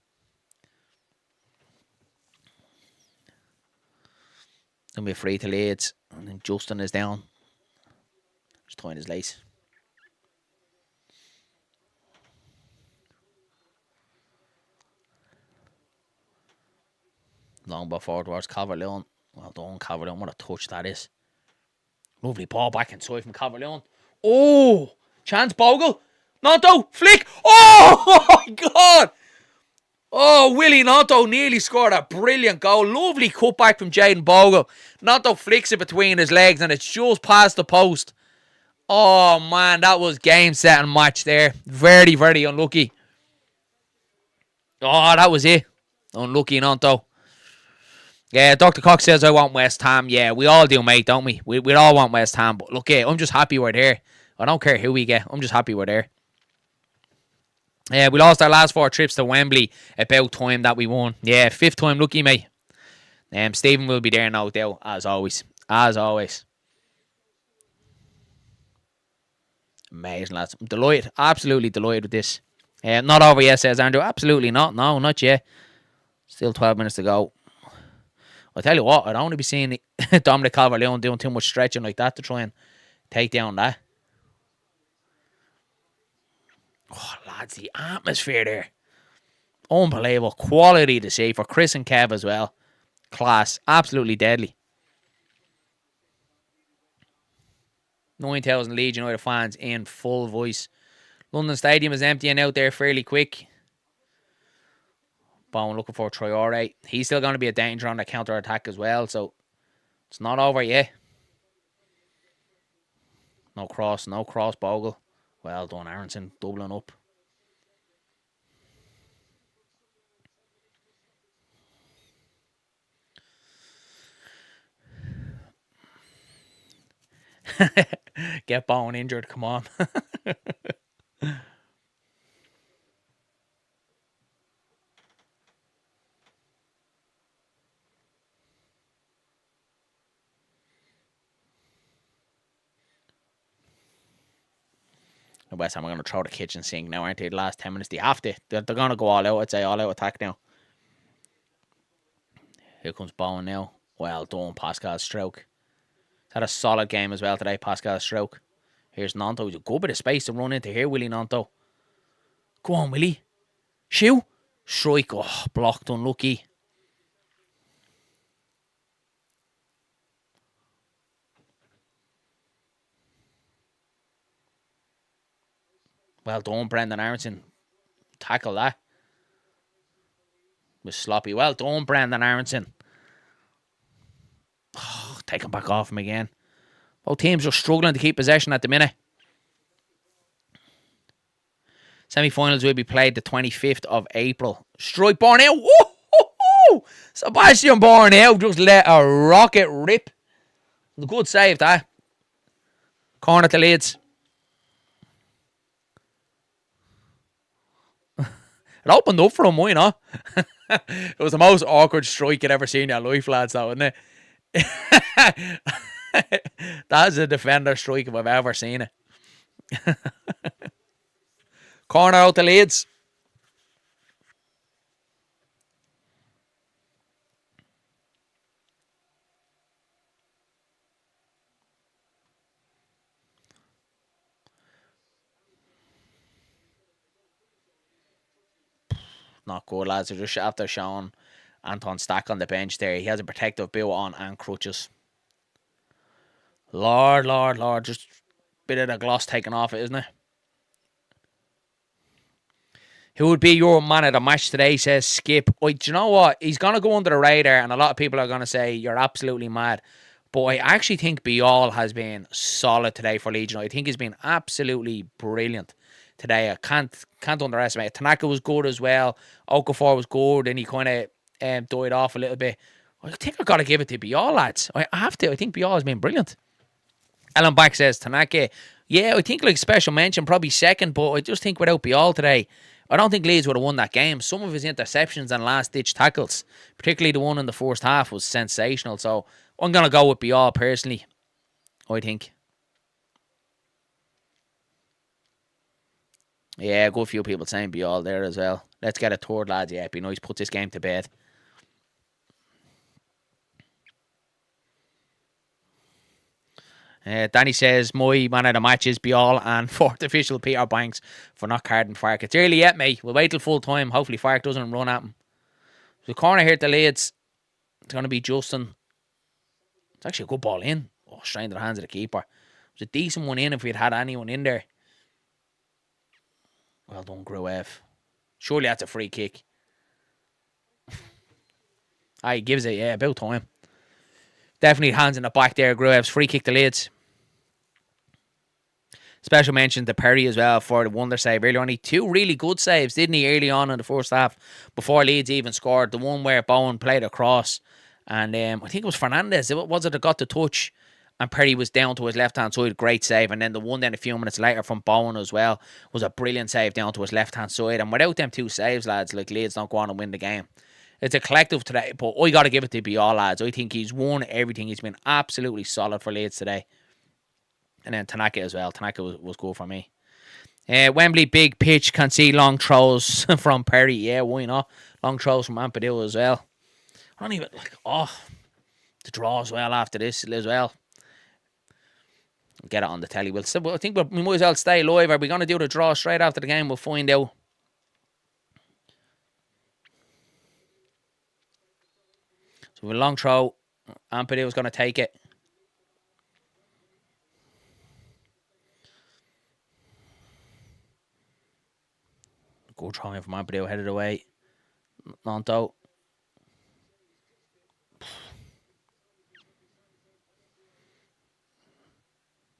Gonna be free to Leeds. And then Justin is down. Just tying his lace. Long ball forward towards Calvert-Lewin. Well done, Calvert-Lewin. What a touch that is. Lovely ball back inside from Calvert-Lewin. Oh! Chance Bogle. Nonto. Flick. Oh my God. Oh, Willie Nonto nearly scored a brilliant goal. Lovely cutback from Jaden Bogle. Nonto flicks it between his legs and it's just past the post. Oh man, that was game-setting match there. Very, very unlucky. Oh, that was it. Unlucky Nonto. Yeah, Dr. Cox says I want West Ham. Yeah, we all do, mate, don't we? We all want West Ham. But look, I'm just happy we're there. I don't care who we get. I'm just happy we're there. Yeah, we lost our last 4 trips to Wembley. About time that we won. Yeah, 5th time lucky, mate. Stephen will be there, no doubt, as always. As always. Amazing, lads. I'm delighted. Absolutely delighted with this. Not over yet, says Andrew. Absolutely not. No, not yet. Still 12 minutes to go. I'll tell you what, I'd only be seeing Dominic Calvert-Lewin doing too much stretching like that to try and take down that. Oh, lads, the atmosphere there. Unbelievable. Quality to see for Chris and Kev as well. Class. Absolutely deadly. 9,000 Leeds United fans in full voice. London Stadium is emptying out there fairly quick. Bowen looking for Traore. He's still going to be a danger on the counter-attack as well, so it's not over yet. No cross Bogle. Well done, Aronson, doubling up. Get Bowen injured, come on. West Ham are going to throw the kitchen sink now, aren't they? The last 10 minutes. They have to. They're going to go all out, I'd say. All out attack now. Here comes Bowen now. Well done, Pascal Stroke. Had a solid game as well today, Pascal Stroke. Here's Nonto. He's a good bit of space to run into here, Willie Nonto. Go on, Willie. Shoot. Strike. Oh, blocked, unlucky. Well done, Brendan Aronson. Tackle that. Was sloppy. Well done, Brendan Aronson. Oh, take him back off him again. Both teams are struggling to keep possession at the minute. Semi-finals will be played the 25th of April. Strike Borneo. Woo-hoo-hoo! Sebastian Borneo just let a rocket rip. Good save, that. Corner to Leeds. It opened up for him, why not? It was the most awkward strike you'd ever seen in your life, lads, though, isn't it? That's a defender strike if I've ever seen it. Corner out to Leeds. Not good, lads. They're just after showing Anton Stack on the bench there. He has a protective boot on and crutches. Lord. Just a bit of the gloss taken off it, isn't it? Who would be your man of the match today, says Skip. Do you know what? He's going to go under the radar, and a lot of people are going to say you're absolutely mad. But I actually think Bial has been solid today for Leeds United. I think he's been absolutely brilliant today. I can't underestimate it. Tanaka was good as well. Okafor was good, and he kind of died off a little bit. I think I've got to give it to Bial, lads. I have to. I think Bial has been brilliant. Alan Back says, Tanaka, yeah, I think like special mention, probably second, but I just think without Bial today, I don't think Leeds would have won that game. Some of his interceptions and last-ditch tackles, particularly the one in the first half, was sensational. So I'm going to go with Bial personally, I think. Yeah, a good few people saying Bial there as well. Let's get a third, lads. Yeah, it'd be nice. Put this game to bed. Danny says, my man of the match is Bial and fourth official Peter Banks for not carding Fark. It's early yet, mate. We'll wait till full time. Hopefully Fark doesn't run at him. So corner here to Leeds. It's going to be Justin. It's actually a good ball in. Oh, straight into the hands of the keeper. It was a decent one in if we'd had anyone in there. Well done, Gruev. Surely that's a free kick. He gives it, yeah, about time. Definitely hands in the back there, Gruev's free kick to Leeds. Special mention to Perry as well for the wonder save earlier on. He two really good saves, didn't he, early on in the first half before Leeds even scored. The one where Bowen played across and I think it was Fernandez. Was it that got the touch and Perry was down to his left-hand side. Great save. And then the one then a few minutes later from Bowen as well was a brilliant save down to his left-hand side. And without them two saves, lads, like Leeds don't go on and win the game. It's a collective today, but I got to give it to Bial, lads. I think he's won everything. He's been absolutely solid for Leeds today. And then Tanaka as well. Tanaka was good for me. Wembley, big pitch. Can see long throws from Perry. Yeah, why not? Long throws from Ampadu as well. I don't even, the draw as well after this as well. Get it on the telly. I think we might as well stay live. Are we going to do the draw straight after the game? We'll find out. So with a long throw, Ampadu is going to take it. Good try from Ampadu, headed away. Nanto.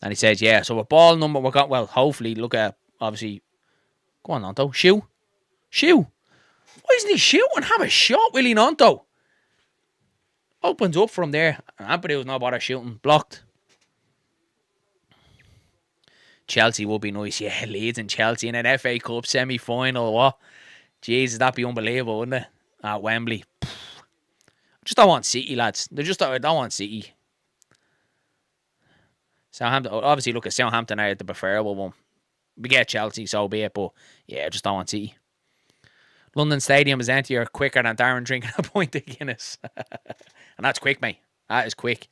And he says, yeah, so a ball number, hopefully, look at, obviously, go on, Nanto, shoot. Why isn't he shooting? Have a shot, Willie Nanto. Opens up from there. Ampadu's not bother shooting. Blocked. Chelsea would be nice. Yeah, Leeds and Chelsea in an FA Cup semi-final. What? Jesus, that'd be unbelievable, wouldn't it? At Wembley. I just don't want City, lads. I don't want City. Southampton, obviously, look at Southampton are the preferable one. We get Chelsea, so be it. But yeah, I just don't want City. London Stadium is emptier quicker than Darren drinking a pint of Guinness. And that's quick, mate. That is quick.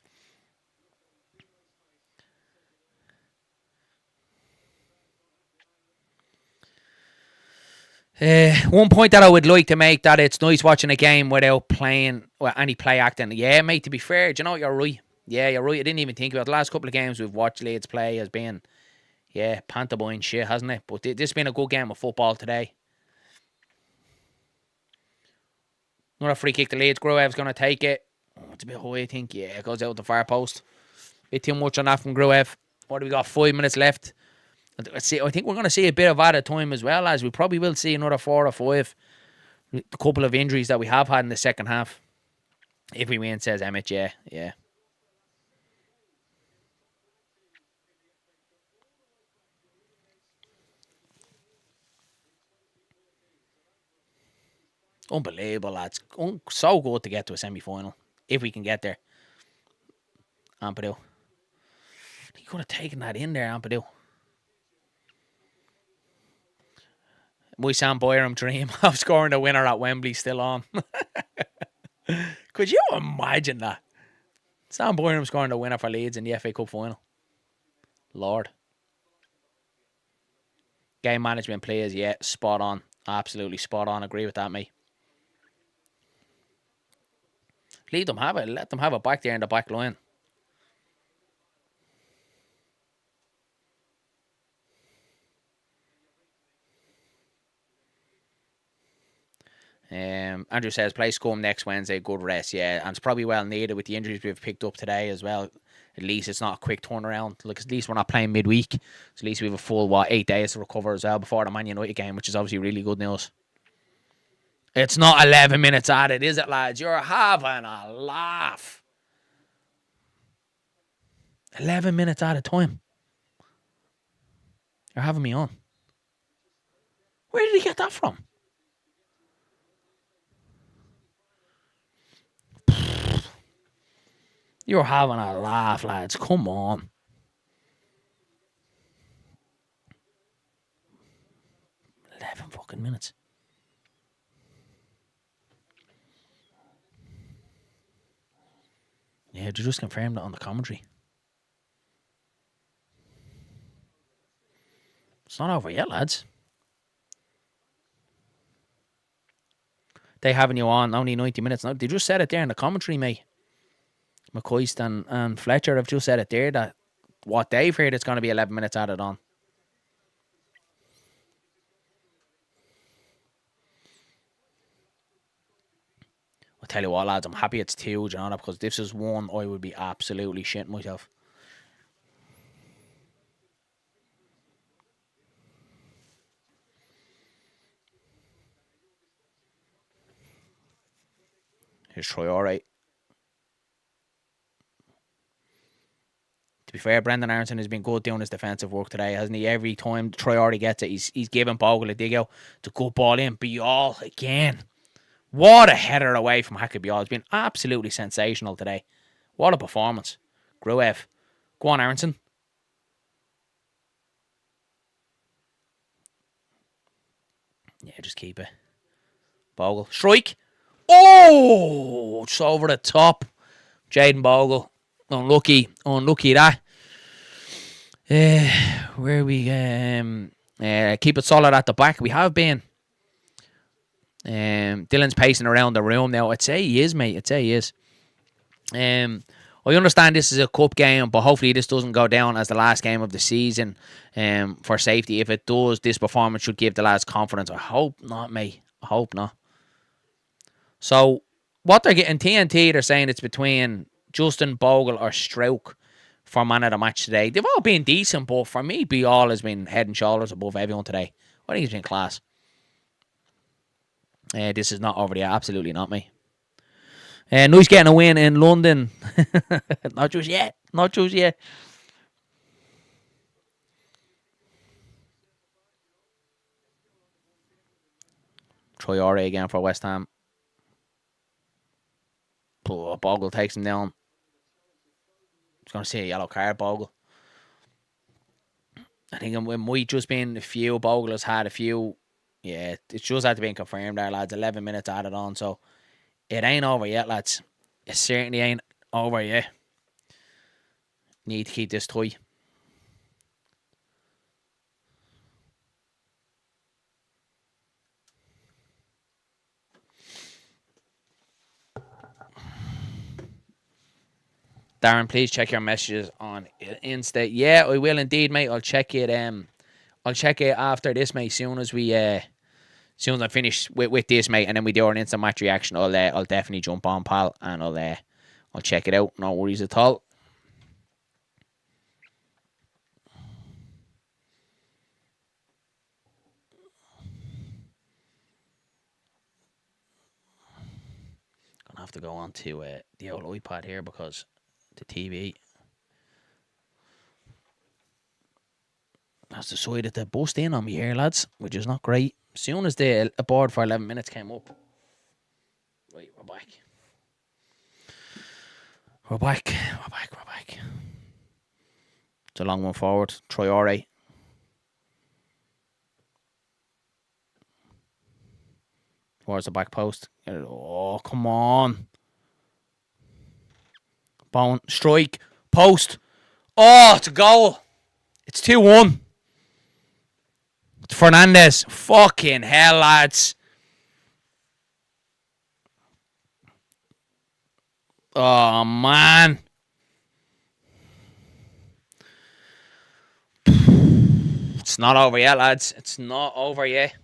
One point that I would like to make, that it's nice watching a game without playing any play acting. Yeah, mate, to be fair, do you know what, you're right. Yeah, you're right. I didn't even think about it. The last couple of games we've watched Leeds play has been, pantomime shit, hasn't it? But this has been a good game of football today. Another free kick to Leeds. Gruev's going to take it. Oh, it's a bit high, I think. Yeah, it goes out the far post. Bit too much on that from Gruev. What do we got? 5 minutes left. I think we're going to see a bit of added time as well, as we probably will see another 4 or 5. A couple of injuries that we have had in the second half. If we win, says Emmett, yeah. Unbelievable, lads. So good to get to a semi-final. If we can get there. Ampadu. He could have taken that in there, Ampadu. My Sam Boyram dream of scoring the winner at Wembley still on. Could you imagine that? Sam Boyram scoring the winner for Leeds in the FA Cup final. Lord. Game management players, yeah, spot on. Absolutely spot on. Agree with that, mate. Leave them have it. Let them have it back there in the back line. Andrew says, play Scum next Wednesday. Good rest, yeah. And it's probably well needed with the injuries we've picked up today as well. At least it's not a quick turnaround. Like, at least we're not playing midweek. So at least we have a full, 8 days to recover as well before the Man United game, which is obviously really good news. It's not 11 minutes added, is it, lads? You're having a laugh. 11 minutes out of time. You're having me on. Where did he get that from? You're having a laugh, lads. Come on. Fucking minutes. Yeah, they just confirmed that on the commentary. It's not over yet, lads. They having you on only 90 minutes. No, they just said it there in the commentary, mate. McCoist and Fletcher have just said it there that what they've heard, it's going to be 11 minutes added on. I'll tell you what, lads, I'm happy it's 2, you know, because if this is 1, I would be absolutely shitting myself. Here's Troy, all right. To be fair, Brendan Aronson has been good doing his defensive work today, hasn't he? Every time Troy already gets it, he's giving Bogle a dig out. It's a good ball in. Bial again. What a header away from Hackett Bial. It's been absolutely sensational today. What a performance. Gruev. Go on, Aronson. Yeah, just keep it. Bogle. Strike. Oh! Just over the top. Jaden Bogle. Unlucky that. Where we keep it solid at the back. We have been. Dylan's pacing around the room now. I'd say he is, mate. I'd say he is. I understand this is a cup game, but hopefully this doesn't go down as the last game of the season for safety. If it does, this performance should give the lads confidence. I hope not, mate. I hope not. So, what they're getting, TNT, they're saying it's between Justin, Bogle or Stroke for man of the match today. They've all been decent, but for me, Bial has been head and shoulders above everyone today. I think he's been class. This is not over yet. Absolutely not, me. Nice getting a win in London. Not just yet. Not just yet. Traore again for West Ham. Bogle takes him down. I was going to say a yellow card, Bogle. I think it might just been a few. Bogle has had a few. Yeah, it's just had to be confirmed there, lads. 11 minutes added on, so it ain't over yet, lads. It certainly ain't over yet. Need to keep this tight. Darren, please check your messages on Insta. Yeah, I will indeed, mate. I'll check it. I'll check it after this, mate. Soon as I finish with this, mate, and then we do an instant match reaction, I'll definitely jump on, pal, and I'll check it out. No worries at all. Gonna have to go on to the old iPad here because the TV has decided to bust in on me here, lads, which is not great. As soon as the board for 11 minutes came up, Right, we're back. We're back. It's a long one forward. Traore. Towards the back post. Oh, come on. Bone. Strike. Post. Oh, it's a goal. It's 2-1. It's Fernandez. Fucking hell, lads. Oh, man. It's not over yet, lads. It's not over yet.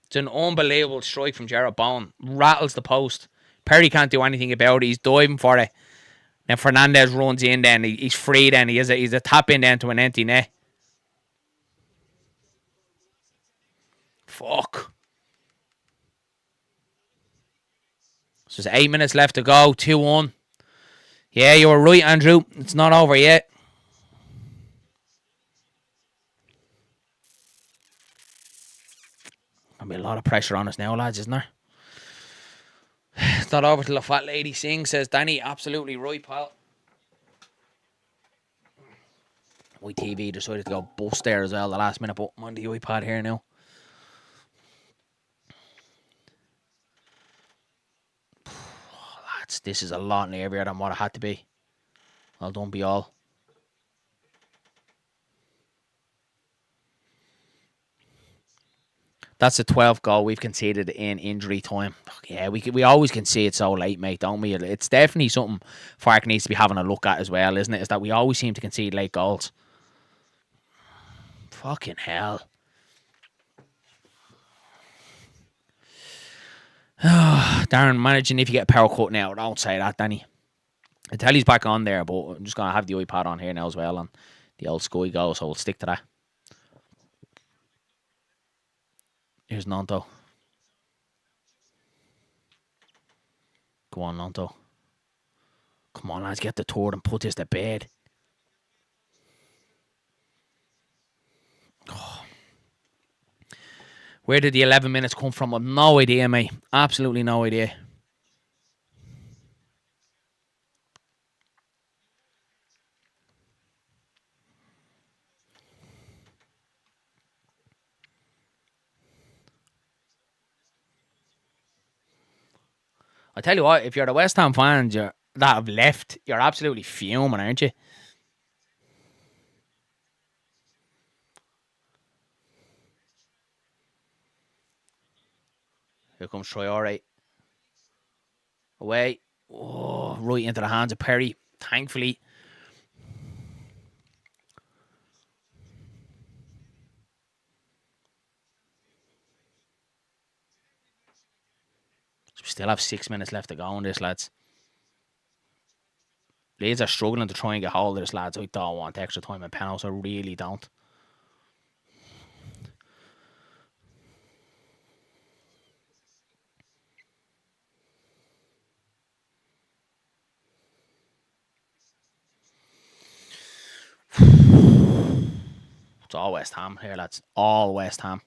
It's an unbelievable strike from Jarrett Bowen. Rattles the post. Perry can't do anything about it. He's diving for it. Then Fernandez runs in then. He's free then. He's a tap in then to an empty net. Fuck. So there's 8 minutes left to go. 2-1. Yeah, you were right, Andrew. It's not over yet. There'll be a lot of pressure on us now, lads, isn't there? It's not over till the fat lady sings, says Danny. Absolutely right, pal. My TV decided to go bust there as well the last minute, but I'm on the iPad here now. Lads, this is a lot heavier than what it had to be. Well done, be all. That's the 12th goal we've conceded in injury time. Yeah, we always concede so late, mate, don't we? It's definitely something Fark needs to be having a look at as well, isn't it? Is that we always seem to concede late goals. Fucking hell. Darren, managing if you get a power cut now. Don't say that, Danny. I tell he's back on there, but I'm just going to have the iPad on here now as well on the old Sky goal, so we'll stick to that. Here's Nanto. Go on, Nanto. Come on, lads, get the turd and put this to bed. Oh. Where did the 11 minutes come from? I've no idea, mate. Absolutely no idea. I tell you what, if you're the West Ham fans that have left, you're absolutely fuming, aren't you? Here comes Traore. Away. Oh, right into the hands of Perry. Thankfully. We still have 6 minutes left to go on this, lads. Leeds are struggling to try and get hold of this, lads. I don't want extra time and penalties. I really don't. It's all West Ham here, lads. All West Ham.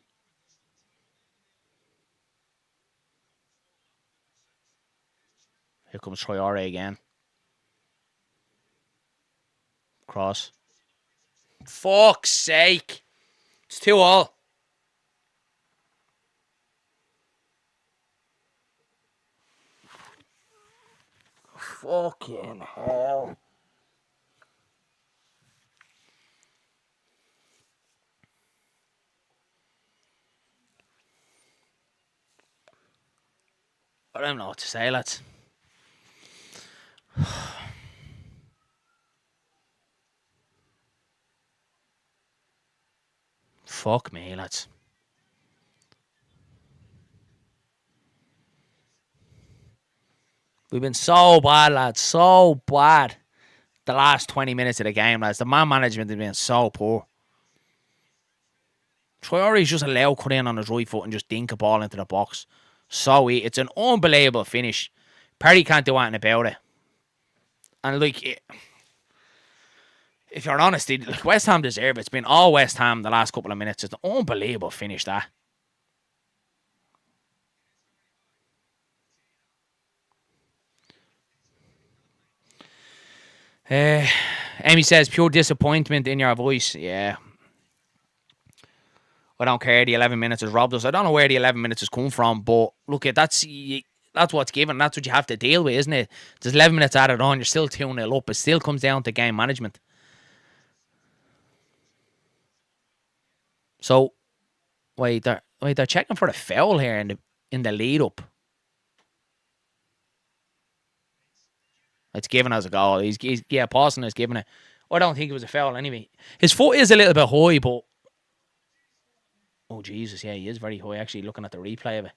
Here comes Traore again. Cross. Fuck's sake. It's 2-2. Fucking hell. I don't know what to say, lads. Fuck me, lads. We've been so bad, lads. So bad. The last 20 minutes of the game, lads. The man management has been so poor. Traore's just allowed cut in on his right foot and just dink a ball into the box. So it's an unbelievable finish. Perry can't do anything about it. And like, if you're honest, like West Ham deserve it. It's been all West Ham the last couple of minutes. It's an unbelievable finish, that. Amy says, pure disappointment in your voice. Yeah. I don't care. The 11 minutes has robbed us. I don't know where the 11 minutes has come from, but look, that's what's given. That's what you have to deal with, isn't it? There's 11 minutes added on. You're still 2-0 up. It still comes down to game management. So, they're checking for a foul here in the lead up. It's given as a goal. He's Pawson is giving it. I don't think it was a foul anyway. His foot is a little bit high, but oh Jesus, yeah, he is very high. Actually, looking at the replay of it,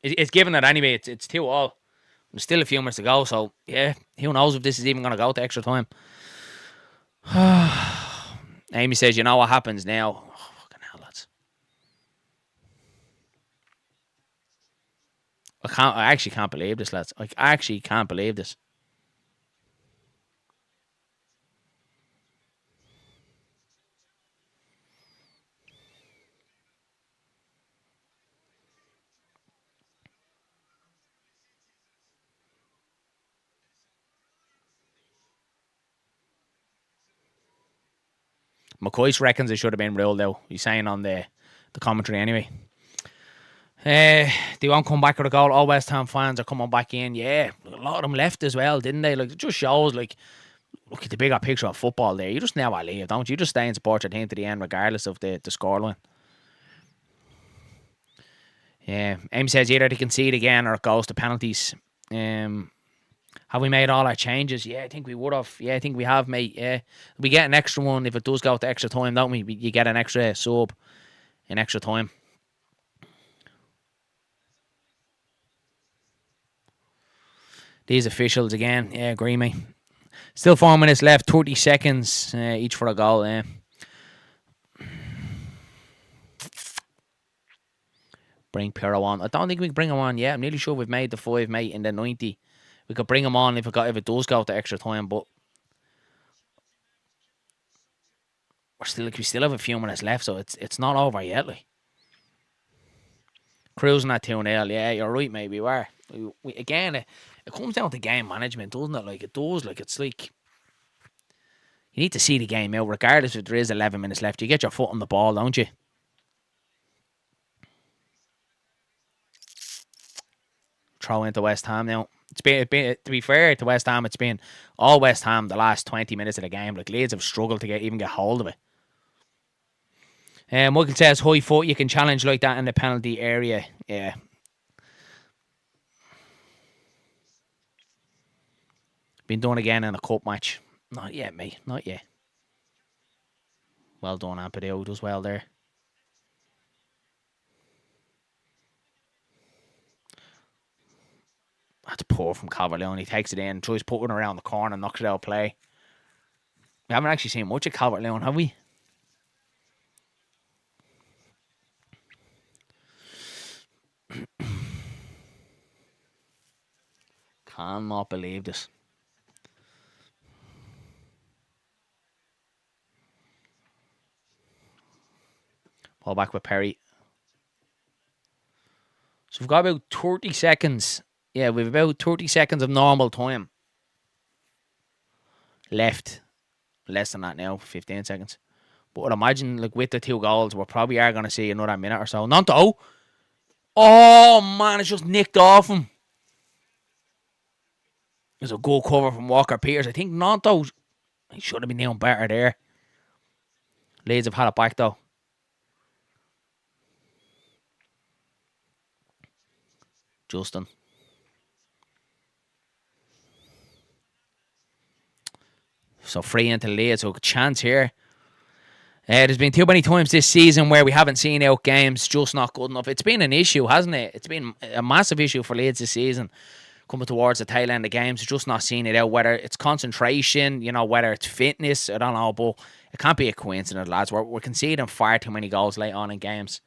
it's given it anyway. It's 2-2. There's still a few minutes to go, so yeah, who knows if this is even going to go to extra time. Amy says, you know what happens now. Oh, fucking hell, lads. I actually can't believe this, lads. I actually can't believe this. McCoy reckons it should have been ruled out. He's saying on the commentary anyway. They won't come back with a goal. All West Ham fans are coming back in. Yeah, a lot of them left as well, didn't they? Like, it just shows, like, look at the bigger picture of football there. You just never leave, don't you? You just stay and support your team to the end, regardless of the scoreline. Yeah, Amy says either they concede again or it goes to penalties. Have we made all our changes? Yeah, I think we would have. Yeah, I think we have, mate. Yeah, we get an extra one if it does go to extra time, don't we? You get an extra sub in extra time. These officials again. Yeah, agree, mate. Still 4 minutes left. 30 seconds each for a goal. Yeah. Bring Pirro on. I don't think we can bring him on yet. I'm nearly sure we've made the 5, mate, in the 90. We could bring him on if it does go to extra time, but we still have a few minutes left, so it's not over yet. Like, cruising at 2-0. Yeah, you're right, mate. We were. Again, it comes down to game management, doesn't it? Like, it does. Like, it's like you need to see the game out, regardless if there is 11 minutes left. You get your foot on the ball, don't you? Throw into West Ham now. It's been to be fair to West Ham, it's been all West Ham the last 20 minutes of the game. Like, Leeds have struggled to even get hold of it. Michael says, high foot, you can challenge like that in the penalty area. Yeah. Been done again in a cup match. Not yet, mate. Not yet. Well done, Ampadu. Does well there. That's poor from Calvert-Lewin. He takes it in, tries putting it around the corner, knocks it out of play. We haven't actually seen much of Calvert-Lewin, have we? Cannot believe this. Ball back with Perry. So we've got about 30 seconds. Yeah, we've about 30 seconds of normal time left. Less than that now, 15 seconds. But I'd imagine, like, with the 2 goals, we probably are going to see another minute or so. Nanto! Oh, man, it's just nicked off him. There's a good cover from Walker Peters. I think Nanto, he should have been doing better there. Leeds have had it back, though. Justin. So free into Leeds. So a chance here. There's been too many times this season where we haven't seen out games, just not good enough. It's been an issue, hasn't it? It's been a massive issue for Leeds this season. Coming towards the tail end of games, just not seeing it out. Whether it's concentration, whether it's fitness, I don't know. But it can't be a coincidence, lads. We're conceding far too many goals late on in games.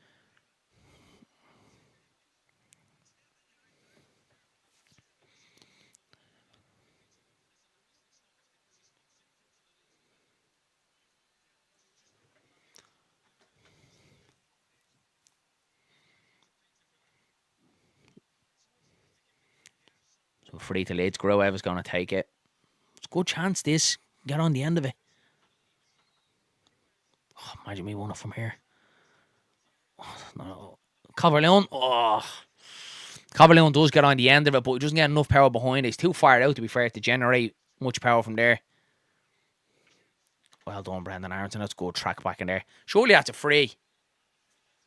So free to Leeds. Gruev is going to take it. a good chance, this. Get on the end of it. Oh, imagine me winning from here. Oh, no. Calvert-Lewin. Oh. Calvert-Lewin does get on the end of it, but he doesn't get enough power behind it. He's too far out, to be fair, to generate much power from there. Well done, Brendan Aronson. Let's go track back in there. Surely that's a free.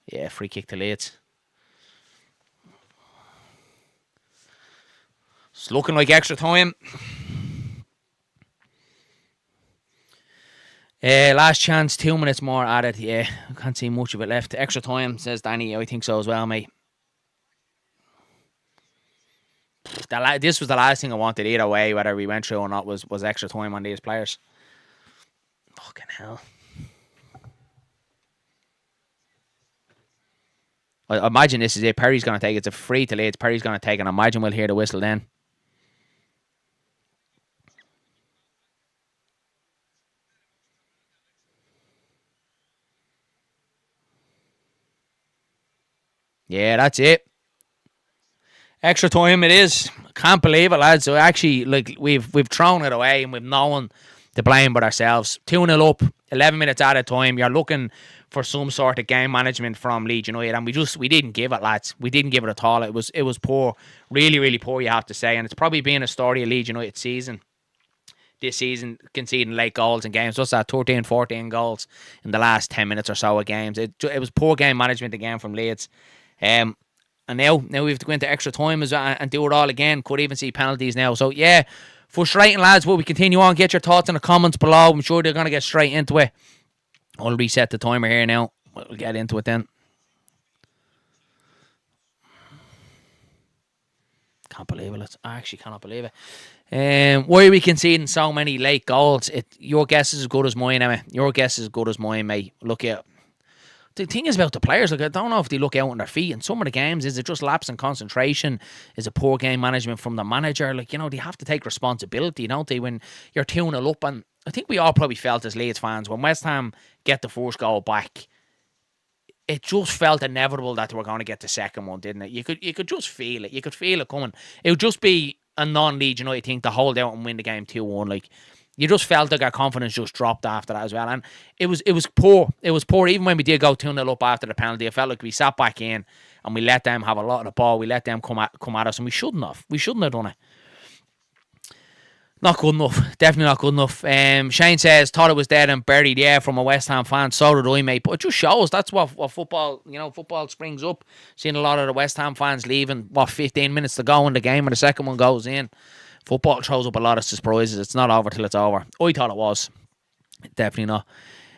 Yeah, free kick to Leeds. It's looking like extra time. Last chance, 2 minutes more added. Yeah, I can't see much of it left. Extra time, says Danny. I think so as well, mate. This was the last thing I wanted either way, whether we went through or not, was extra time on these players. Fucking hell. I imagine this is it. Perry's going to take it. It's a free to Leeds. Perry's going to take it. I imagine we'll hear the whistle then. Yeah, that's it. Extra time it is. Can't believe it, lads. So actually, like we've thrown it away and we've no one to blame but ourselves. 2-0 up, 11 minutes out of time. You're looking for some sort of game management from Leeds United, and we didn't give it, lads. We didn't give it at all. It was poor, really, really poor, you have to say. And it's probably been a story of Leeds United season. This season, conceding late goals in games. What's that? 13, 14 goals in the last 10 minutes or so of games. It was poor game management again from Leeds. And now we have to go into extra time and do it all again. Could even see penalties now. So, yeah, frustrating, lads. Will we continue on? Get your thoughts in the comments below. I'm sure they're going to get straight into it. I'll reset the timer here now. We'll get into it then. Can't believe it. I actually cannot believe it. Why are we conceding so many late goals? Your guess is as good as mine, Emma. Your guess is as good as mine, mate. Look at the thing is about the players. Like, I don't know if they look out on their feet. In some of the games, is it just lapse in concentration? Is it poor game management from the manager? Like, they have to take responsibility, don't they? When you're 2-0 up, and I think we all probably felt as Leeds fans when West Ham get the first goal back, it just felt inevitable that they were going to get the second one, didn't it? You could just feel it. You could feel it coming. It would just be a non-Leeds United thing to hold out and win the game 2-1. Like, you just felt like our confidence just dropped after that as well. And it was poor. It was poor. Even when we did go 2-0 up after the penalty, it felt like we sat back in and we let them have a lot of the ball. We let them come at us, and we shouldn't have. We shouldn't have done it. Not good enough. Definitely not good enough. Shane says, thought it was dead and buried. Yeah, from a West Ham fan. So did I, mate. But it just shows that's what football, football springs up. Seeing a lot of the West Ham fans leaving, 15 minutes to go in the game and the second one goes in. Football throws up a lot of surprises. It's not over till it's over. I thought it was. Definitely not.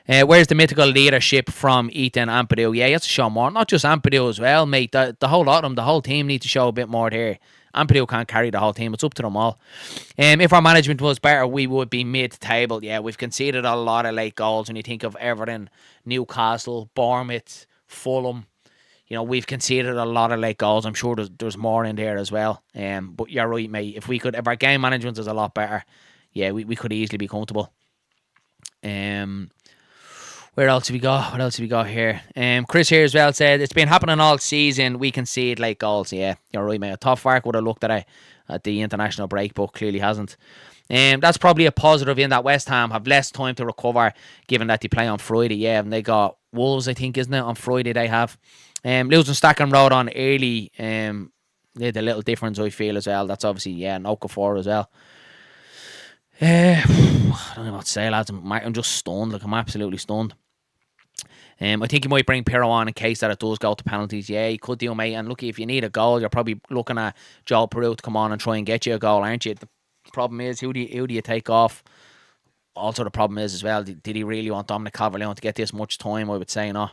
Where's the mythical leadership from Ethan Ampadu? Yeah, he has to show more. Not just Ampadu as well, mate. The whole lot of them, the whole team need to show a bit more there. Ampadu can't carry the whole team. It's up to them all. If our management was better, we would be mid-table. Yeah, we've conceded a lot of late goals when you think of Everton, Newcastle, Bournemouth, Fulham. We've conceded a lot of late goals. I'm sure there's more in there as well. But you're right, mate. If our game management is a lot better, yeah, we could easily be comfortable. Where else have we got? What else have we got here? Chris here as well said, it's been happening all season. We concede late goals. Yeah, you're right, mate. Tough work would have looked at the international break, but clearly hasn't. That's probably a positive in that West Ham have less time to recover, given that they play on Friday. Yeah, and they got Wolves, I think, isn't it? On Friday they have. Losing Stackham Road on early, the little difference I feel as well. That's obviously, an Okafor as well. I don't know what to say, lads. I'm just stunned. Like, I'm absolutely stunned. I think you might bring Pirro on in case that it does go to penalties. Yeah, you could do, mate. And look, if you need a goal, you're probably looking at Joel Peru to come on and try and get you a goal, aren't you? The problem is, who do you take off? Also, the problem is as well, did he really want Dominic Calvert-Lewin to get this much time? I would say no.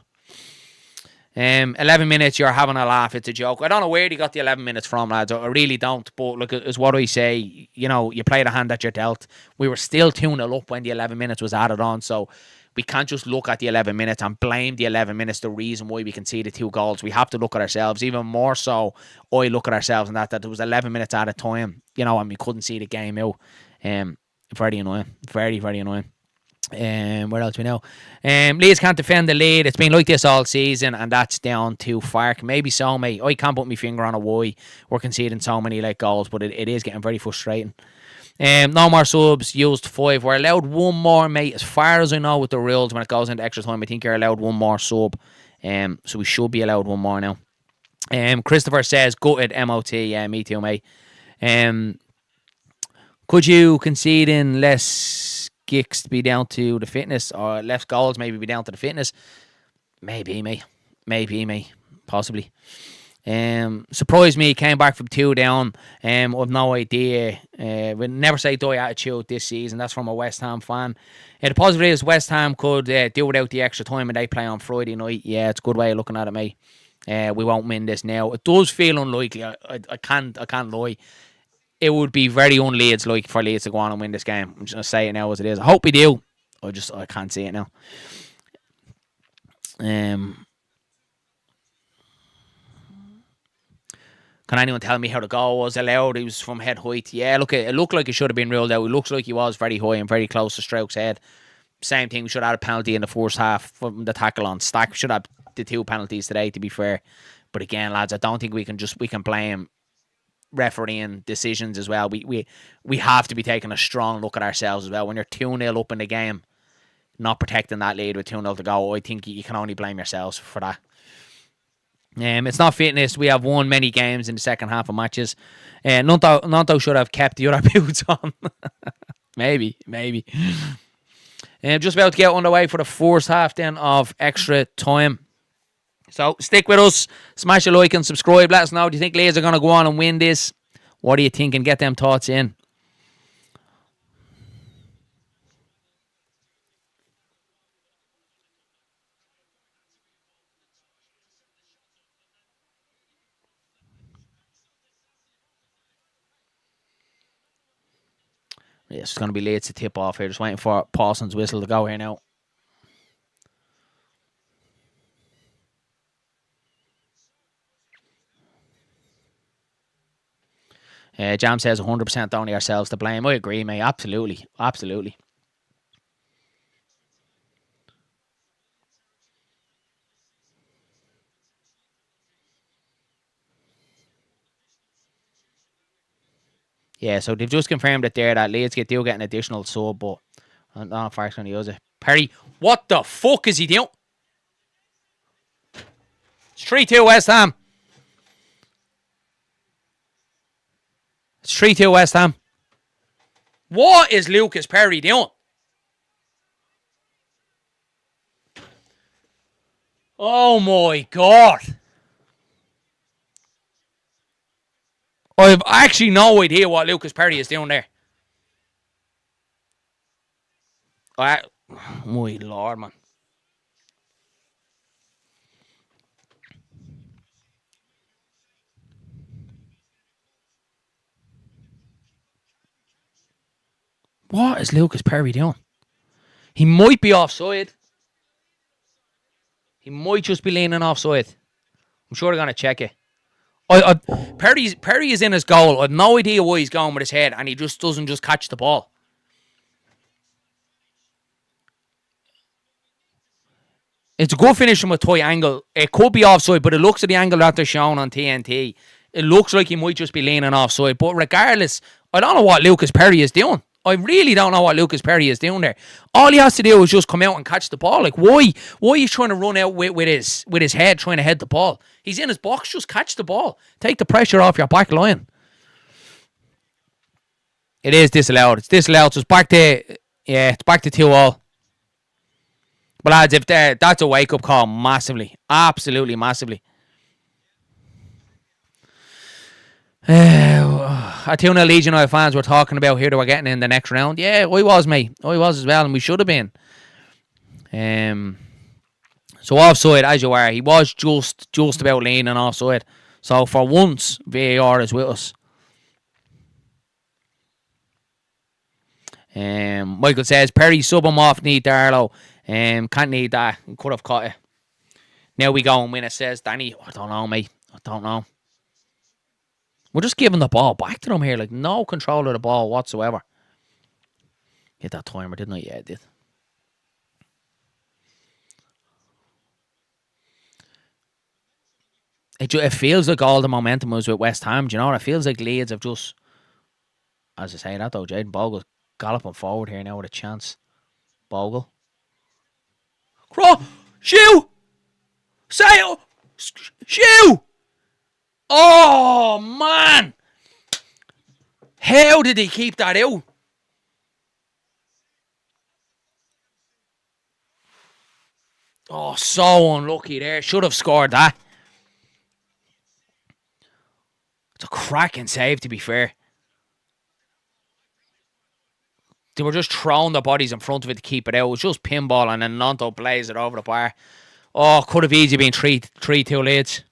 11 minutes, you're having a laugh. It's a joke. I don't know where he got the 11 minutes from, lads. I really don't. But look, it's what I say. You play the hand that you're dealt. We were still 2-0 up when the 11 minutes was added on. So we can't just look at the 11 minutes and blame the 11 minutes the reason why we conceded 2 goals. We have to look at ourselves. Even more so, I look at ourselves and that there was 11 minutes at a time, and we couldn't see the game out. Very annoying. Very, very annoying. Where else we know? Leeds can't defend the lead. It's been like this all season, and that's down to Fark. Maybe so, mate. I can't put my finger on a why we're conceding so many late goals, but it is getting very frustrating. No more subs, used 5. We're allowed one more, mate. As far as I know with the rules, when it goes into extra time, I think you're allowed one more sub. So we should be allowed one more now. Christopher says, gutted MOT. Yeah, me too, mate. Could you concede in less kicks to be down to the fitness, or less goals maybe be down to the fitness? Maybe, mate. Possibly. Surprised me, came back from 2 down. I've no idea. We never say die attitude this season. That's from a West Ham fan. The positive is West Ham could do without the extra time and they play on Friday night. Yeah, it's a good way of looking at it, mate. We won't win this now. It does feel unlikely. I can't lie. It would be very un-Leeds like for Leeds to go on and win this game. I'm just gonna say it now as it is. I hope we do. I can't see it now. Can anyone tell me how the goal was allowed? He was from head height. Yeah, look, it looked like he should have been ruled out. It looks like he was very high and very close to Stroke's head. Same thing, we should have had a penalty in the first half from the tackle on Stack. We should have the 2 penalties today, to be fair. But again, lads, I don't think we can blame refereeing decisions as well. We have to be taking a strong look at ourselves as well. When you're 2-0 up in the game, not protecting that lead with 2-0 to go, I think you can only blame yourselves for that. It's not fitness. We have won many games in the second half of matches. Nonto should have kept the other boots on. maybe. Just about to get underway for the first half then of extra time. So stick with us. Smash a like and subscribe. Let us know. Do you think Leeds are going to go on and win this? What do you think? And get them thoughts in. Yes, it's going to be Leeds to tip off here. Just waiting for Paulson's whistle to go here now. Jam says 100% only ourselves to blame. I agree, mate. Absolutely. Yeah, so they've just confirmed it there that Leeds do get an additional sub, but I don't know if Fark's going to use it. Perry, what the fuck is he doing? It's 3-2 West Ham. It's 3-2 West Ham. What is Lucas Perry doing? Oh my God. I've actually no idea what Lucas Perry is doing there. My Lord, man. What is Lucas Perry doing? He might be offside. He might just be leaning offside. I'm sure they're going to check it. Perry is in his goal. I have no idea why he's going with his head, and he just doesn't just catch the ball. It's a good finish from a tight angle. It could be offside, but it looks at the angle that they're showing on TNT. It looks like he might just be leaning offside. But regardless, I don't know what Lucas Perry is doing. I really don't know what Lucas Perry is doing there. All he has to do is just come out and catch the ball. Like, why are you trying to run out with his head trying to head the ball? He's in his box. Just catch the ball. Take the pressure off your back line. It is disallowed. It's disallowed. So it's back to 2-all. But lads, if that's a wake up call, massively, absolutely massively. I think the Leeds United fans were talking about here that we're getting in the next round. Yeah, I was, mate. I was as well, and we should have been. So offside, as you are, he was just about leaning offside. So for once, VAR is with us. Michael says, Perry sub him off, need Darlow. Can't need that. Could have caught it. Now we go and win it, says Danny. I don't know, mate. I don't know. We're just giving the ball back to them here. Like, no control of the ball whatsoever. Hit that timer, didn't I? Yeah, I did. It feels like all the momentum was with West Ham. Do you know what? It feels like Leeds have just, as I say that though, Jaden Bogle's galloping forward here now with a chance. Bogle. Crow! Shoe! Say! Shoe! Oh, man! How did he keep that out? Oh, so unlucky there. Should have scored that. It's a cracking save, to be fair. They were just throwing the bodies in front of it to keep it out. It was just pinball, and then Nanto plays it over the bar. Oh, could have easily been 3-2 Leeds.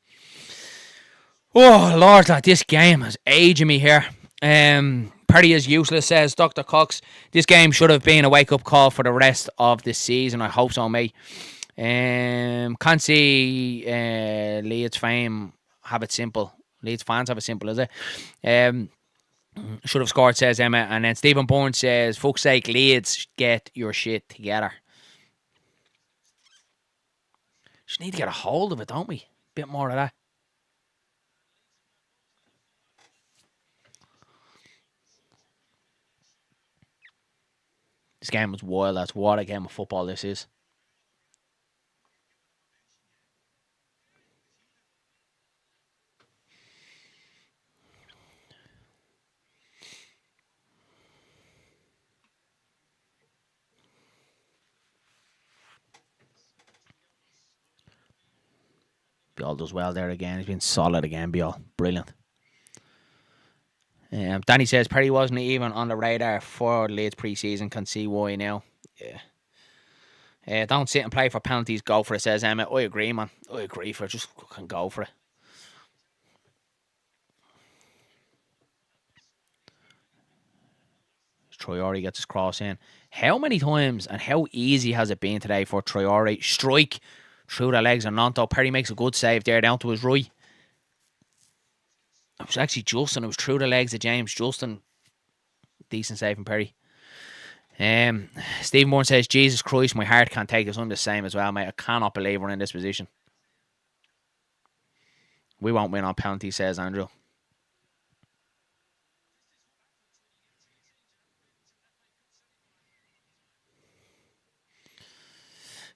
Oh, Lord, lad, this game is aging me here. Perry is useless, says Dr. Cox. This game should have been a wake-up call for the rest of the season. I hope so, mate. Can't see Leeds fame have it simple. Leeds fans have it simple, is it? Should have scored, says Emma. And then Stephen Bourne says, fuck's sake, Leeds, get your shit together. Just need to get a hold of it, don't we? Bit more of that. This game was wild. That's what a game of football this is. Bial does well there again. He's been solid again, Bial. Brilliant. Danny says Perry wasn't even on the radar for Leeds pre-season. Can see why now. Yeah. Don't sit and play for penalties. Go for it, says Emma. I agree, man. I agree for it. Just can go for it. Traore gets his cross in. How many times and how easy has it been today for Traore? Strike through the legs of Nanto. Perry makes a good save there down to his right. It was actually Justin. It was through the legs of James Justin. Decent save from Perry. Stephen Bourne says, Jesus Christ, my heart can't take this. I'm the same as well, mate. I cannot believe we're in this position. We won't win on penalty, says Andrew.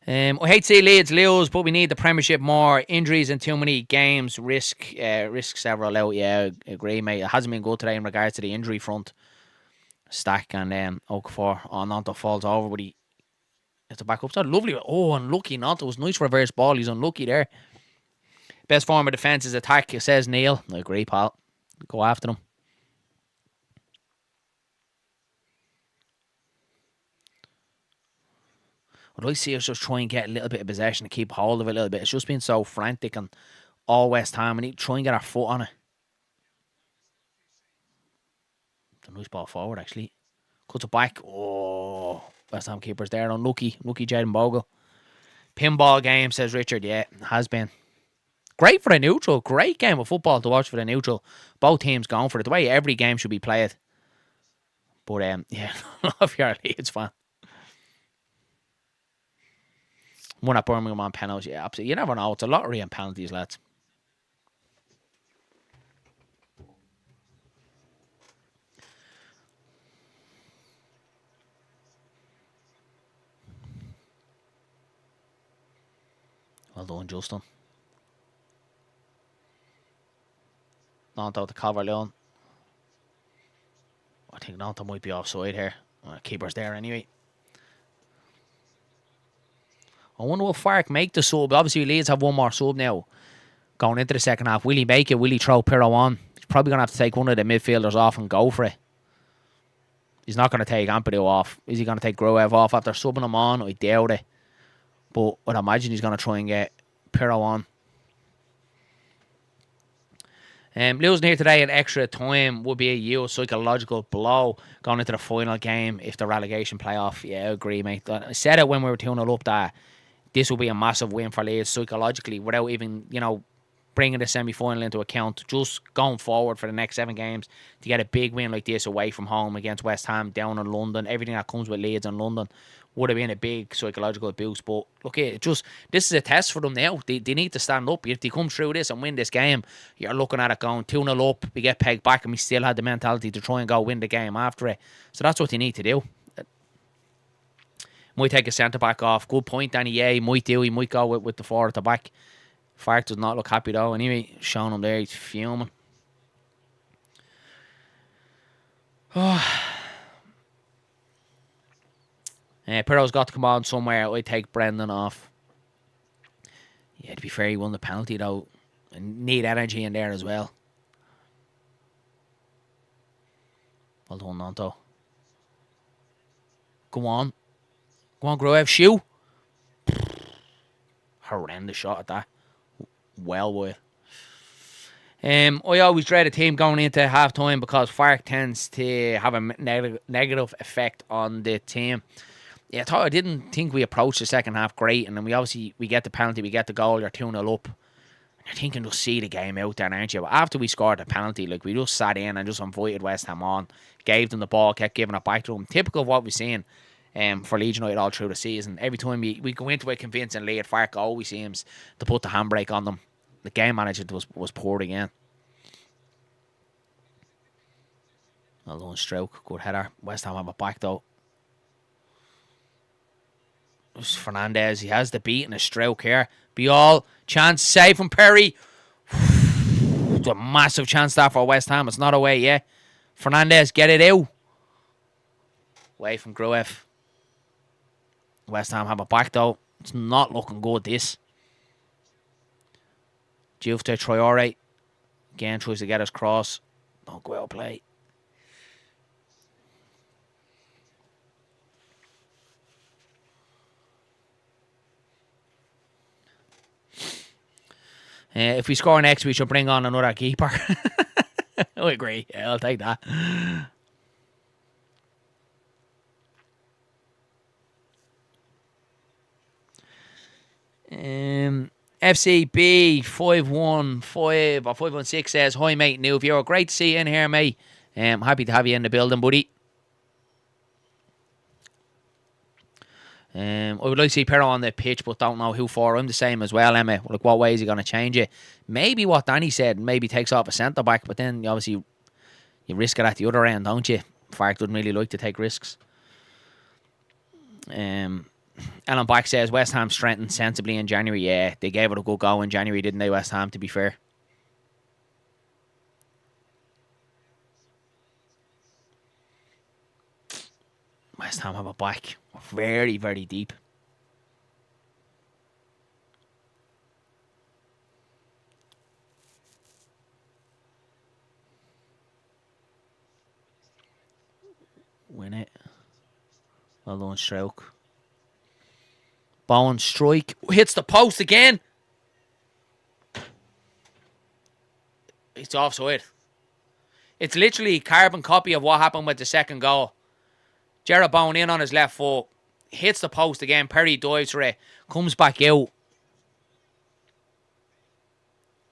I hate to see Leeds lose, but we need the Premiership more. Injuries and too many games risk several out. Yeah, I agree, mate. It hasn't been good today in regards to the injury front. Stack and Okafor on Nanto falls over, but he has to back up. So lovely. Oh, unlucky Nanto. It was nice reverse ball. He's unlucky there. Best form of defence is attack, says Neil. I agree, pal. Go after him. I'd like to see us just try and get a little bit of possession to keep hold of it a little bit. It's just been so frantic and all West Ham. We need to try and get our foot on it. It's a nice ball forward, actually. Cuts it back. Oh, West Ham keeper's there. Unlucky. Lucky Jaden Bogle. Pinball game, says Richard. Yeah, it has been. Great for the neutral. Great game of football to watch for the neutral. Both teams going for it. The way every game should be played. But, yeah, if you're a Leeds fan. One at Birmingham on penalties. Yeah, absolutely. You never know. It's a lottery and penalties, lads. Well done, Justin. Nanto to Calvert-Lewin. I think Nanto might be offside here. Keeper's there anyway. I wonder will Fark make the sub. Obviously, Leeds have one more sub now going into the second half. Will he make it? Will he throw Pirro on? He's probably going to have to take one of the midfielders off and go for it. He's not going to take Ampadu off. Is he going to take Gruev off after subbing him on? I doubt it. But I'd imagine he's going to try and get Pirro on. Losing here today at extra time would be a huge psychological blow going into the final game if the relegation playoff. Yeah, I agree, mate. I said it when we were 2-0 up that this will be a massive win for Leeds psychologically without even, bringing the semi-final into account, just going forward for the next 7 games to get a big win like this away from home against West Ham, down in London, everything that comes with Leeds and London would have been a big psychological boost. But look, this is a test for them now. They need to stand up. If they come through this and win this game, you're looking at it going 2-0 up, we get pegged back, and we still had the mentality to try and go win the game after it. So that's what they need to do. Might take a centre-back off. Good point, Danny. Yeah, he might do. He might go with the 4 at the back. Fark does not look happy though. Anyway, showing him there, he's fuming. Pirro's got to come on somewhere. I take Brendan off. Yeah, to be fair, he won the penalty though. And need energy in there as well. Well done, Nanto. Go on. Go on, Gruev. Shoot. Horrendous shot at that. Well wide. I always dread a team going into half time because Fark tends to have a negative effect on the team. Yeah, I didn't think we approached the second half great, and then we get the penalty, we get the goal, you're 2-0 up. And you're thinking just see the game out there, aren't you? But after we scored the penalty, like we just sat in and just invited West Ham on, gave them the ball, kept giving it back to them. Typical of what we've seen for Leeds United all through the season. Every time we go into a convincing lead, Fark always seems to put the handbrake on them. The game manager was poor again. Well done, Stroke. Good header. West Ham have it back though. It's Fernandez. He has the beat and a stroke here. Be all chance save from Perry. It's a massive chance there for West Ham. It's not away yet. Fernandez, get it out. Away from Gruev. West Ham have it back though. It's not looking good, this. Juve to Traore. Again, tries to get us cross. Don't go out play. If we score next, we should bring on another keeper. I agree. Yeah, I'll take that. FCB 515 or 516 says, "Hi mate, new viewer. Great to see you in here, mate. Happy to have you in the building, buddy. I would like to see Perro on the pitch, but don't know who for. I'm the same as well, Emma. Like, what way is he going to change it? Maybe what Danny said, maybe takes off a centre back, but then obviously you risk it at the other end, don't you? Fark doesn't really like to take risks. Alan Back says West Ham strengthened sensibly in January. Yeah, they gave it a good go in January, didn't they, West Ham, to be fair? West Ham have a back. Very, very deep. Win it. Well done, Stroke. Bowen strike. Hits the post again. It's offside. It's literally a carbon copy of what happened with the second goal. Jarrod Bowen in on his left foot. Hits the post again. Perry dives for it. Comes back out.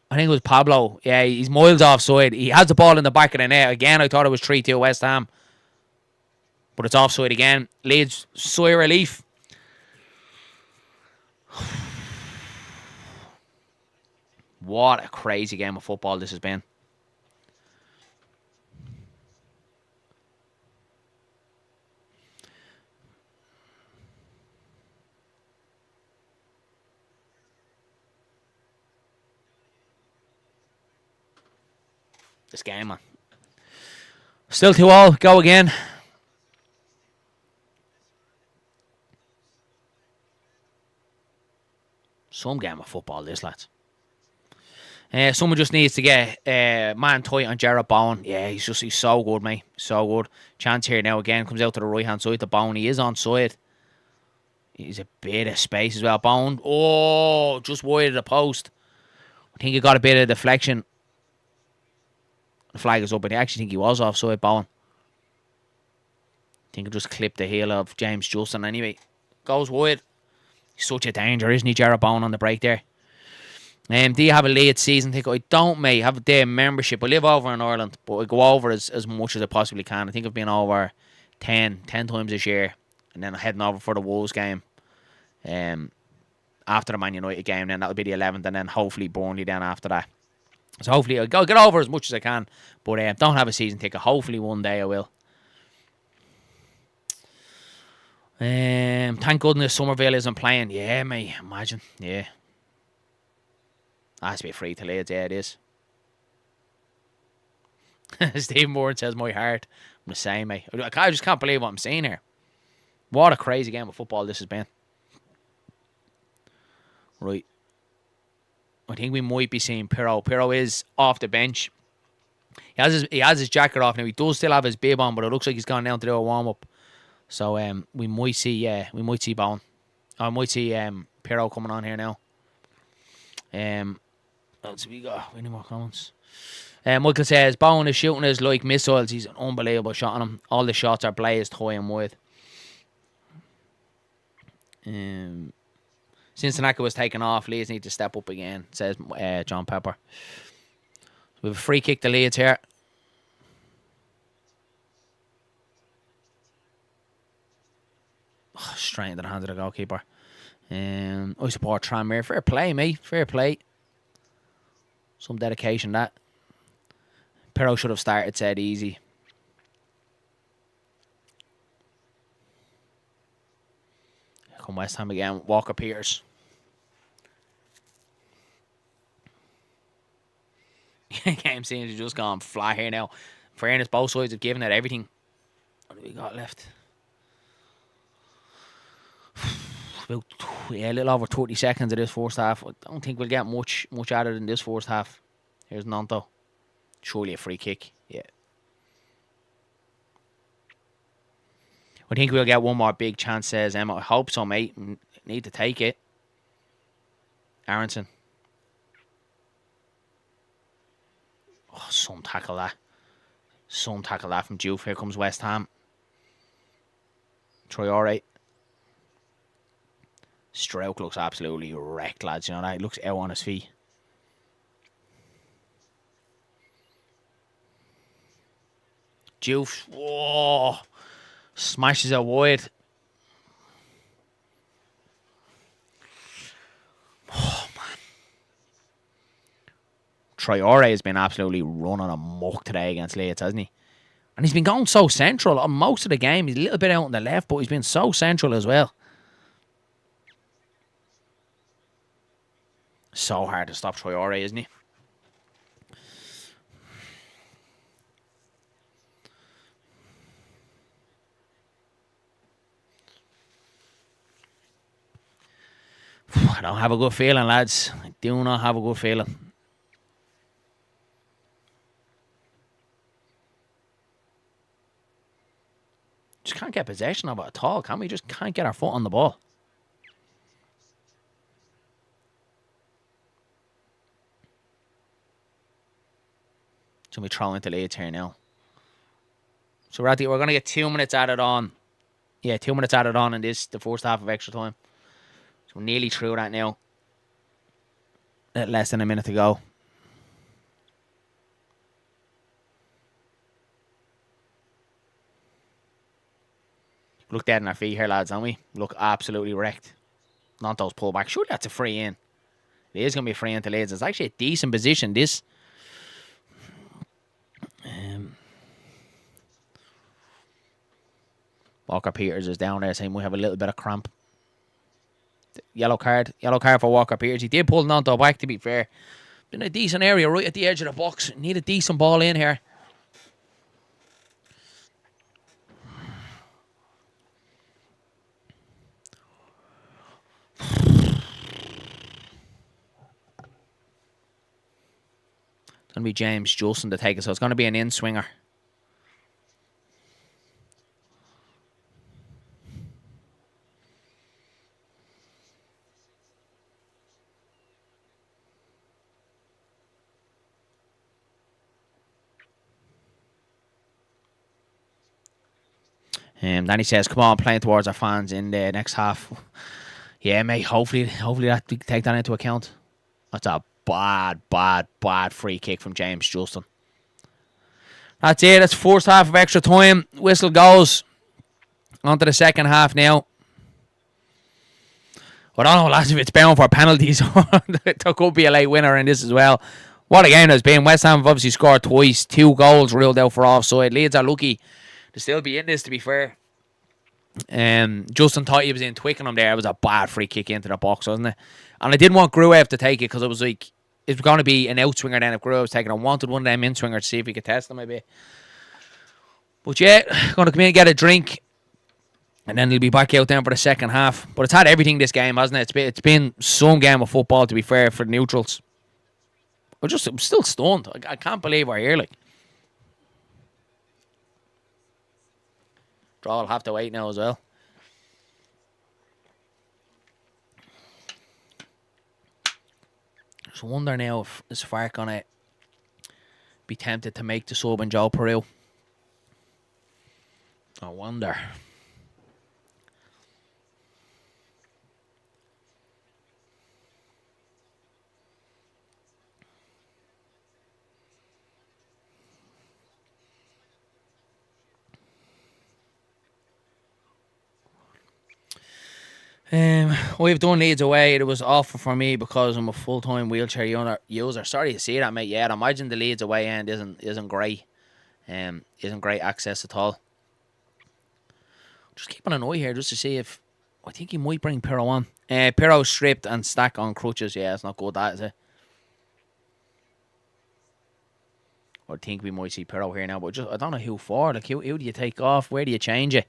I think it was Pablo. Yeah, he's miles offside. He has the ball in the back of the net. Again, I thought it was 3-2 West Ham. But it's offside again. Leeds, sigh of relief. What a crazy game of football this has been. This game, man. Still 2-2. Go again. Some game of football, this, lads. Someone just needs to get man tight on Jarrod Bowen. Yeah, he's so good, mate. So good. Chance here now again. Comes out to the right-hand side to Bowen. He is onside. He's a bit of space as well. Bowen. Oh, just wide of the post. I think he got a bit of deflection. The flag is up, but I actually think he was offside, Bowen. I think he just clipped the heel of James Justin. Anyway, goes wide. He's such a danger, isn't he, Jarrod Bowen, on the break there. Do you have a Leeds season ticket? I don't, mate. I have a day membership. I live over in Ireland, but I go over as much as I possibly can. I think I've been over 10 times this year, and then I'm heading over for the Wolves game. After the Man United game, then that'll be the 11th, and then hopefully Burnley then after that. So hopefully I'll get over as much as I can, but don't have a season ticket. Hopefully one day I will. Thank goodness Somerville isn't playing. Yeah, mate, imagine. Yeah. That has to be free to Leeds. Yeah, it is. Stephen Moore says, my heart. I'm the same, mate. I just can't believe what I'm seeing here. What a crazy game of football this has been. Right. I think we might be seeing Pirro. Pirro is off the bench. He has his jacket off now. He does still have his bib on, but it looks like he's gone down to do a warm-up. So we might see Bowen. I might see Pirro coming on here now. Let's see, we got any more comments. Michael says Bowen is shooting us like missiles. He's an unbelievable shot on him. All the shots are blazed high and wide. Since Tanaka was taken off, Leeds need to step up again, says John Pepper. So we have a free kick to Leeds here. Oh, straight into the hands of the goalkeeper. I support Tranmere. Fair play, mate. Fair play. Some dedication, that. Pirro should have started, said easy. Here come West Ham again. Walker Peters. Game seems to just gone flat here now. Fairness, both sides have given it everything. What do we got left? About a little over 30 seconds of this first half. I don't think we'll get much added in this first half. Here's Nanto. Surely a free kick. Yeah. I think we'll get one more big chance, says Emma. I hope so, mate. Need to take it. Aronson. Oh, some tackle that. Some tackle that from Juve. Here comes West Ham. Traore. Stroke looks absolutely wrecked, lads. You know that? He looks out on his feet. Juve. Whoa. Smashes it wide. Oh, man. Traore has been absolutely running amok today against Leeds, hasn't he? And he's been going so central on most of the game. He's a little bit out on the left, but he's been so central as well. So hard to stop Traore, isn't he? I don't have a good feeling, lads. I do not have a good feeling. Just can't get possession of it at all, can we? Just can't get our foot on the ball. So we throw into Leeds here now. So we're going to get 2 minutes added on. Yeah, 2 minutes added on in the first half of extra time. So we're nearly through that now. Less than a minute to go. Look dead in our feet here, lads, don't we? Look absolutely wrecked. Not those pullbacks. Surely that's a free in. It is going to be a free in to Leeds. It's actually a decent position, this. Walker Peters is down there saying we have a little bit of cramp. Yellow card for Walker Peters. He did pull Nanto back, to be fair. In a decent area right at the edge of the box. Need a decent ball in here. It's going to be James Justin to take it, so it's going to be an in-swinger. Danny says, come on, playing towards our fans in the next half. Yeah, mate, hopefully that we take that into account. That's a bad free kick from James Justin. That's it. That's first half of extra time. Whistle goes. On to the second half now. I don't know, lads, if it's bound for penalties or there could be a late winner in this as well. What a game there's been. West Ham have obviously scored twice. 2 goals ruled out for offside. Leeds are lucky to still be in this, to be fair. Justin thought he was in Twickenham there. It was a bad free kick into the box, wasn't it? And I didn't want Gruev to take it because it was like, it was going to be an outswinger then if Gruev was taking it. I wanted one of them in-swingers to see if he could test him a bit. But yeah, going to come in and get a drink. And then he'll be back out then for the second half. But it's had everything this game, hasn't it? It's been some game of football, to be fair, for the neutrals. I'm still stunned. I can't believe we're here, like. Draw will have to wait now as well. Just wonder now if is Fark gonna be tempted to make the sub in Joe Peru. I wonder. We've done Leeds away. It was awful for me because I'm a full-time wheelchair user. Sorry to see that, mate. Yeah, I imagine the Leeds away end isn't great. Isn't great access at all. Just keeping an eye here just to see if I think he might bring Pirro on. Pirro stripped and stacked on crutches. Yeah, it's not good, that is it. I think we might see Pirro here now, but just I don't know who for. Like, who do you take off? Where do you change it?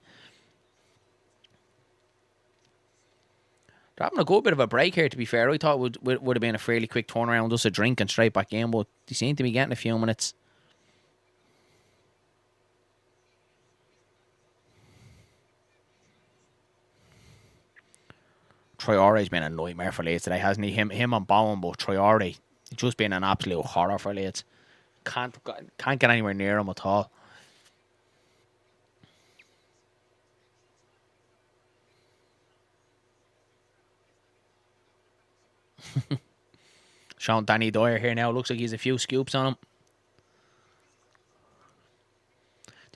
They're having a good bit of a break here, to be fair. I thought it would have been a fairly quick turnaround, just a drink and straight back in, but they seem to be getting a few minutes. Traore's been a nightmare for Leeds today, hasn't he? Him and Bowen, but Traore, it's just been an absolute horror for Leeds. Can't get anywhere near him at all. Showing Danny Dyer here now. Looks like he's a few scoops on him.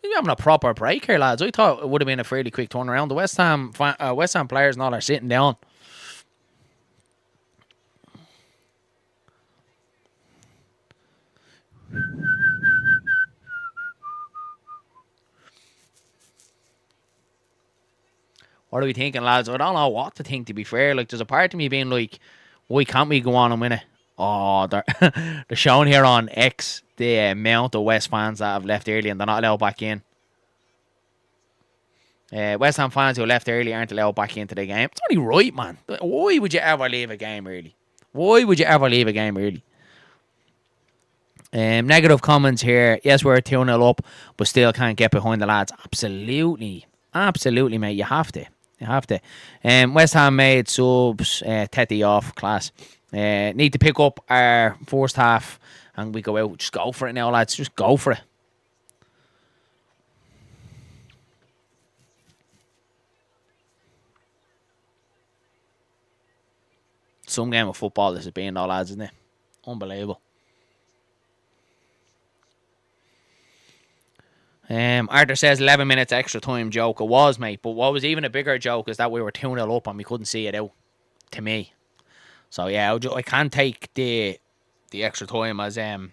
You're having a proper break here, lads. I thought it would have been a fairly quick turnaround. The West Ham players and all are sitting down. What are we thinking, lads? I don't know what to think, to be fair. Like, there's a part of me being like, why can't we go on and win it? Oh, they're showing here on X the amount of West fans that have left early and they're not allowed back in. West Ham fans who left early aren't allowed back into the game. It's only right, man. Why would you ever leave a game early? Why would you ever leave a game early? Negative comments here. Yes, we're 2-0 up, but still can't get behind the lads. Absolutely. Absolutely, mate. You have to. You have to. West Ham made subs. Teddy off. Class. Need to pick up our first half and we go out. Just go for it now, lads. Just go for it. Some game of football this has been, though, lads, isn't it? Unbelievable. Arthur says 11 minutes extra time joke. It was, mate. But what was even a bigger joke is that we were 2-0 up and we couldn't see it out. To me. So yeah, I can't take the extra time as an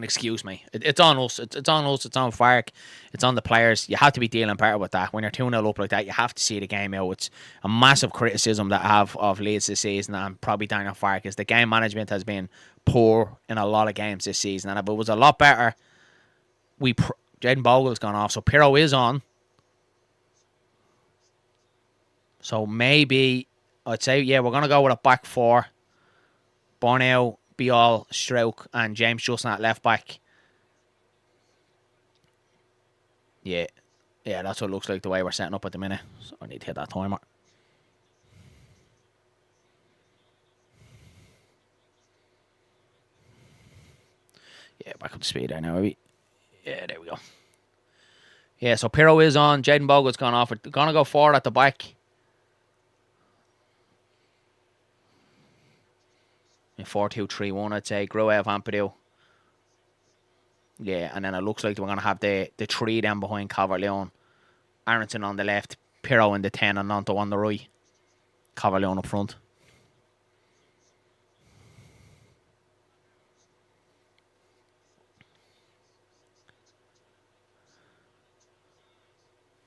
excuse, mate. It's on us. It's on us. It's on Fark. It's on the players. You have to be dealing part with that. When you're 2-0 up like that, you have to see the game out. It's a massive criticism that I have of Leeds this season, and probably Daniel Fark, is the game management has been poor in a lot of games this season. And if it was a lot better, Jaden Bogle's gone off, so Pirro is on. So maybe I'd say, yeah, we're going to go with a back four. Borneo, Bial, Stroke, and James Justin at left back. Yeah, that's what it looks like the way we're setting up at the minute. So I need to hit that timer. Yeah, back up to speed there now, maybe. Yeah, there we go. Yeah, so Pirro is on. Jaden Bogle's gone off. We're going to go forward at the back. 4-2-3-1, I'd say. Grew out of Ampadu. Yeah, and then it looks like we're going to have the three down behind Calvert-Lewin. Aronson on the left, Pirro in the 10, and Nanto on the right. Calvert-Lewin up front.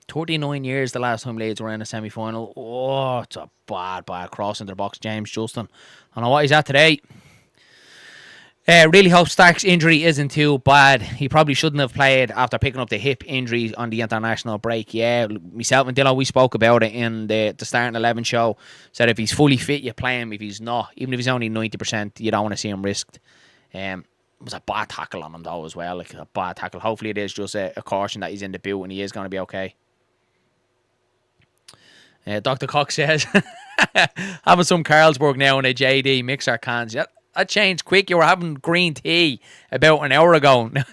$39 the last time Leeds were in a semi-final. Oh, it's a bad cross into the box. James Justin. I don't know what he's at today. Really hope Stark's injury isn't too bad. He probably shouldn't have played after picking up the hip injury on the international break. Yeah, myself and Dillo, we spoke about it in the Starting 11 show. Said if he's fully fit, you play him. If he's not, even if he's only 90%, you don't want to see him risked. It was a bad tackle on him though as well. Like a bad tackle. Hopefully it is just a caution that he's in the boot and he is going to be okay. Dr. Cox says, having some Carlsberg now in a JD mixer cans. Yep. That changed quick. You were having green tea about an hour ago. Now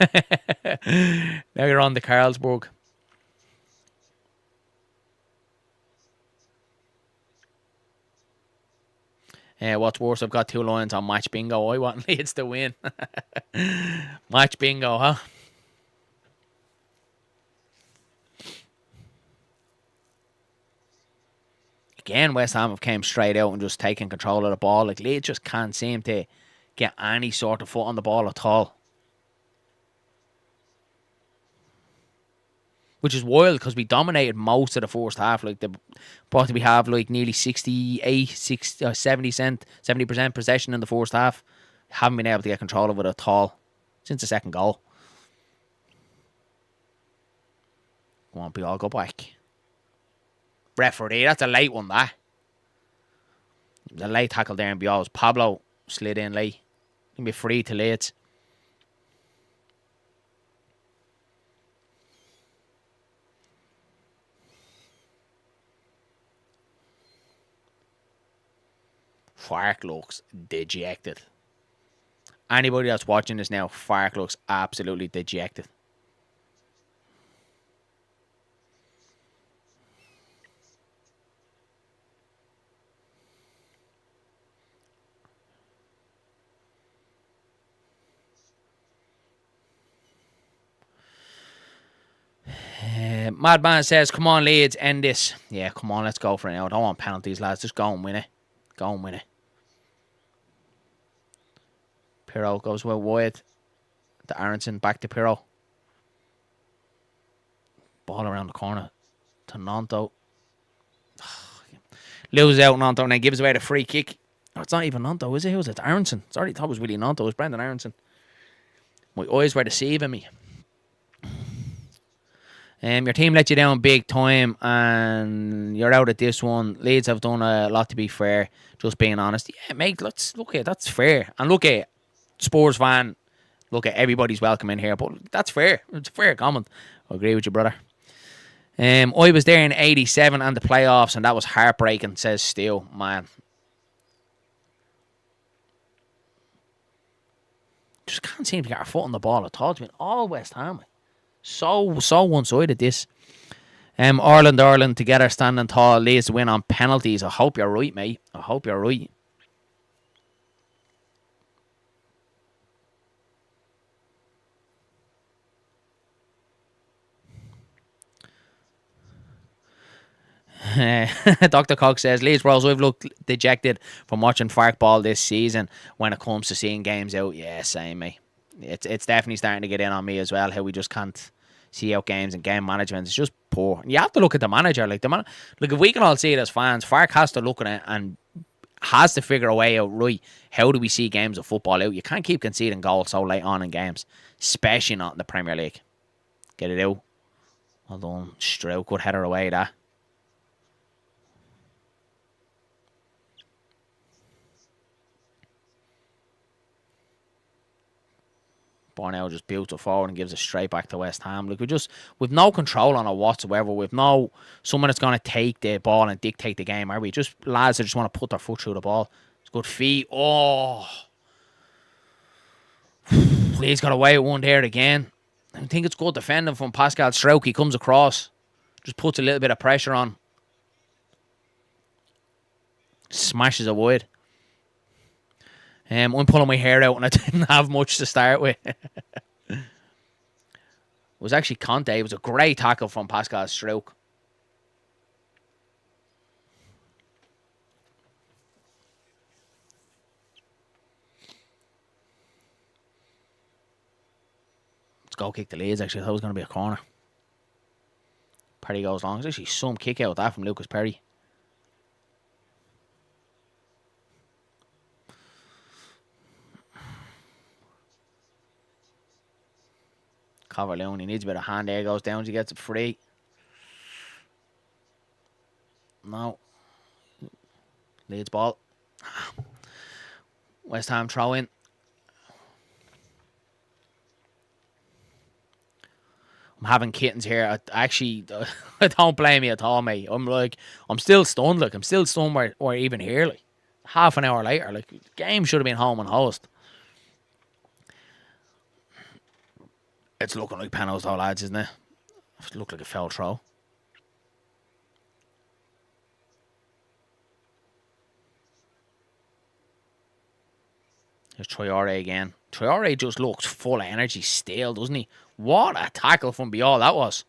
you're on the Carlsberg. What's worse, I've got 2 lines on match bingo. I want Leeds to win. Match bingo, huh? Again, West Ham have came straight out and just taken control of the ball. Like, Leeds just can't seem to get any sort of foot on the ball at all. Which is wild because we dominated most of the first half. Like, we have like nearly 70% possession in the first half. Haven't been able to get control of it at all since the second goal. Won't be all go back. Referee, that's a late one, that. The late tackle there in Bios. Pablo slid in late. Can be free to Leeds. Fark looks dejected. Anybody that's watching this now, Fark looks absolutely dejected. Madman says, come on, Leeds, end this. Yeah, come on, let's go for it now. I don't want penalties, lads. Just go and win it. Go and win it. Pirro goes well wide. To Aronson, back to Pirro. Ball around the corner to Nanto. Loses out Nanto and then gives away the free kick. Oh, it's not even Nanto, is it? Who's it? It's Aronson. Sorry, I thought it was really Nanto. It was Brendan Aronson. My eyes were deceiving me. Your team let you down big time and you're out at this one. Leeds have done a lot, to be fair. Just being honest. Yeah, mate, let's look at that's fair. And look at Spurs fan. Look at everybody's welcome in here. But that's fair. It's a fair comment. I agree with you, brother. I was there in 87 and the playoffs and that was heartbreaking, says Steele. Man. Just can't seem to get our foot on the ball at all. It's been all West Ham. So one-sided this. Ireland together standing tall. Leeds to win on penalties. I hope you're right, mate. I hope you're right. Dr. Cox says, Leeds Bros, I've looked dejected from watching Fark ball this season when it comes to seeing games out. Yeah, same, mate. It's definitely starting to get in on me as well, how we just can't see out games and game management. It's just poor. And you have to look at the manager. Like, if we can all see it as fans, Fark has to look at it and has to figure a way out, right, how do we see games of football out? You can't keep conceding goals so late on in games, especially not in the Premier League. Get it out. Well done. Stroke, good header away, that. Bornell just builds it forward and gives it straight back to West Ham. Like, we've no control on it whatsoever. We've no someone that's going to take the ball and dictate the game, are we? Just lads that just want to put their foot through the ball. It's good feet. Oh. Leeds got away with one there again. I think it's good defending from Pascal Stroke. He comes across. Just puts a little bit of pressure on. Smashes it wide. I'm pulling my hair out and I didn't have much to start with. It was actually Conte. It was a great tackle from Pascal Struijk. Let's go kick the Leeds, actually. I thought it was going to be a corner. Perry goes long. There's actually some kick out of that from Lucas Perry. Calvert-Lewin, he needs a bit of hand there. Goes down, he gets it free. No. Leeds ball. West Ham throw in. I'm having kittens here. I don't blame you at all, mate. I'm still stunned. I'm still stunned we're even here. Half an hour later, the game should have been home and host. It's looking like penalties though, lads, isn't it? It looked like a foul throw. Here's Traore again. Traore just looks full of energy still, doesn't he? What a tackle from Biol that was.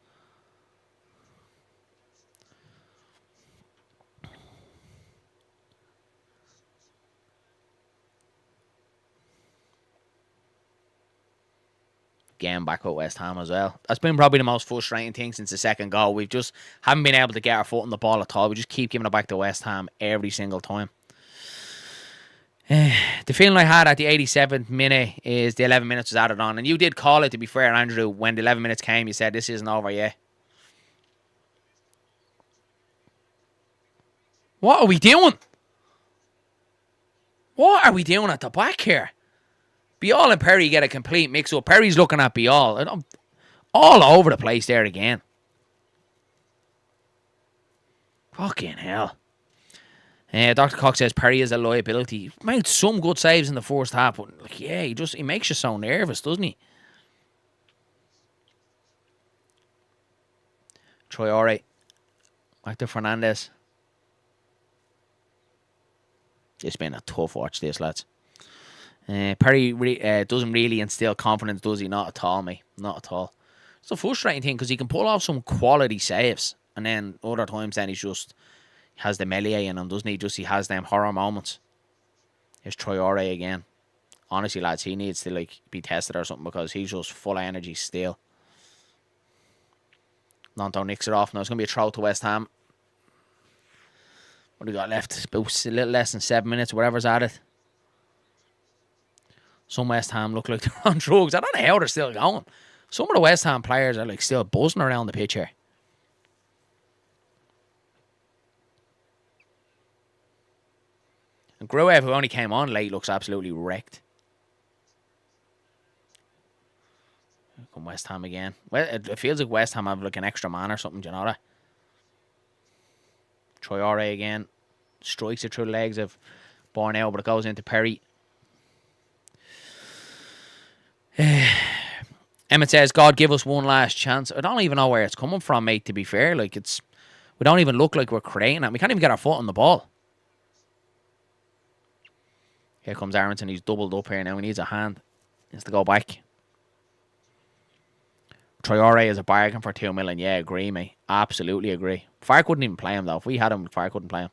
Game back at West Ham as well. That's been probably the most frustrating thing since the second goal. We just haven't been able to get our foot on the ball at all. We just keep giving it back to West Ham every single time. The feeling I had at the 87th minute is the 11 minutes was added on. And you did call it, to be fair, Andrew. When the 11 minutes came, you said this isn't over yet. What are we doing? What are we doing at the back here? Biol and Perry get a complete mix-up. Perry's looking at Biol. All over the place there again. Fucking hell. Dr. Cox says Perry is a liability. He made some good saves in the first half, but he makes you so nervous, doesn't he? Traore. Back to Fernandez. It's been a tough watch, this, lads. Perry doesn't really instill confidence, does he? Not at all, mate. Not at all. It's a frustrating thing because he can pull off some quality saves, and then other times then he has the melee in him, doesn't he? He has them horror moments. Here's Traore again. Honestly, lads, he needs to be tested or something because he's just full of energy still. Nanto nicks it off. Now it's going to be a throw to West Ham. What do we got left? About a little less than 7 minutes, whatever's at it. Some West Ham look like they're on drugs. I don't know how they're still going. Some of the West Ham players are still buzzing around the pitch here. And Gruev, who only came on late, looks absolutely wrecked. Here come West Ham again. Well, it feels like West Ham have an extra man or something, do you know that? Traore again. Strikes it through the legs of Borneo, but it goes into Perry. Emmett says, God, give us one last chance. I don't even know where it's coming from, mate, to be fair. We don't even look like we're creating it. We can't even get our foot on the ball. Here comes Aronson. He's doubled up here now. He needs a hand. He has to go back. Traore is a bargain for 2 million. Yeah, agree, mate. Absolutely agree. Fire couldn't even play him, though. If we had him, Fire couldn't play him.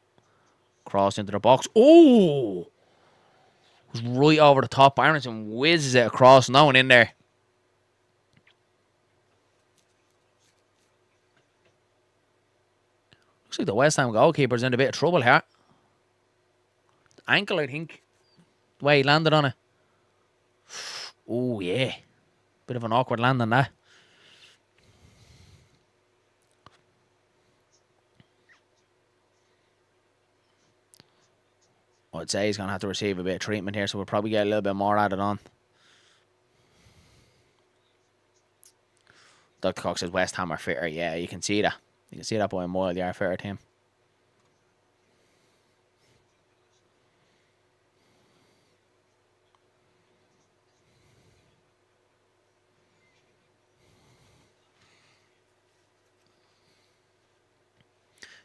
Cross into the box. Oh! It was right over the top. Aronson whizzes it across. No one in there. Looks like the West Ham goalkeeper's in a bit of trouble here. Ankle, I think. The way he landed on it. Oh, yeah. Bit of an awkward landing, that. I'd say he's going to have to receive a bit of treatment here, so we'll probably get a little bit more added on. Dr. Cox says West Ham are fitter. Yeah, you can see that. You can see that by a mile. They are a fitter team.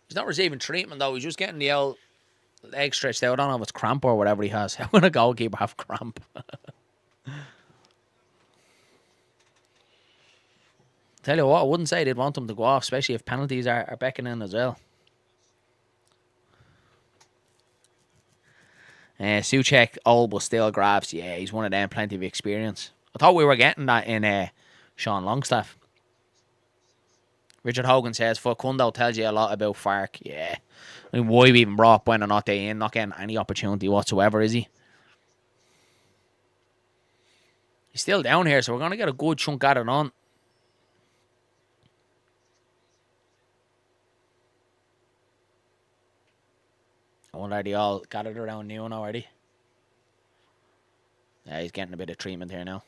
He's not receiving treatment, though. He's just getting the old leg stretched out. I don't know if it's cramp or whatever he has. How would a goalkeeper have cramp? Tell you what, I wouldn't say they'd want him to go off, especially if penalties are beckoning as well. Souček, old but still grabs. Yeah, he's one of them, plenty of experience. I thought we were getting that in Sean Longstaff. Richard Hogan says, Facundo tells you a lot about Fark. Yeah. I mean, why we even brought Bueno not in, not getting any opportunity whatsoever, is he? He's still down here, so we're going to get a good chunk at it on. I wonder, are they all gathered around Neon already? Yeah, he's getting a bit of treatment here now.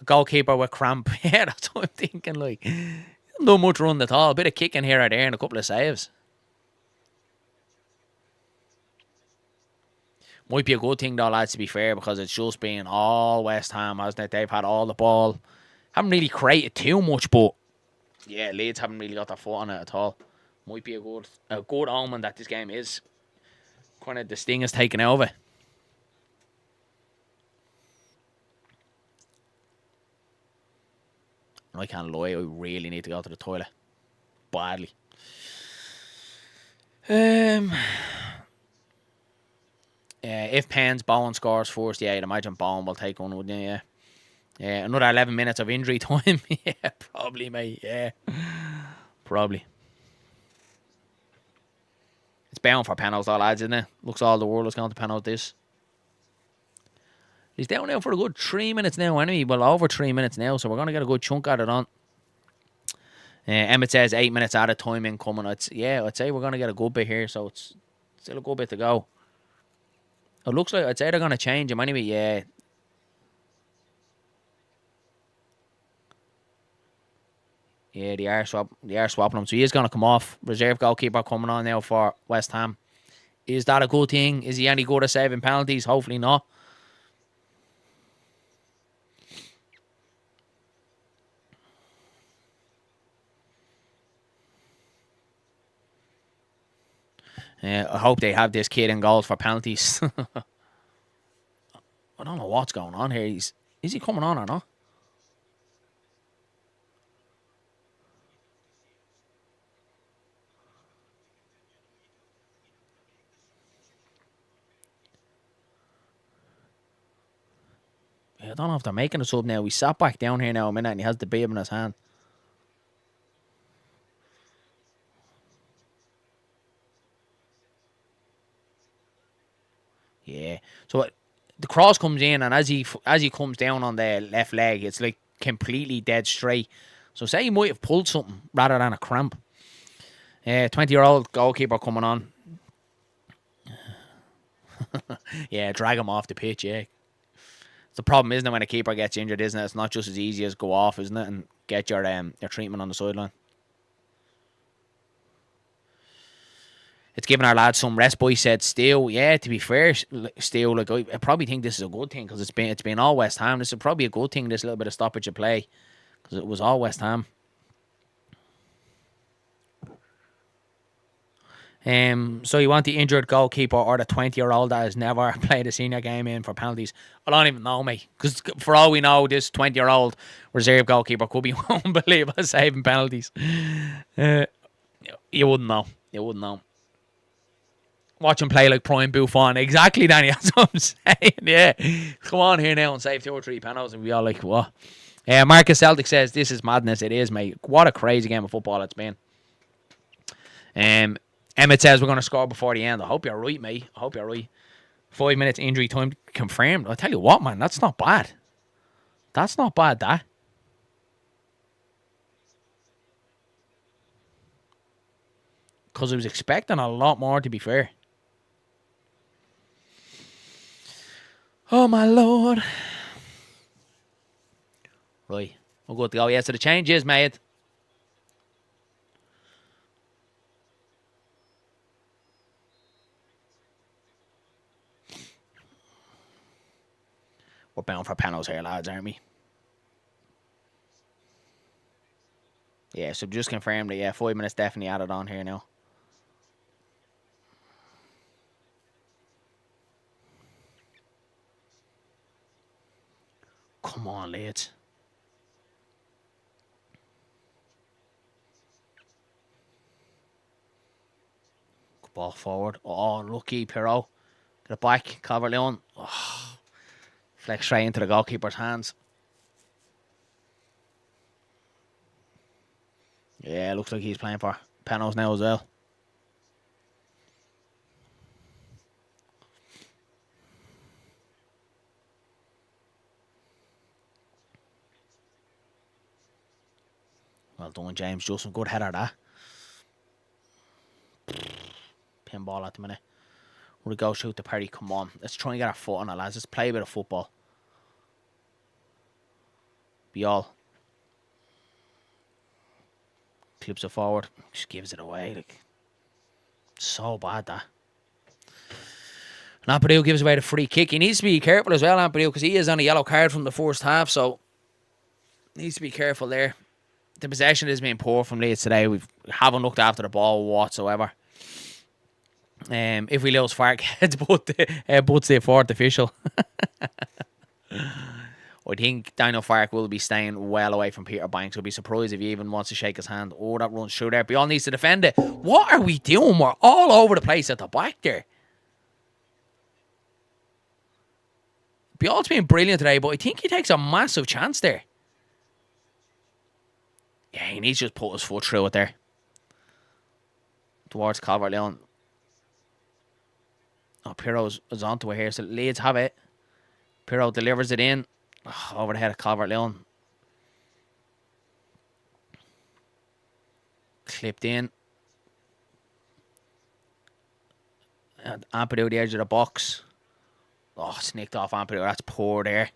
A goalkeeper with cramp. Yeah, that's what I'm thinking. Like, not much run at all. A bit of kicking here or there and a couple of saves. Might be a good thing though, lads, to be fair, because it's just been all West Ham, hasn't it? They've had all the ball. Haven't really created too much, but yeah, Leeds haven't really got their foot on it at all. Might be a good omen that this game is kind of the sting is taken out of it. I can't lie, I really need to go to the toilet. Badly. If Penn's Bowen scores first, yeah, I'd imagine Bowen will take one, wouldn't you? Yeah. Another 11 minutes of injury time. Yeah, probably, mate. Yeah. Probably. It's bound for penalties, though, lads, isn't it? Looks all the world is going to penalties this. He's down now for a good 3 minutes now, anyway. Well, over 3 minutes now, so we're going to get a good chunk at it on. Emmett says 8 minutes out of time incoming. I'd say we're going to get a good bit here, so it's still a good bit to go. It looks like I'd say they're going to change him anyway, yeah. Yeah, they are swapping him. So he is going to come off. Reserve goalkeeper coming on now for West Ham. Is that a good thing? Is he any good at saving penalties? Hopefully not. I hope they have this kid in goals for penalties. I don't know what's going on here. Is he coming on or not? I don't know if they're making a sub now. He sat back down here now a minute and he has the babe in his hand. Yeah. So the cross comes in, and as he comes down on the left leg, it's like completely dead straight. So say he might have pulled something rather than a cramp. 20-year-old goalkeeper coming on. Yeah, drag him off the pitch, yeah. The problem, isn't it, when a keeper gets injured, isn't it? It's not just as easy as go off, isn't it, and get your treatment on the sideline. It's giving our lads some rest. Boy said, still, yeah, to be fair, still, like, I probably think this is a good thing because it's been all West Ham. This is probably a good thing, this little bit of stoppage of play, because it was all West Ham. So you want the injured goalkeeper or the 20-year-old that has never played a senior game in for penalties? I don't even know, mate. Because for all we know, this 20-year-old reserve goalkeeper could be unbelievable saving penalties. You wouldn't know. You wouldn't know. Watch him play like prime Buffon. Exactly, Danny. That's what I'm saying. Yeah. Come on here now and save 2 or 3 penalties and we all like, what? Marcus Celtic says, this is madness. It is, mate. What a crazy game of football it's been. Emmett says we're going to score before the end. I hope you're right, mate. I hope you're right. 5 minutes injury time confirmed. I'll tell you what, man. That's not bad. That's not bad, that. Because I was expecting a lot more, to be fair. Oh, my Lord. Right. We're good to go. Yeah, so the change is made. We're bound for panels here, lads, aren't we? Yeah, so just confirmed that, yeah, 5 minutes definitely added on here now. Come on, Leeds. Good ball forward. Oh, lucky Pirro. Get it back. Calvert-Lewin. Oh, flex straight into the goalkeeper's hands. Yeah, looks like he's playing for Penos now as well. Well done, James. Just some good header, that. Pinball at the minute. We go shoot the Perry. Come on. Let's try and get our foot on it, lads. Let's play a bit of football. Be all. Clips it forward. Just gives it away. Like, so bad, that. Ampadu gives away the free kick. He needs to be careful as well, Ampadu, because he is on a yellow card from the first half, so needs to be careful there. The possession has been poor from Leeds today. We haven't looked after the ball whatsoever. If we lose Fark, it's both the fourth official. I think Daniel Fark will be staying well away from Peter Banks. I'll be surprised if he even wants to shake his hand. Oh, that runs through there. Beyond needs to defend it. What are we doing? We're all over the place at the back there. Beyond's been brilliant today, but I think he takes a massive chance there. Yeah, he needs to just put his foot through it there. Towards Calvert-Lewin. Oh, Pirro's is onto it here, so Leeds have it. Pirro delivers it in. Oh, over the head of Calvert-Lewin. Clipped in. And Ampadu the edge of the box. Oh, sneaked off Ampadu. That's poor there.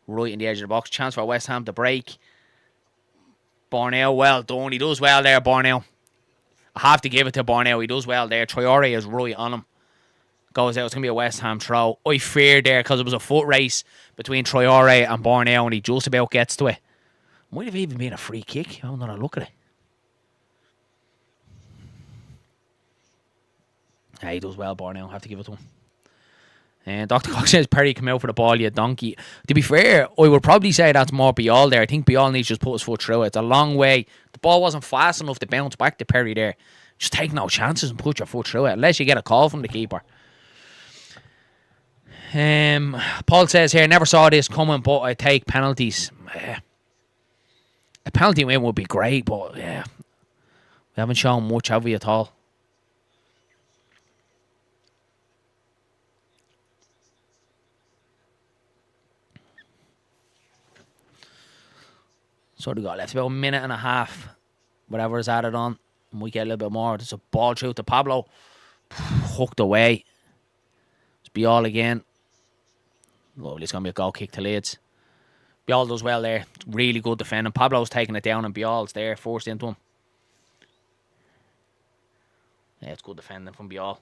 Right in the edge of the box. Chance for West Ham to break. Borneo, well done. He does well there, Borneo. I have to give it to Borneo. He does well there. Traore is right on him. Goes out. It's going to be a West Ham throw. I feared there because it was a foot race between Traore and Borneo, and he just about gets to it. Might have even been a free kick. I'm going to look at it. Yeah, he does well, Borneo. I have to give it to him. And Dr. Cox says, Perry, come out for the ball, you donkey. To be fair, I would probably say that's more Bial there. I think Bial needs to just put his foot through it. It's a long way. The ball wasn't fast enough to bounce back to Perry there. Just take no chances and put your foot through it, unless you get a call from the keeper. Paul says here, never saw this coming, but I take penalties. A penalty win would be great, but yeah, we haven't shown much, have we, at all? So we got left about a minute and a half, whatever is added on, and we get a little bit more. There's a ball through to Pablo, hooked away. It's Bial again. Lovely, it's going to be a goal kick to Leeds. Bial does well there. Really good defending. Pablo's taking it down and Bial's there, forced into him. Yeah, it's good defending from Bial.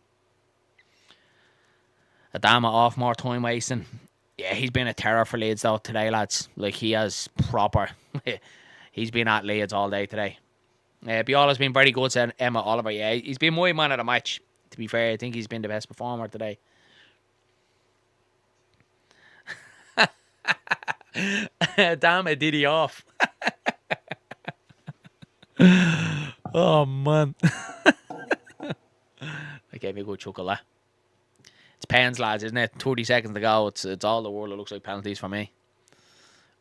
Adama off, more time wasting. Yeah, he's been a terror for Leeds though today, lads. Like, he has proper... he's been at Leeds all day today. Bial has been very good, said Emma Oliver. Yeah, he's been my man of the match. To be fair, I think he's been the best performer today. Damn it, did he off? Oh, man. That gave me a good chuckle, that. It's pens, lads, isn't it? 30 seconds to go. It's all the world. It looks like penalties for me.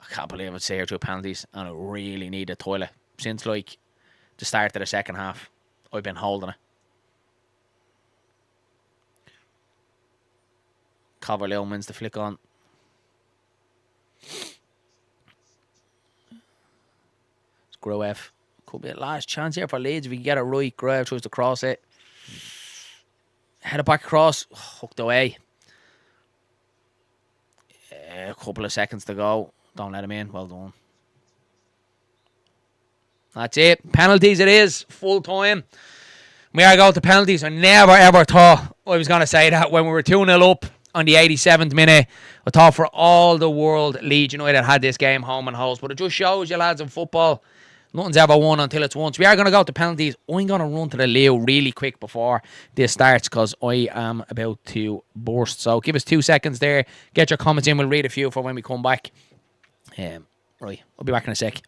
I can't believe it's here through penalties, and I really need a toilet. Since, like, the start of the second half, I've been holding it. Calvert-Lewin wins the flick on. It's Gruev. Could be a last chance here for Leeds if we can get it right. Gruev tries to cross it. Head it back across. Hooked away. A couple of seconds to go. Don't let him in. Well done. That's it. Penalties it is. Full time. We are going to penalties. I never ever thought I was going to say that when we were 2-0 up on the 87th minute. I thought for all the world Leeds United had this game home and host. But it just shows you, lads, in football, nothing's ever won until it's won. So we are going to go to penalties. I'm going to run to the Leo really quick before this starts because I am about to burst. So give us 2 seconds there. Get your comments in. We'll read a few for when we come back. Right, I'll be back in a sec.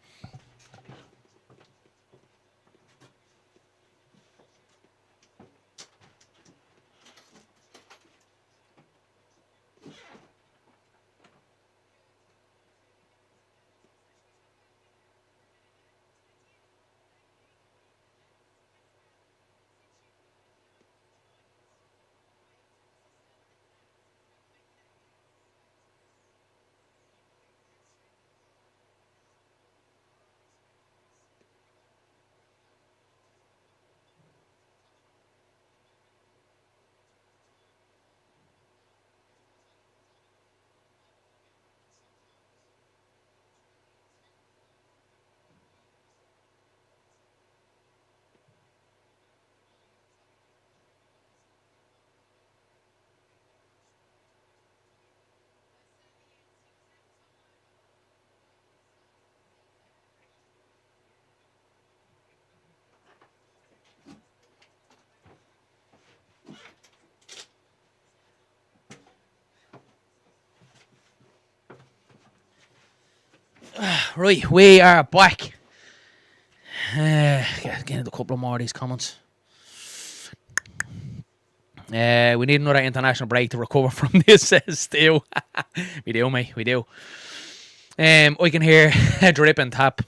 Right, we are back. Getting a couple of more of these comments. We need another international break to recover from this, says Stu. We do, mate, we do. I can hear a drip and tap.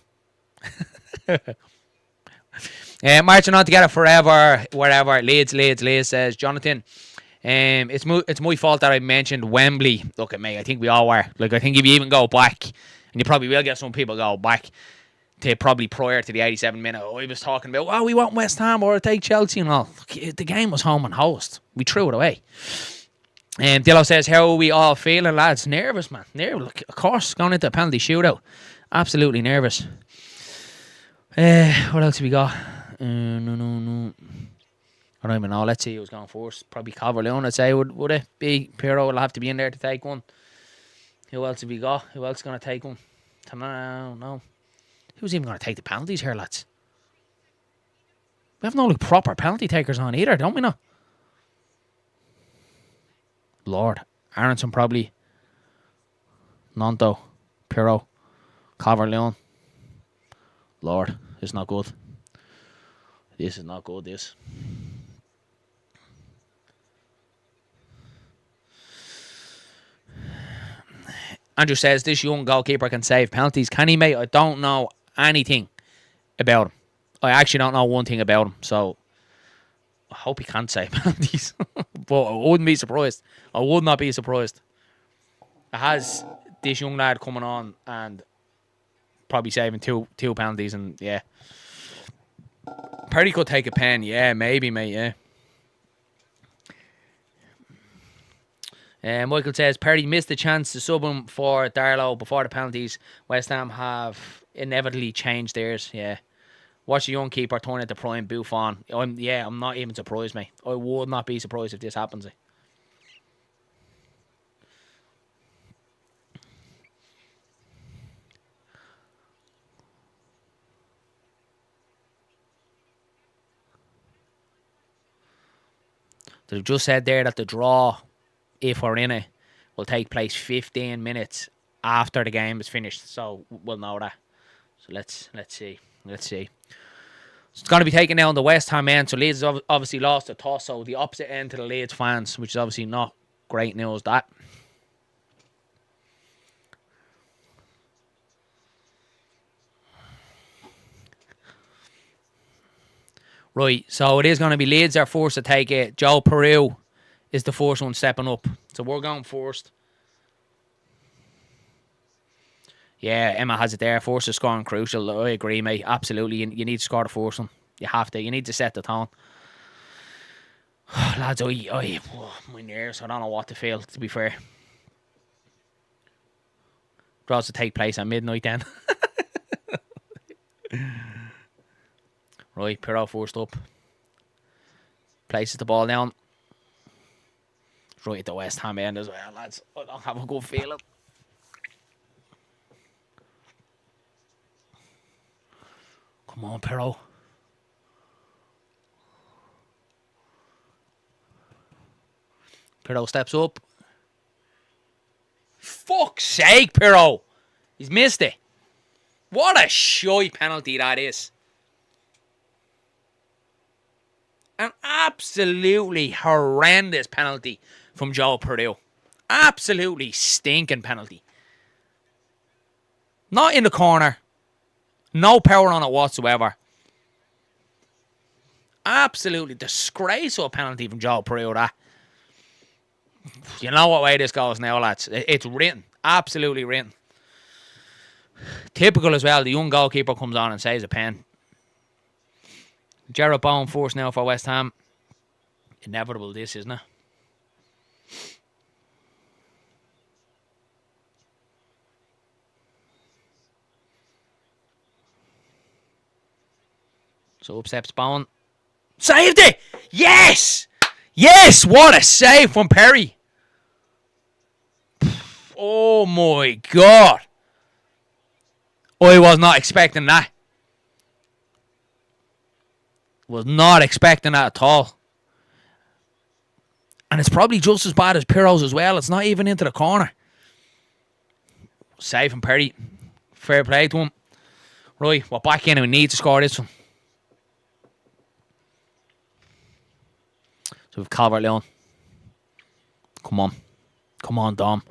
Marching on together forever, wherever. Leeds, says Jonathan. It's my fault that I mentioned Wembley. Look at me, I think we all were. Like, I think if you even go back, and you probably will get some people go back to probably prior to the 87 minute, I was talking about, we want West Ham or take Chelsea and all. Look, the game was home and host. We threw it away. Dillo says, how are we all feeling, lads? Nervous, man. Nervous. Look, of course, going into a penalty shootout. Absolutely nervous. What else have we got? No. I don't even know. Let's see who's going first. Probably Calvert-Lewin, I'd say. Would it be? Pirro will have to be in there to take one. Who else have we got? Who else is going to take one? No. Who's even going to take the penalties here, lads? We have no like proper penalty takers on either, don't we know? Lord. Aronson probably. Nonto. Pirro. Calvert-Lewin. Lord. It's not good. This is not good, this. Andrew says, this young goalkeeper can save penalties. Can he, mate? I don't know anything about him. I actually don't know one thing about him. So, I hope he can save penalties. But I wouldn't be surprised. I would not be surprised. It has this young lad coming on and probably saving two penalties. And, yeah. Perry could take a pen. Yeah, maybe, mate, yeah. Michael says, Perry missed the chance to sub him for Darlow before the penalties. West Ham have inevitably changed theirs, yeah. Watch the young keeper turn into prime Buffon. I'm not even surprised, mate. I would not be surprised if this happens. They've just said there that the draw, if we're in it, will take place 15 minutes after the game is finished. So we'll know that. So let's see. So it's going to be taken down the West Ham end. So Leeds has obviously lost the toss. So the opposite end to the Leeds fans, which is obviously not great news, that. Right, so it is going to be Leeds are forced to take it. Joe Peru is the first one stepping up. So we're going first. Yeah, Emma has it there. Force to scoring crucial. I agree, mate. Absolutely. You need to score the first one. You have to. You need to set the tone. Lads, my nerves. I don't know what to feel, to be fair. Draws to take place at midnight then. Right, Pirro first up. Places the ball down. Right at the West Ham end as well, lads. I don't have a good feeling. Come on, Pirro. Pirro steps up. Fuck's sake, Pirro. He's missed it. What a shy penalty that is. An absolutely horrendous penalty from Joe Perdue. Absolutely stinking penalty. Not in the corner. No power on it whatsoever. Absolutely disgraceful penalty from Joe Perdue, that. You know what way this goes now, lads. It's written. Absolutely written. Typical as well. The young goalkeeper comes on and saves a pen. Jarrett Bowen forced now for West Ham. Inevitable this, isn't it? So up steps Bowen. Saved it! Yes! Yes! What a save from Perry. Oh my God. I was not expecting that. Was not expecting that at all. And it's probably just as bad as Pirro's as well. It's not even into the corner. Save from Perry. Fair play to him. Right, we're back in and we need to score this one. So we've Calvert-Lewin. Come on. Come on, Dom.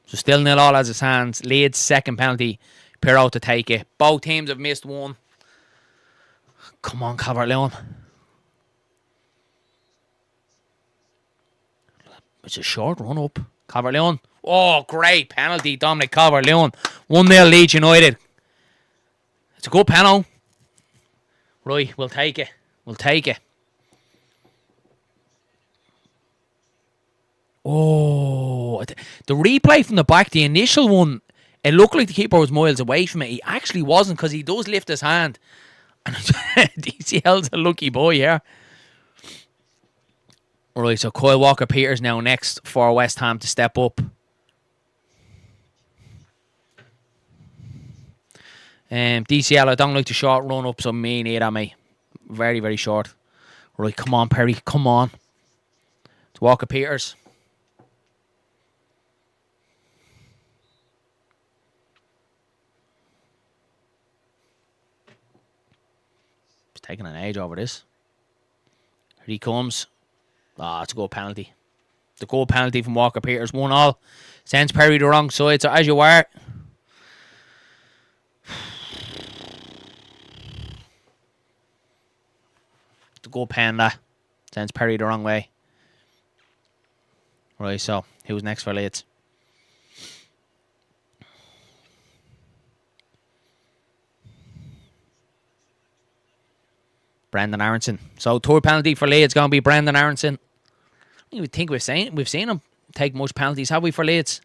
So still 0-0 as it stands. Leeds second penalty. Pirro to take it. Both teams have missed one. Come on, Calvert-Lewin. It's a short run up. Calvert-Lewin. Oh, great penalty, Dominic Calvert-Lewin. 1-0 Leeds United. It's a good penalty. Right, we'll take it. We'll take it. Oh, the replay from the back, the initial one, it looked like the keeper was miles away from it. He actually wasn't, because he does lift his hand. And DCL's a lucky boy here. Right, so Kyle Walker-Peters now next for West Ham to step up. DCL, I don't like the short run-ups on me neither, mate. Very, very short. Right, come on, Perry, come on. It's Walker-Peters. He's taking an age over this. Here he comes. Ah, it's a goal penalty. The goal penalty from Walker-Peters. 1-1. Sends Perry the wrong side. So as you were. The goal pen that. Sends Perry the wrong way. Right, so who's next for Leeds? Brendan Aronson. So third penalty for Leeds going to be Brendan Aronson. You would think we've seen him take much penalties, have we, for Leeds?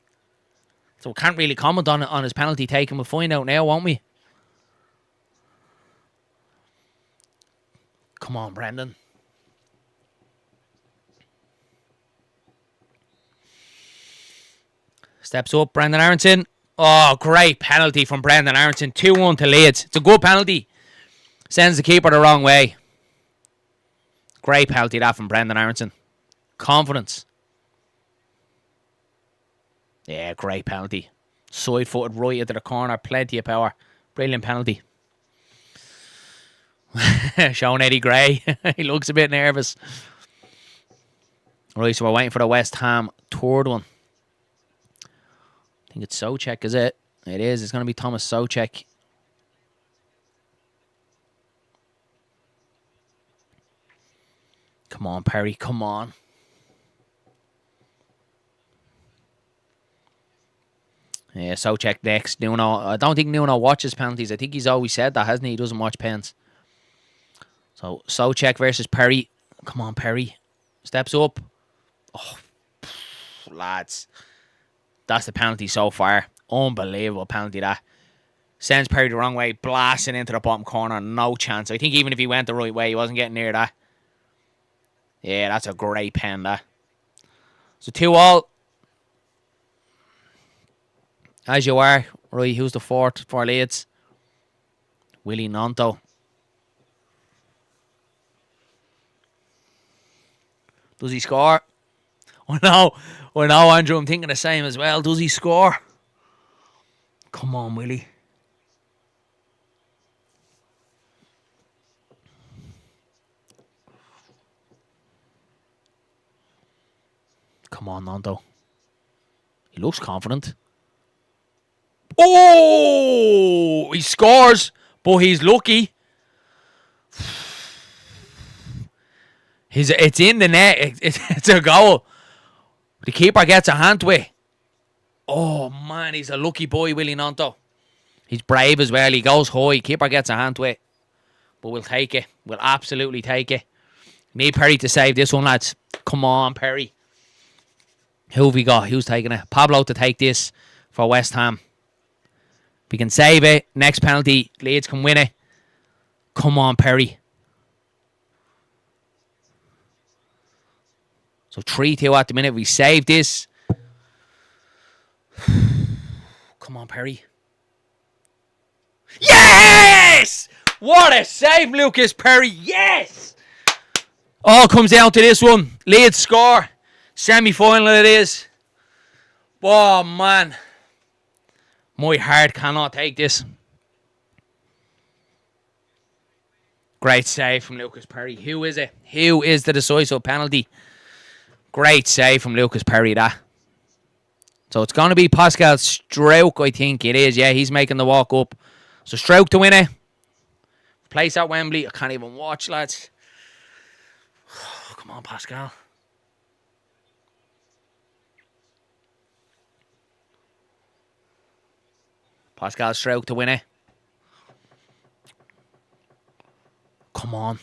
So we can't really comment on his penalty taking. We'll find out now, won't we? Come on, Brendan. Steps up, Brendan Aronson. Oh, great penalty from Brendan Aronson. 2-1 to Leeds. It's a good penalty. Sends the keeper the wrong way. Great penalty that from Brendan Aronson. Confidence. Yeah, great penalty. Side-footed right into the corner. Plenty of power. Brilliant penalty. Showing Eddie Gray. He looks a bit nervous. Right, so we're waiting for the West Ham third one. I think it's Soucek, is it? It is. It's going to be Thomas Soucek. Come on, Perry. Come on. Yeah, Soucek next. Nuno. I don't think Nuno watches penalties. I think he's always said that, hasn't he? He doesn't watch pens. So, Soucek versus Perry. Come on, Perry. Steps up. Oh, lads. That's the penalty so far. Unbelievable penalty, that. Sends Perry the wrong way. Blasting into the bottom corner. No chance. I think even if he went the right way, he wasn't getting near that. Yeah, that's a great pen, that. So 2-2. As you are. Right, who's the fourth for Leeds? Willie Nonto. Does he score? I know, Andrew. I'm thinking the same as well. Does he score? Come on, Willie. Come on, Nando. He looks confident. Oh! He scores, but he's lucky. It's in the net. It's a goal. The keeper gets a hand to it. Oh, man, he's a lucky boy, Willie Nando. He's brave as well. He goes high. Keeper gets a hand to it. But we'll take it. We'll absolutely take it. Need Perry to save this one, lads. Come on, Perry. Who have we got? Who's taking it? Pablo to take this for West Ham. If we can save it, next penalty, Leeds can win it. Come on, Perry. So 3-2 at the minute. We save this. Come on, Perry. Yes! What a save, Lucas Perry. Yes! All comes down to this one. Leeds score. Semi-final it is. Oh, man. My heart cannot take this. Great save from Lucas Perry. Who is it? Who is the decisive penalty? Great save from Lucas Perry, that. So it's going to be Pascal Struijk, I think it is. Yeah, he's making the walk up. So Struijk to win it. Place at Wembley. I can't even watch, lads. Come on, Pascal. Pascal Struijk to win it. Come on.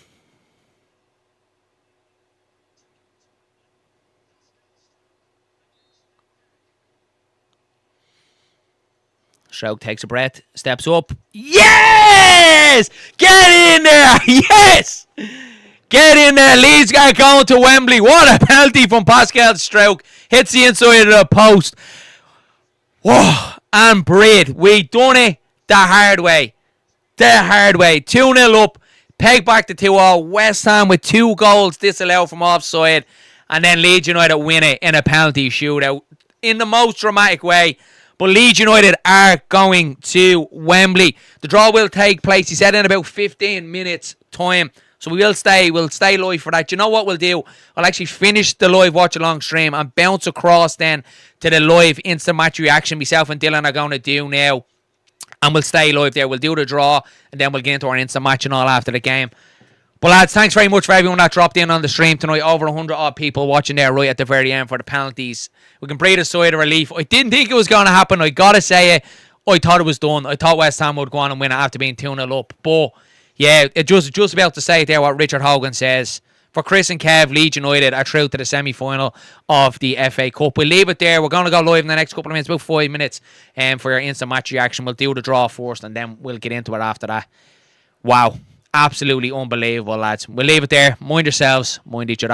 Struijk takes a breath, steps up. Yes! Get in there! Yes! Get in there. Leeds are going to Wembley. What a penalty from Pascal Struijk. Hits the inside of the post. Whoa. And breathe. We done it the hard way. The hard way. 2-0 up. Peg back to 2-0. West Ham with 2 goals disallowed from offside. And then Leeds United win it in a penalty shootout. In the most dramatic way. But Leeds United are going to Wembley. The draw will take place, he said, in about 15 minutes time. So we'll stay live for that. You know what we'll do? I'll actually finish the live watch-along stream and bounce across then to the live instant match reaction myself and Dylan are going to do now. And we'll stay live there. We'll do the draw and then we'll get into our instant match and all after the game. But lads, thanks very much for everyone that dropped in on the stream tonight. Over 100 odd people watching there right at the very end for the penalties. We can breathe a sigh of relief. I didn't think it was going to happen. I got to say it. I thought it was done. I thought West Ham would go on and win it after being 2-0 up. But yeah, it just about to say there what Richard Hogan says. For Chris and Kev, Leeds United are through to the semi-final of the FA Cup. We'll leave it there. We're going to go live in the next couple of minutes, about 5 minutes, for your instant match reaction. We'll do the draw first and then we'll get into it after that. Wow. Absolutely unbelievable, lads. We'll leave it there. Mind yourselves. Mind each other.